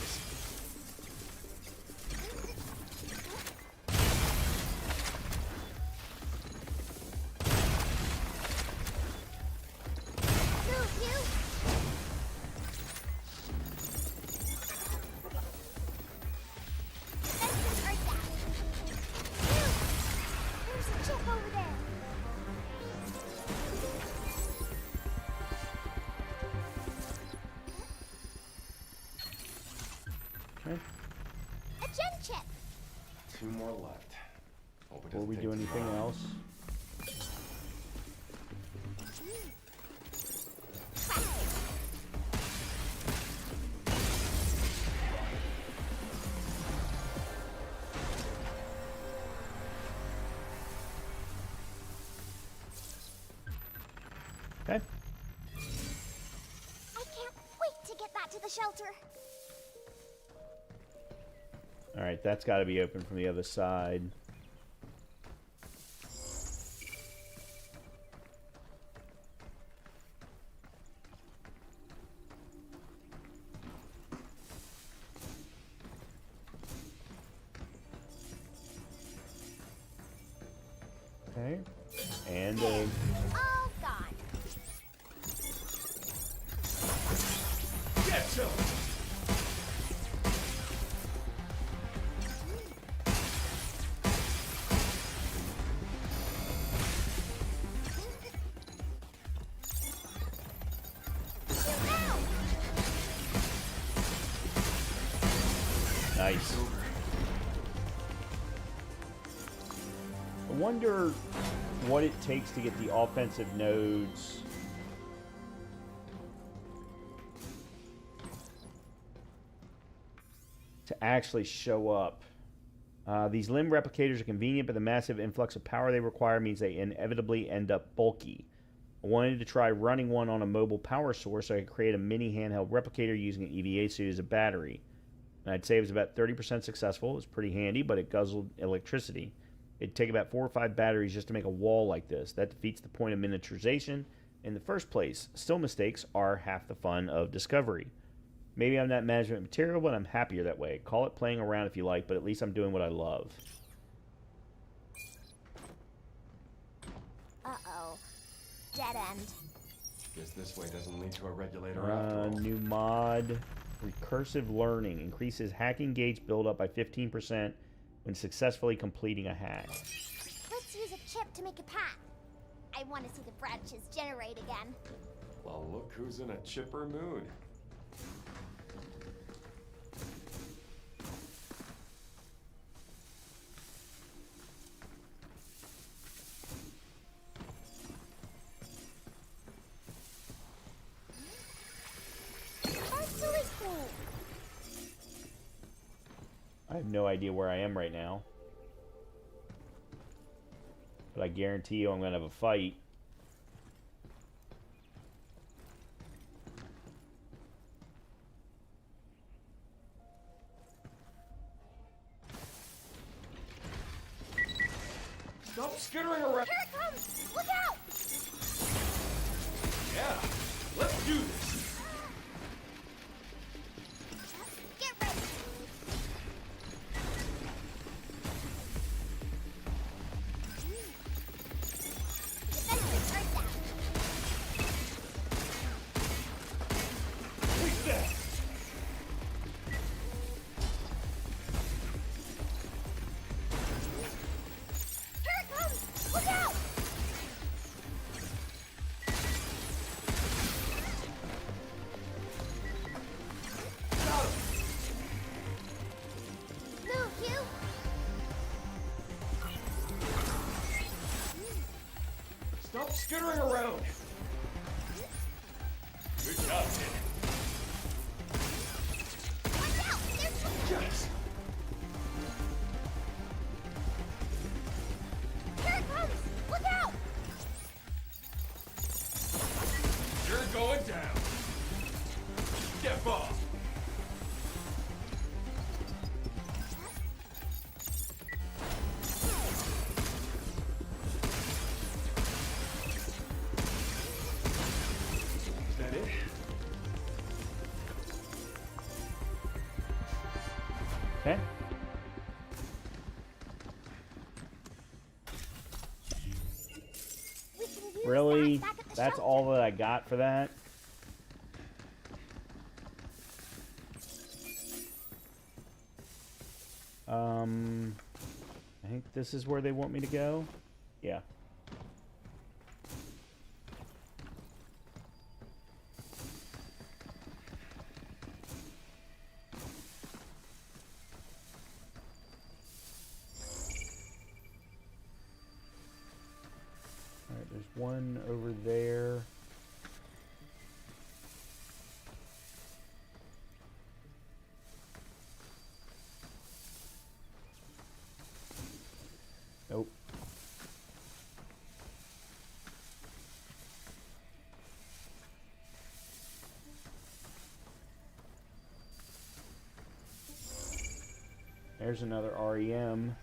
Move, you. Defenses are down. Move. There's a chip over there. Okay. A gen chip. 2 more left. Hope it Before doesn't we take do too anything long. else. Okay. I can't wait to get back to the shelter. Alright, that's got to be open from the other side. Okay. And All gone. Get some! nice. I wonder what it takes to get the offensive nodes to actually show up. These limb replicators are convenient, but the massive influx of power they require means they inevitably end up bulky. I wanted to try running one on a mobile power source so I could create a mini handheld replicator using an EVA suit as a battery. And I'd say it was about 30% successful. It was pretty handy, but it guzzled electricity. It'd take about 4 or 5 batteries just to make a wall like this. That defeats the point of miniaturization in the first place. Still, mistakes are half the fun of discovery. Maybe I'm not management material, but I'm happier that way. Call it playing around if you like, but at least I'm doing what I love. Uh-oh. Dead end. Guess this way doesn't lead to a regulator after all. New mod. Recursive learning. Increases hacking gauge buildup by 15% when successfully completing a hack. Let's use a chip to make a path. I want to see the branches generate again. Well, look who's in a chipper mood. That's really cool. I have no idea where I am right now. But I guarantee you I'm going to have a fight. Stop skittering around! Here it comes! Look out! Yeah, let's do this! Get ready! Defensive breakdown. Take that! Here it comes! Look out! Move, you! Stop skittering around! Good job, kid. Watch out! There's Yes! Here it comes! Look out! You're going down! Step off! Is that it? Okay. We can use Really? that back at the That's shelter. all that I got for that? I think this is where they want me to go. Yeah. Alright, there's one over there. Nope. There's another REM.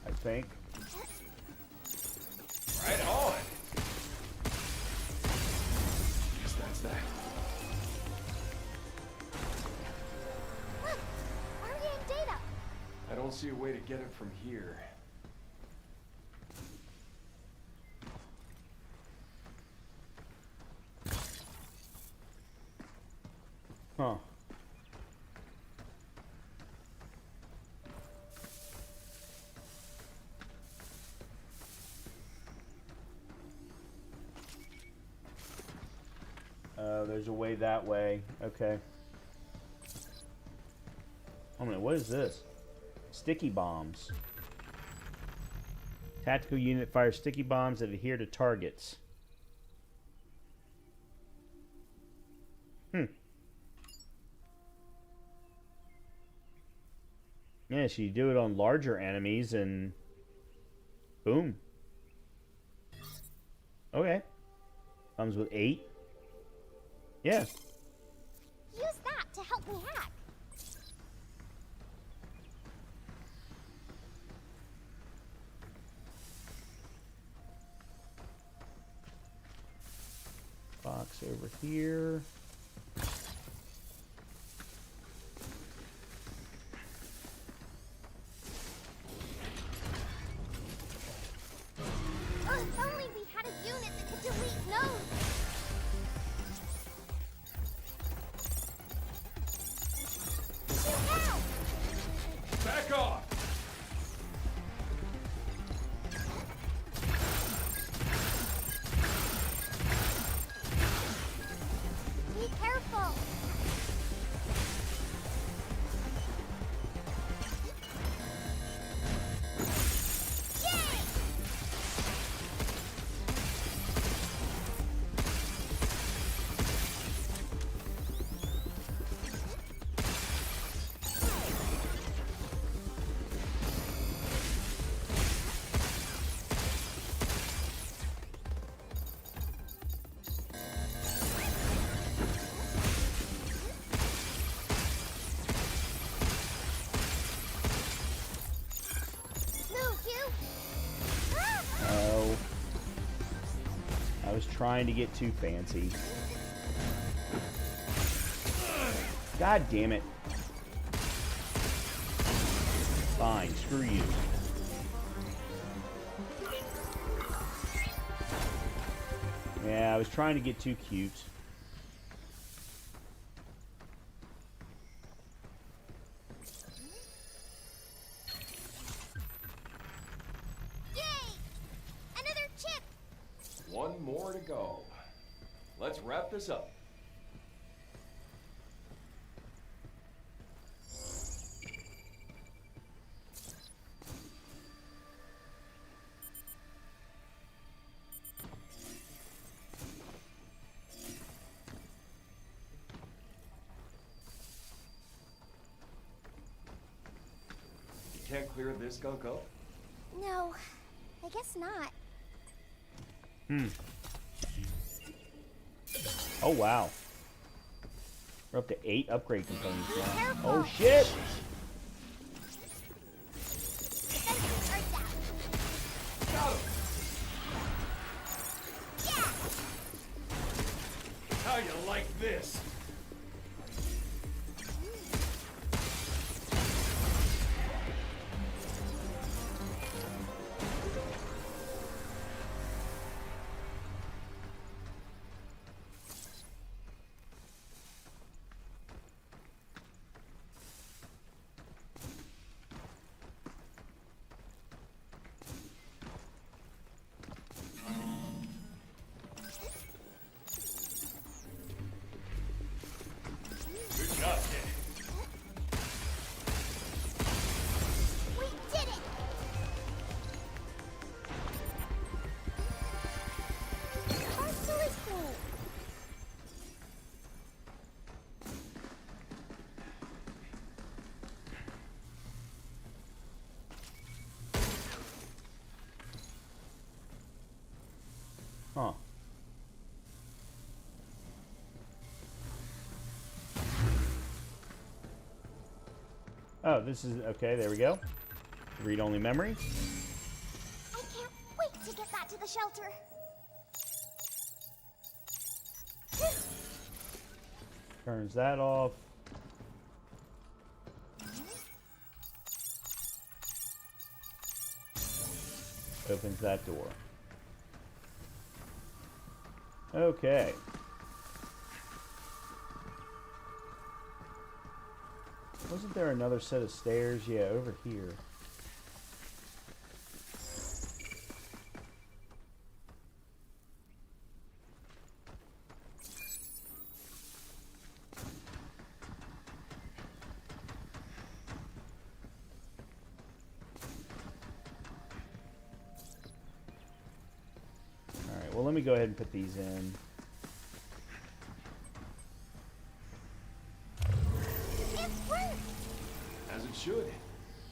I think. Right on! Guess that's that. Look, don't see a way to get it from here. Huh. There's a way that way. Okay. Oh man, what is this? Sticky bombs. Tactical unit fires sticky bombs that adhere to targets. Yeah, so you do it on larger enemies and boom. Okay. Comes with 8. Yeah. Use that to help me hack. Box over here. If only we had a unit that could delete nodes. Shoot out! Back off! Be careful. Yay! Move, you! Ah! Oh. I was trying to get too fancy. God damn it. Fine, screw you. Yeah, I was trying to get too cute. Yay! Another chip! One more to go. Let's wrap this up. You can't clear this gunk up? No, I guess not. Oh, wow. We're up to 8 upgrade components now. Careful. Oh, shit! Defenses are down. Got him! Yeah! How you like this? Good job, kid. We did it! That's really cool. Huh. Oh, this is... Okay, there we go. Read-only memory. I can't wait to get back to the shelter. Turns that off. Opens that door. Okay. Wasn't there another set of stairs? Yeah, over here. Alright, well let me go ahead and put these in. As it should.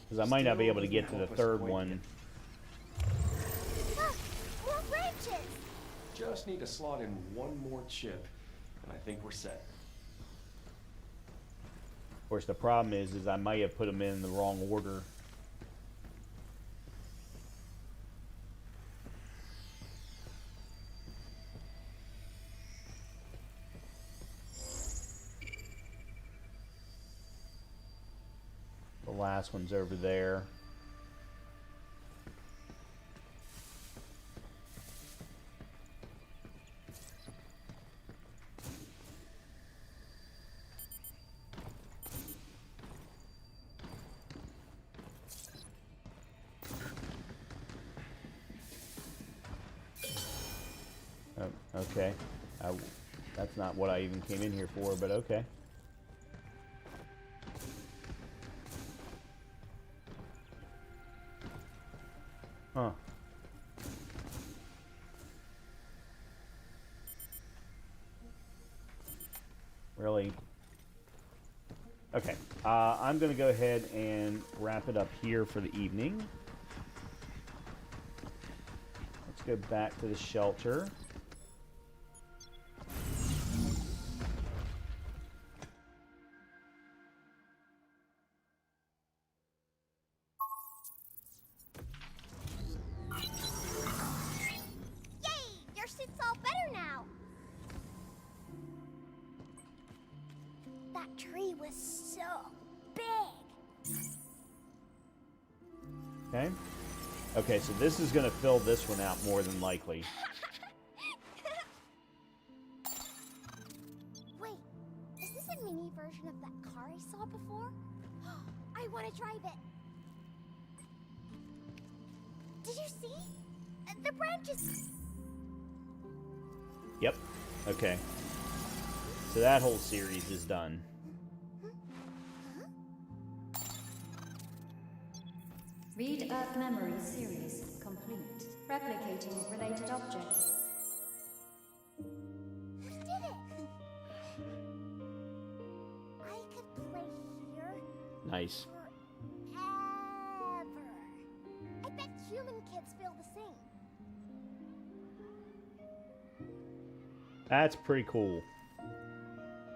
Because I might not be able to get to the Help us third quite one. yet. Look, more branches. Just need to slot in one more chip, and I think we're set. Of course, the problem is I might have put them in the wrong order. The last one's over there. Oh, okay. That's not what I even came in here for, but okay. Huh. Really? Okay. I'm going to go ahead and wrap it up here for the evening. Let's go back to the shelter. Your suit's all better now. That tree was so big. Okay. Okay, so this is going to fill this one out more than likely. Wait, is this a mini version of that car I saw before? I want to drive it. Did you see? The branches. Yep. Okay. So that whole series is done. Read Earth Memory series complete. Replicating related objects. We did it! I could play here Nice. forever. I bet human kids feel the same. That's pretty cool.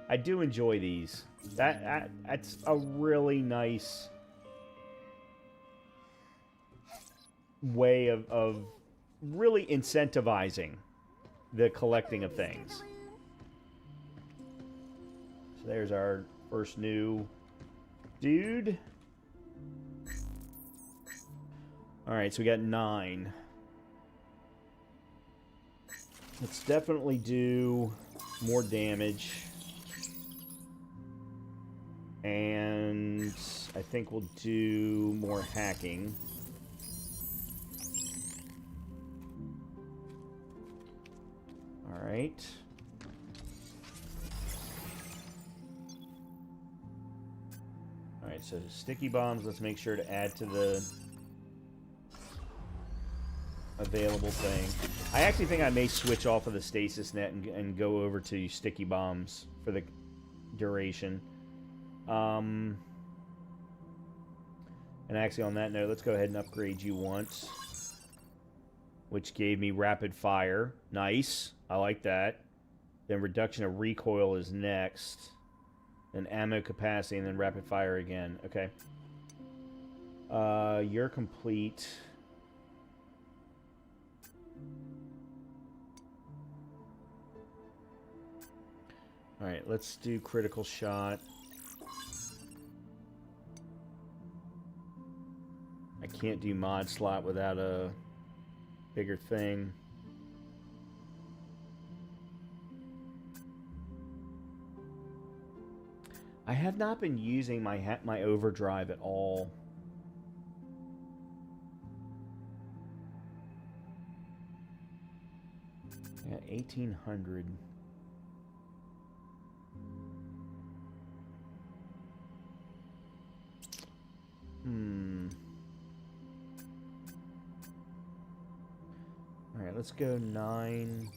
I do enjoy these. That's a really nice way of really incentivizing the collecting of things. So there's our first new dude. Alright, so we got 9. Let's definitely do more damage. And I think we'll do more hacking. Alright. Alright, so sticky bombs, let's make sure to add to the available thing. I actually think I may switch off of the stasis net and go over to sticky bombs for the duration. And actually on that note, let's go ahead and upgrade you once. Which gave me rapid fire. Nice. I like that. Then reduction of recoil is next. Then ammo capacity and then rapid fire again. Okay. You're complete. Alright, let's do critical shot. I can't do mod slot without a bigger thing. I have not been using my overdrive at all. Yeah, 1800. All right, let's go 9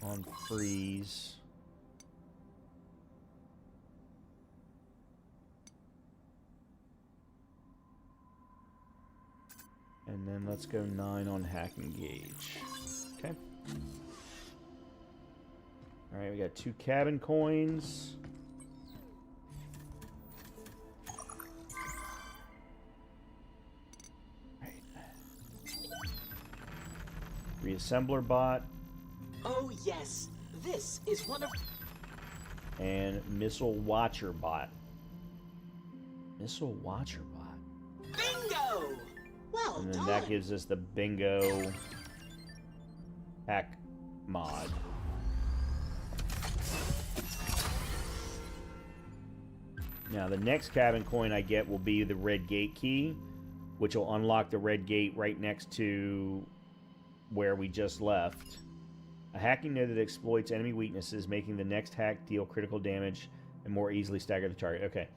on freeze. And then let's go 9 on hack and gauge. Okay. All right, we got 2 cabin coins. Reassembler bot. Oh yes, this is one of... And missile watcher bot. Missile watcher bot. Bingo! Well And then done. that gives us the bingo hack mod. Now the next cabin coin I get will be the red gate key, which will unlock the red gate right next to where we just left. A hacking node that exploits enemy weaknesses, making the next hack deal critical damage and more easily stagger the target. Okay.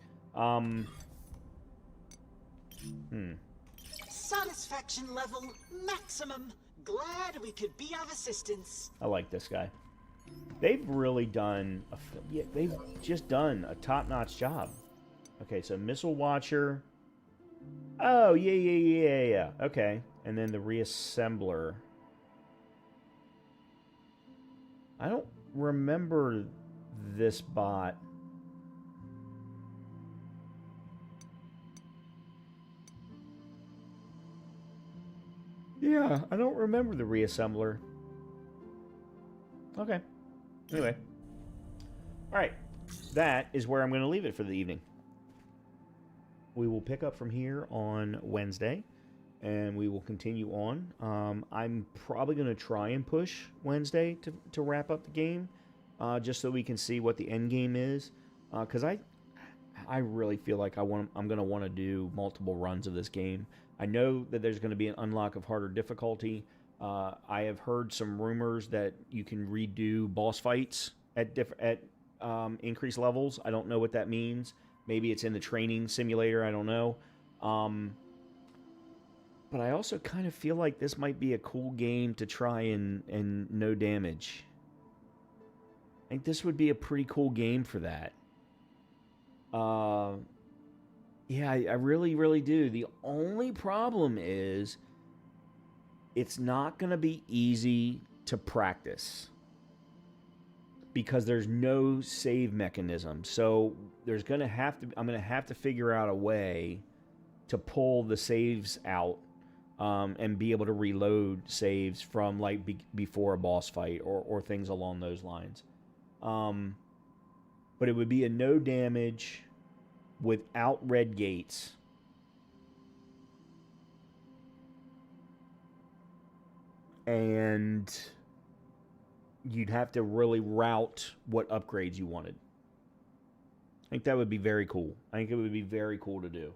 Satisfaction level maximum. Glad we could be of assistance. I like this guy. They've really done they've just done a top-notch job. Okay, so missile watcher. Oh, yeah. Okay. And then the reassembler. I don't remember this bot. Yeah, I don't remember the reassembler. Okay. Anyway. Alright. That is where I'm going to leave it for the evening. We will pick up from here on Wednesday. And we will continue on. I'm probably going to try and push Wednesday to wrap up the game. Just so we can see what the end game is. Because I really feel like I'm going to want to do multiple runs of this game. I know that there's going to be an unlock of harder difficulty. I have heard some rumors that you can redo boss fights at increased levels. I don't know what that means. Maybe it's in the training simulator. I don't know. But I also kind of feel like this might be a cool game to try and no damage. I think this would be a pretty cool game for that. Yeah, I really, really do. The only problem is it's not going to be easy to practice because there's no save mechanism. So I'm going to have to figure out a way to pull the saves out and be able to reload saves from like before a boss fight or things along those lines. But it would be a no damage without red gates. And you'd have to really route what upgrades you wanted. I think that would be very cool. I think it would be very cool to do.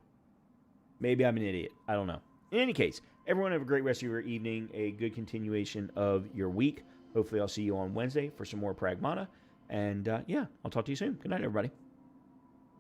Maybe I'm an idiot. I don't know. In any case, everyone have a great rest of your evening, a good continuation of your week. Hopefully I'll see you on Wednesday for some more Pragmata. And yeah, I'll talk to you soon. Good night, everybody.